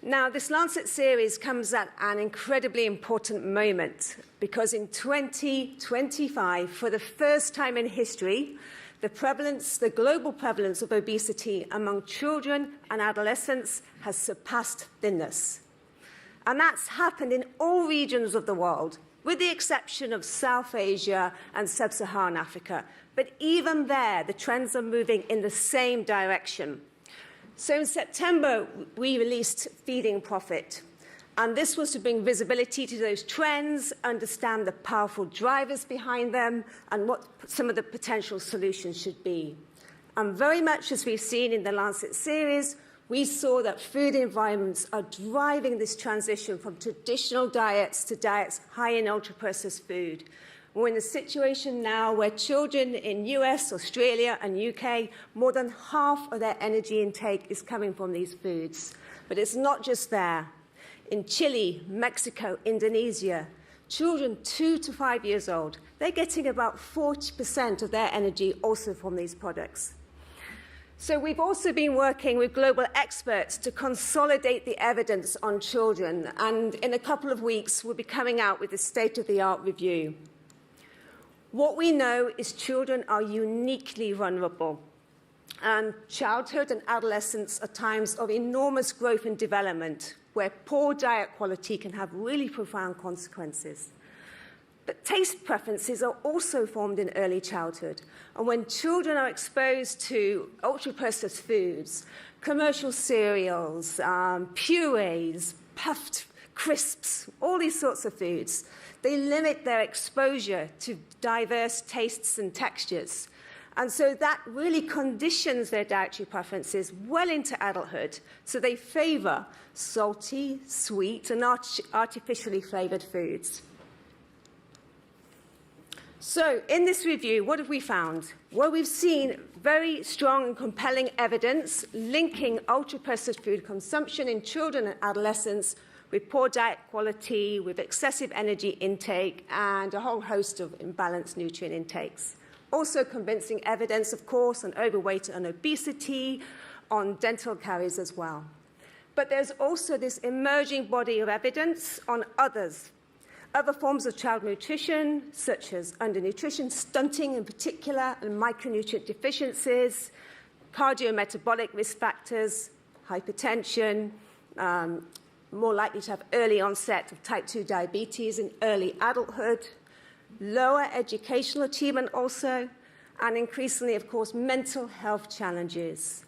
Now, this Lancet series comes at an incredibly important moment because in 2025, for the first time in history, the global prevalence of obesity among children and adolescents has surpassed thinness. And that's happened in all regions of the world, with the exception of South Asia and Sub-Saharan Africa. But even there, the trends are moving in the same direction. So in September, we released Feeding Profit. And this was to bring visibility to those trends, understand the powerful drivers behind them, and what some of the potential solutions should be. And very much as we've seen in the Lancet series, we saw that food environments are driving this transition from traditional diets to diets high in ultra-processed food. We're in a situation now where children in US, Australia, and UK, more than half of their energy intake is coming from these foods. But it's not just there. In Chile, Mexico, Indonesia, children 2 to 5 years old, they're getting about 40% of their energy also from these products. So we've also been working with global experts to consolidate the evidence on children, and in a couple of weeks we'll be coming out with a state-of-the-art review. What we know is children are uniquely vulnerable, and childhood and adolescence are times of enormous growth and development, where poor diet quality can have really profound consequences. But taste preferences are also formed in early childhood. And when children are exposed to ultra-processed foods, commercial cereals, purees, puffed crisps, all these sorts of foods, they limit their exposure to diverse tastes and textures. And so that really conditions their dietary preferences well into adulthood. So they favor salty, sweet, and artificially flavored foods. So in this review, what have we found? Well, we've seen very strong and compelling evidence linking ultra-processed food consumption in children and adolescents with poor diet quality, with excessive energy intake, and a whole host of imbalanced nutrient intakes. Also convincing evidence, of course, on overweight and obesity, on dental caries as well. But there's also this emerging body of evidence on other forms of child nutrition, such as undernutrition, stunting in particular, and micronutrient deficiencies, cardiometabolic risk factors, hypertension, more likely to have early onset of type 2 diabetes in early adulthood, lower educational achievement also, and increasingly, of course, mental health challenges,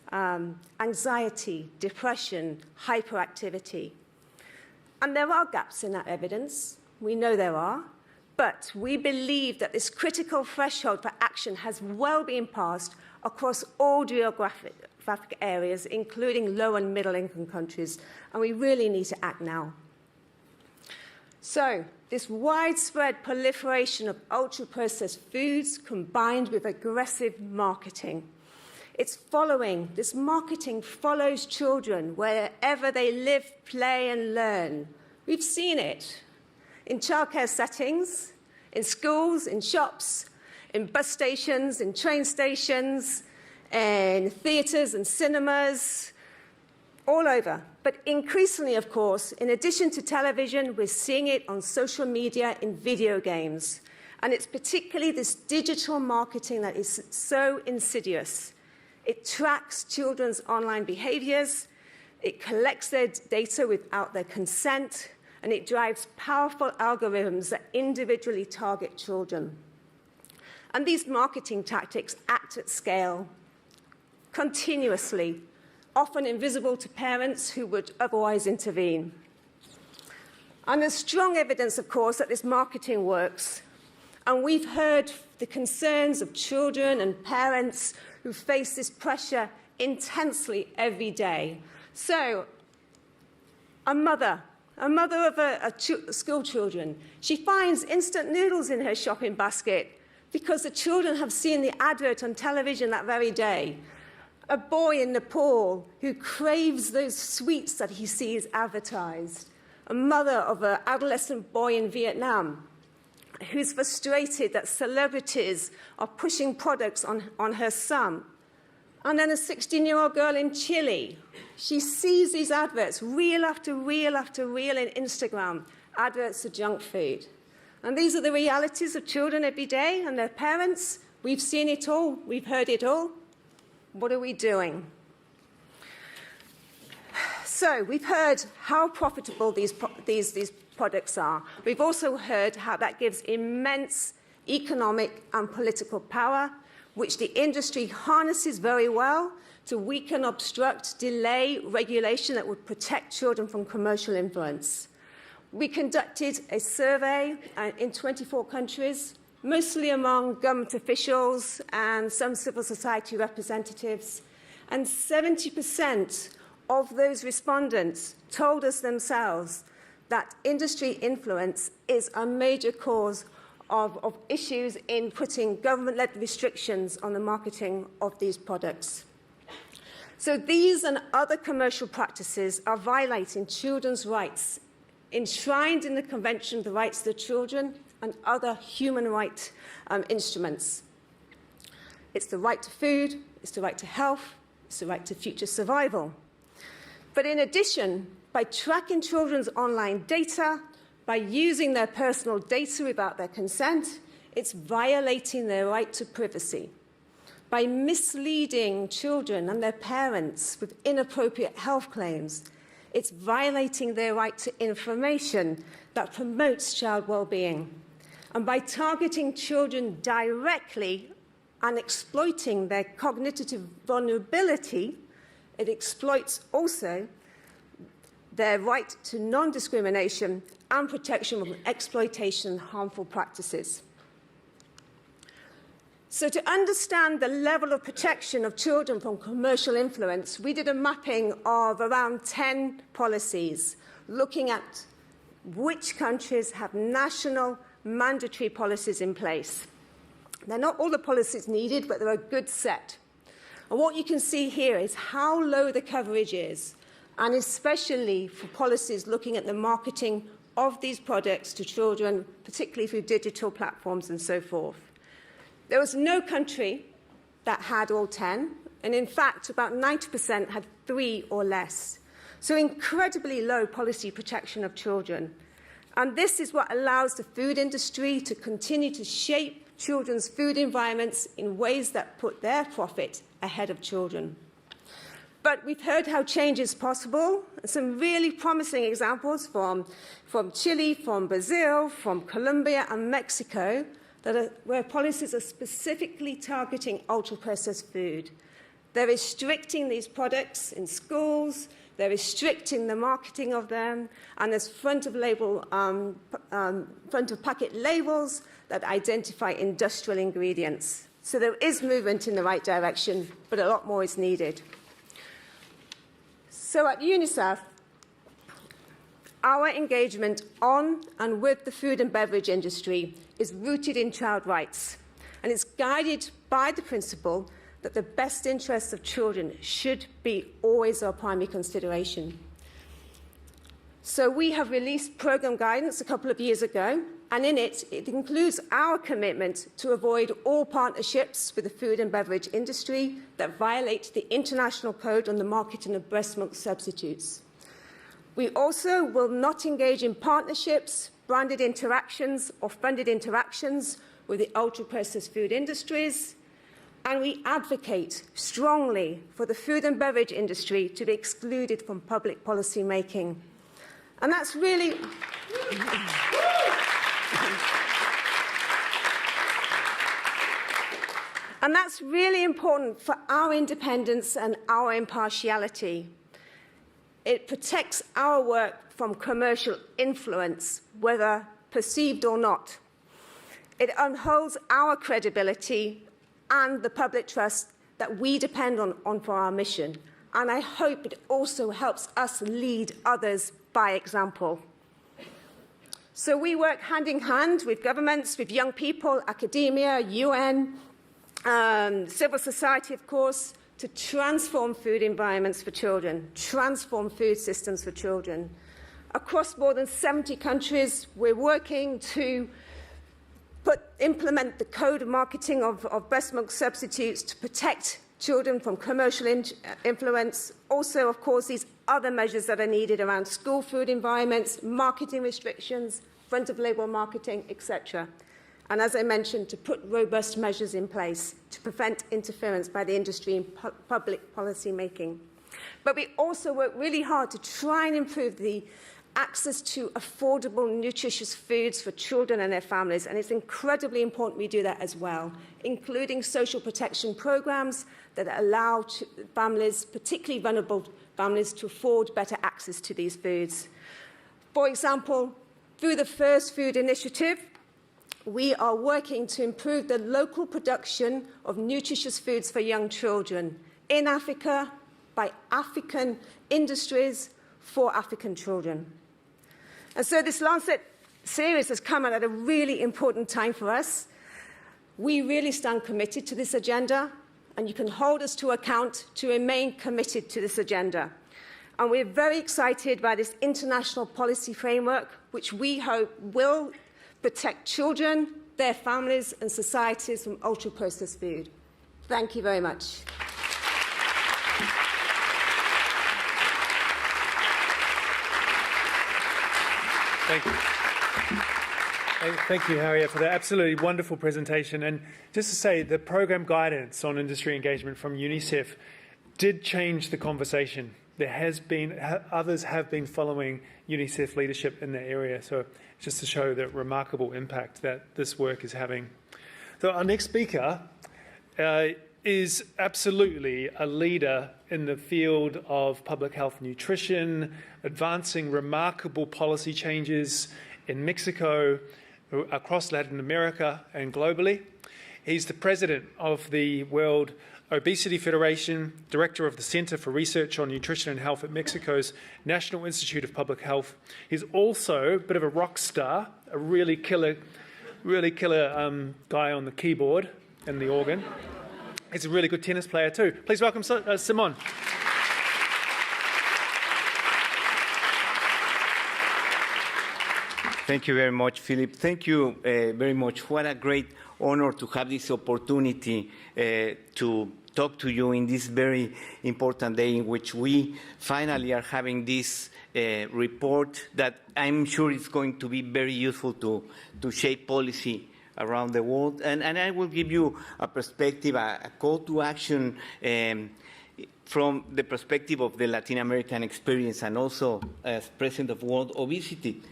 anxiety, depression, hyperactivity. And there are gaps in that evidence. We know there are. But we believe that this critical threshold for action has well been passed across all geographic areas, including low and middle-income countries, and we really need to act now. So, this widespread proliferation of ultra-processed foods combined with aggressive marketing. This marketing follows children wherever they live, play, and learn. We've seen it in childcare settings, in schools, in shops, in bus stations, in train stations, in theatres and cinemas, all over. But increasingly, of course, in addition to television, we're seeing it on social media, in video games. And it's particularly this digital marketing that is so insidious. It tracks children's online behaviors, it collects their data without their consent, and it drives powerful algorithms that individually target children. And these marketing tactics act at scale, continuously, often invisible to parents who would otherwise intervene. And there's strong evidence, of course, that this marketing works. And we've heard the concerns of children and parents who face this pressure intensely every day. So, a mother of school children, she finds instant noodles in her shopping basket because the children have seen the advert on television that very day. A boy in Nepal who craves those sweets that he sees advertised. A mother of an adolescent boy in Vietnam who's frustrated that celebrities are pushing products on her son. And then a 16-year-old girl in Chile. She sees these adverts, reel after reel after reel in Instagram, adverts for junk food. And these are the realities of children every day and their parents. We've seen it all. We've heard it all. What are we doing? So we've heard how profitable these products are. We've also heard how that gives immense economic and political power, which the industry harnesses very well to weaken, obstruct, delay regulation that would protect children from commercial influence. We conducted a survey in 24 countries, mostly among government officials and some civil society representatives, and 70% of those respondents told us themselves that industry influence is a major cause of issues in putting government-led restrictions on the marketing of these products. So these and other commercial practices are violating children's rights enshrined in the Convention of the Rights of the Children and other human rights instruments. It's the right to food, it's the right to health, it's the right to future survival. But in addition, by tracking children's online data, by using their personal data without their consent, it's violating their right to privacy. By misleading children and their parents with inappropriate health claims, it's violating their right to information that promotes child well-being. And by targeting children directly and exploiting their cognitive vulnerability, it exploits also their right to non-discrimination and protection from exploitation and harmful practices. So to understand the level of protection of children from commercial influence, we did a mapping of around 10 policies, looking at which countries have national mandatory policies in place. They're not all the policies needed, but they're a good set. And what you can see here is how low the coverage is, and especially for policies looking at the marketing of these products to children, particularly through digital platforms and so forth. There was no country that had all 10, and in fact, about 90% had 3 or less. So incredibly low policy protection of children. And this is what allows the food industry to continue to shape children's food environments in ways that put their profit ahead of children. But we've heard how change is possible. Some really promising examples from Chile, from Brazil, from Colombia and Mexico, where policies are specifically targeting ultra-processed food. They're restricting these products in schools, they're restricting the marketing of them, and there's front of packet labels that identify industrial ingredients. So there is movement in the right direction, but a lot more is needed. So at UNICEF, our engagement on and with the food and beverage industry is rooted in child rights, and it's guided by the principle that the best interests of children should be always our primary consideration. So we have released program guidance a couple of years ago, and in it includes our commitment to avoid all partnerships with the food and beverage industry that violate the International Code on the Marketing of Breast Milk Substitutes. We also will not engage in partnerships, branded interactions, or funded interactions with the ultra-processed food industries, and we advocate strongly for the food and beverage industry to be excluded from public policy making. And that's really... And that's really important for our independence and our impartiality. It protects our work from commercial influence, whether perceived or not. It upholds our credibility and the public trust that we depend on for our mission. And I hope it also helps us lead others by example. So we work hand in hand with governments, with young people, academia, UN, civil society, of course, to transform food environments for children, transform food systems for children. Across more than 70 countries, we're working to implement the code of marketing of breast milk substitutes to protect children from commercial influence. Also, of course, these other measures that are needed around school food environments, marketing restrictions, front-of-label marketing, etc. And as I mentioned, to put robust measures in place to prevent interference by the industry in public policy making. But we also work really hard to try and improve the access to affordable, nutritious foods for children and their families, and it's incredibly important we do that as well, including social protection programs that allow families, particularly vulnerable families, to afford better access to these foods. For example, through the First Food Initiative, we are working to improve the local production of nutritious foods for young children in Africa, by African industries for African children. And so this Lancet series has come at a really important time for us. We really stand committed to this agenda, and you can hold us to account to remain committed to this agenda. And we're very excited by this international policy framework, which we hope will protect children, their families, and societies from ultra-processed food. Thank you very much. Thank you. Thank you, Harriet, for that absolutely wonderful presentation. And just to say, the program guidance on industry engagement from UNICEF did change the conversation. There has been, others have been following UNICEF leadership in the area. So just to show the remarkable impact that this work is having. So our next speaker is absolutely a leader in the field of public health nutrition, advancing remarkable policy changes in Mexico, across Latin America and globally. He's the president of the World Obesity Federation, director of the Center for Research on Nutrition and Health at Mexico's National Institute of Public Health. He's also a bit of a rock star, a really killer guy on the keyboard and the organ. He's a really good tennis player too. Please welcome Simon. Thank you very much, Philip. Thank you very much. What a great honor to have this opportunity to talk to you in this very important day in which we finally are having this report that I'm sure is going to be very useful to shape policy around the world. And I will give you a perspective, a call to action from the perspective of the Latin American experience and also as president of World Obesity.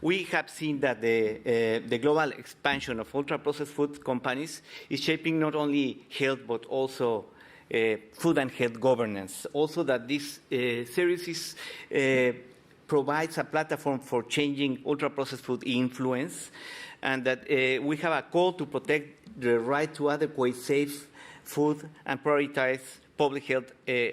We have seen that the global expansion of ultra-processed food companies is shaping not only health but also food and health governance. Also that this series provides a platform for changing ultra-processed food influence, and that we have a call to protect the right to adequate, safe food and prioritize public health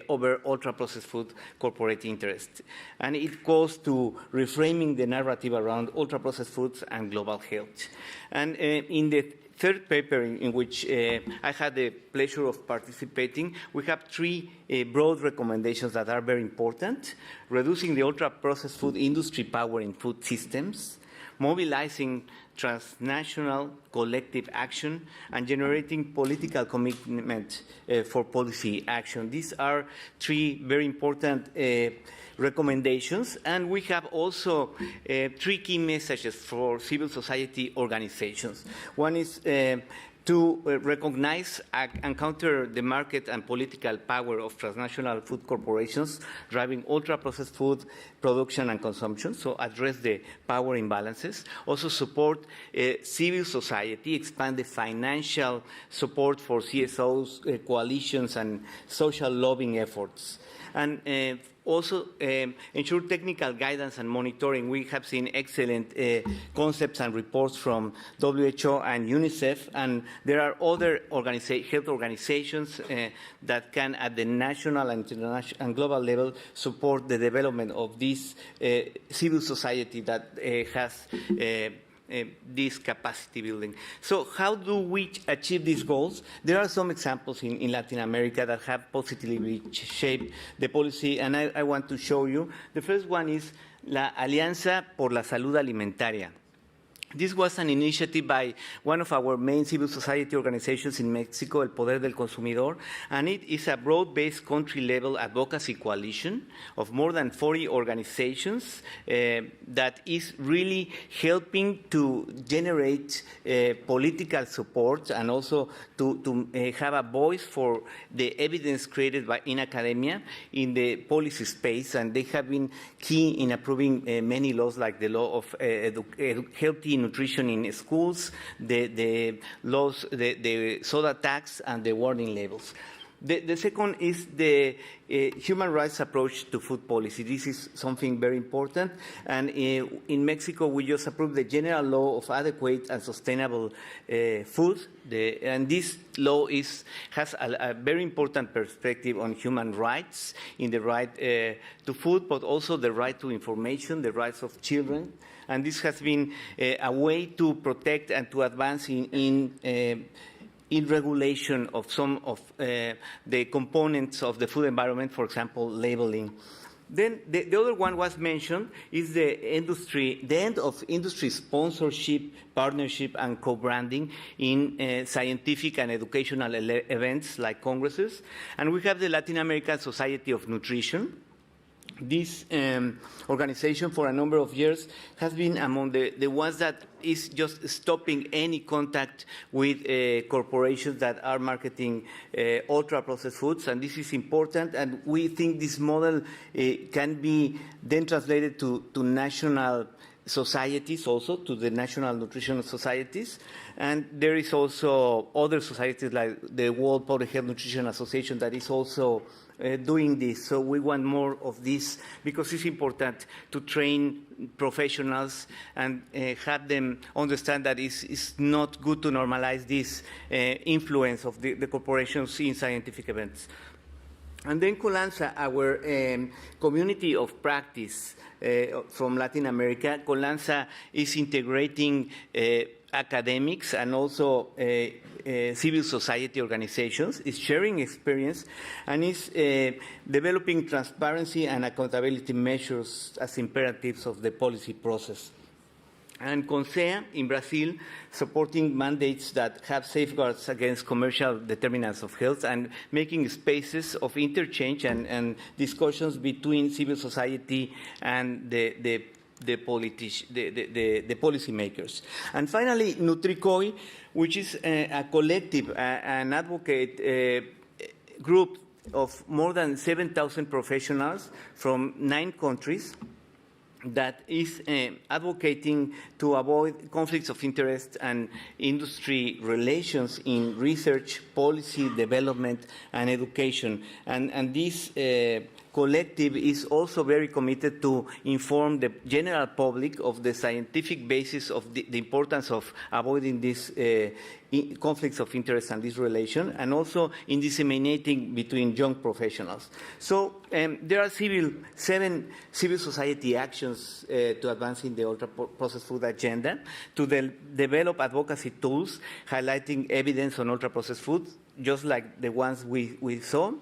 over ultra-processed food corporate interests. And it goes to reframing the narrative around ultra-processed foods and global health. And in the third paper in which I had the pleasure of participating, we have three broad recommendations that are very important: reducing the ultra-processed food industry power in food systems, mobilizing transnational collective action, and generating political commitment for policy action. These are three very important recommendations, and we have also three key messages for civil society organizations. One is to recognize and counter the market and political power of transnational food corporations driving ultra-processed food production and consumption, so address the power imbalances. Also support civil society, expand the financial support for CSOs, coalitions, and social lobbying efforts. And also ensure technical guidance and monitoring. We have seen excellent concepts and reports from WHO and UNICEF, and there are other health organizations that can, at the national and international and global level, support the development of this civil society that has this capacity building. So how do we achieve these goals? There are some examples in Latin America that have positively shaped the policy, and I want to show you. The first one is La Alianza por la Salud Alimentaria. This was an initiative by one of our main civil society organizations in Mexico, El Poder del Consumidor, and it is a broad-based country-level advocacy coalition of more than 40 organizations that is really helping to generate political support and also to have a voice for the evidence created in academia in the policy space, and they have been key in approving many laws like the law of healthy nutrition in schools, the laws, the soda tax, and the warning labels. The second is the human rights approach to food policy. This is something very important. And in Mexico, we just approved the General Law of Adequate and Sustainable Food. And this law has a very important perspective on human rights, in the right to food, but also the right to information, the rights of children. And this has been a way to protect and to advance in regulation of some of the components of the food environment, for example, labeling. Then the other one was mentioned is the end of industry sponsorship, partnership, and co-branding in scientific and educational events like congresses. And we have the Latin American Society of Nutrition. This organization for a number of years has been among the ones that is just stopping any contact with corporations that are marketing ultra-processed foods, and this is important, and we think this model can be then translated to national societies also, to the national nutritional societies, and there is also other societies like the World Public Health Nutrition Association that is also doing this. So we want more of this because it's important to train professionals and have them understand that it's not good to normalize this influence of the corporations in scientific events. And then Colanza, our community of practice from Latin America, Colanza is integrating academics and also civil society organizations, is sharing experience, and is developing transparency and accountability measures as imperatives of the policy process. And CONSEA in Brazil, supporting mandates that have safeguards against commercial determinants of health and making spaces of interchange and discussions between civil society and the policymakers. And finally, Nutricoi, which is a collective, an advocate group of more than 7,000 professionals from 9 countries that is advocating to avoid conflicts of interest and industry relations in research, policy, development, and education. And this collective is also very committed to inform the general public of the scientific basis of the importance of avoiding these conflicts of interest and this relation, and also in disseminating between young professionals. So there are 7 civil society actions to advancing the ultra-processed food agenda, to develop advocacy tools highlighting evidence on ultra-processed food, just like the ones we saw,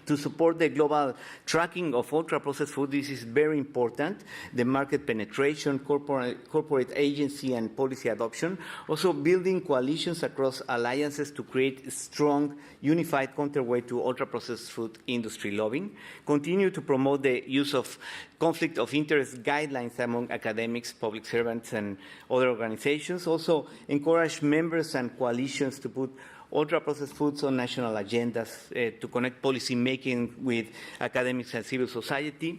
to support the global tracking of ultra-processed food. This is very important, the market penetration, corporate agency and policy adoption. Also building coalitions across alliances to create a strong, unified counterweight to ultra-processed food industry lobbying. Continue to promote the use of conflict of interest guidelines among academics, public servants, and other organizations. Also encourage members and coalitions to put ultra-processed foods on national agendas, to connect policy making with academics and civil society,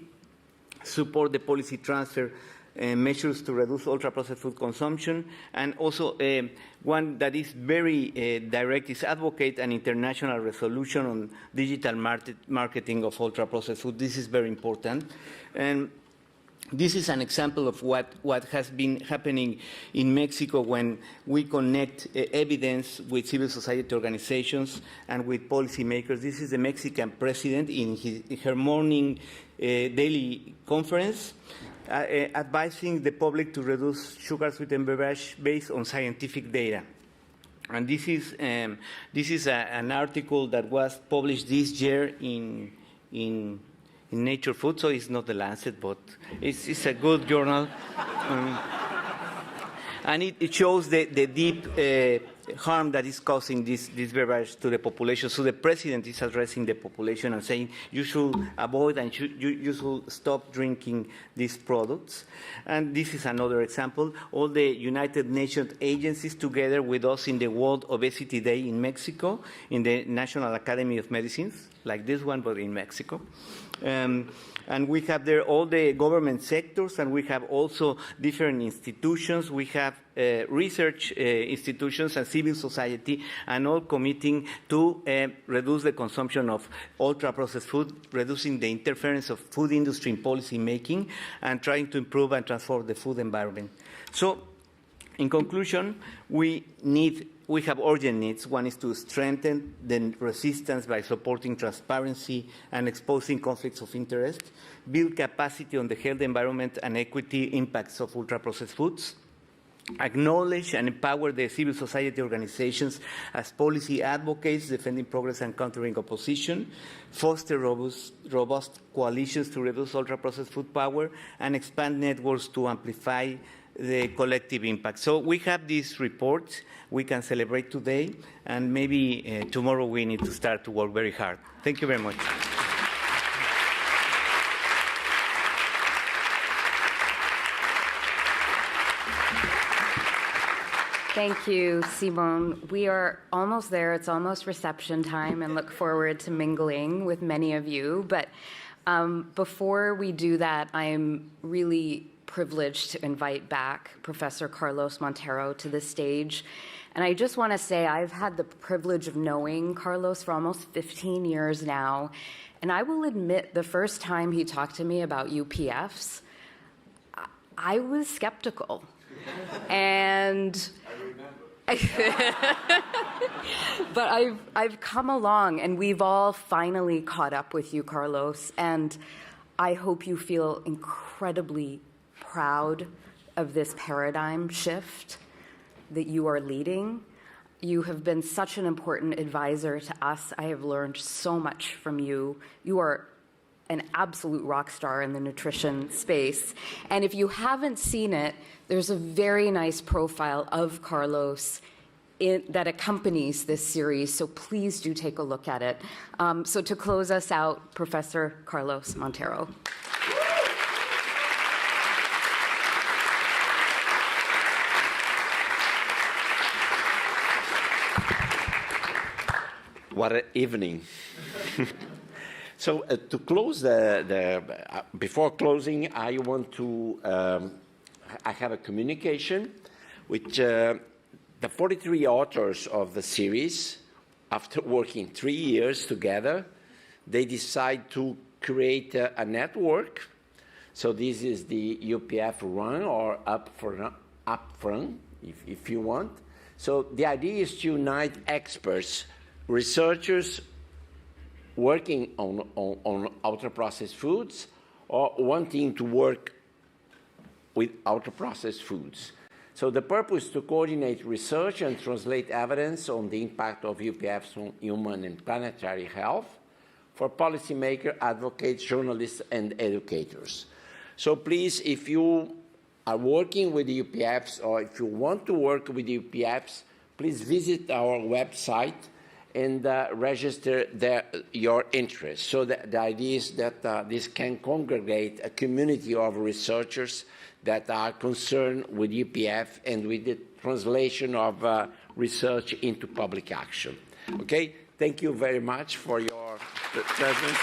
support the policy transfer measures to reduce ultra-processed food consumption, and also one that is very direct is advocate an international resolution on digital marketing of ultra-processed food. This is very important. And this is an example of what has been happening in Mexico when we connect evidence with civil society organizations and with policymakers. This is the Mexican president in her morning daily conference, advising the public to reduce sugar-sweetened beverage based on scientific data. And this is an article that was published this year in Nature Food, so it's not the Lancet, but it's a good journal. And it shows the deep harm that is causing this beverage to the population. So the president is addressing the population and saying you should avoid and you should stop drinking these products. And this is another example. All the United Nations agencies together with us in the World Obesity Day in Mexico, in the National Academy of Medicines, like this one, but in Mexico. And we have there all the government sectors, and we have also different institutions. We have research institutions and civil society, and all committing to reduce the consumption of ultra-processed food, reducing the interference of food industry in policy making, and trying to improve and transform the food environment. So, in conclusion, we have urgent needs. One is to strengthen the resistance by supporting transparency and exposing conflicts of interest, build capacity on the health, environment, and equity impacts of ultra-processed foods, acknowledge and empower the civil society organizations as policy advocates defending progress and countering opposition, foster robust coalitions to reduce ultra-processed food power, and expand networks to amplify the collective impact. So we have this report we can celebrate today, and maybe tomorrow we need to start to work very hard. Thank you very much. Thank you, Simon. We are almost there. It's almost reception time, and look forward to mingling with many of you. But before we do that, I'm really privileged to invite back Professor Carlos Monteiro to the stage. And I just want to say I've had the privilege of knowing Carlos for almost 15 years now. And I will admit the first time he talked to me about UPFs, I was skeptical. And but I've come along, and we've all finally caught up with you, Carlos. And I hope you feel incredibly proud of this paradigm shift that you are leading. You have been such an important advisor to us. I have learned so much from you. You are an absolute rock star in the nutrition space. And if you haven't seen it, there's a very nice profile of Carlos that accompanies this series, so please do take a look at it. So to close us out, Professor Carlos Monteiro. What an evening. So to close before closing, I want to, I have a communication which the 43 authors of the series, after working 3 years together, they decide to create a network. So this is the UPF Run, or Upfront, if you want. So the idea is to unite experts, researchers working on ultra-processed foods or wanting to work with ultra-processed foods. So the purpose is to coordinate research and translate evidence on the impact of UPFs on human and planetary health for policymakers, advocates, journalists, and educators. So please, if you are working with the UPFs or if you want to work with the UPFs, please visit our website and register your interest. So the idea is that this can congregate a community of researchers that are concerned with UPF and with the translation of research into public action. Okay? Thank you very much for your presence.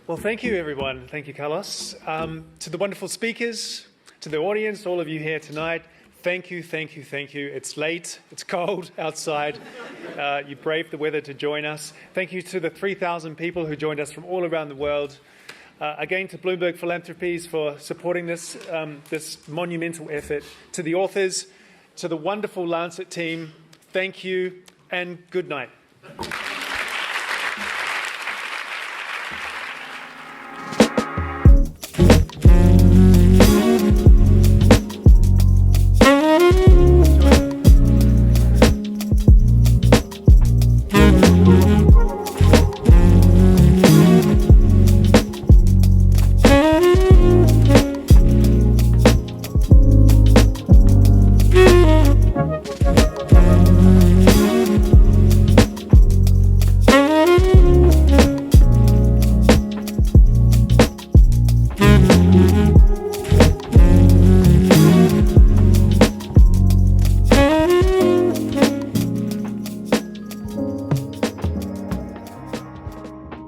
Well, thank you, everyone. Thank you, Carlos. To the wonderful speakers, to the audience, all of you here tonight, thank you, thank you, thank you. It's late, it's cold outside. You braved the weather to join us. Thank you to the 3,000 people who joined us from all around the world. Again, to Bloomberg Philanthropies for supporting this monumental effort. To the authors, to the wonderful Lancet team, thank you and good night.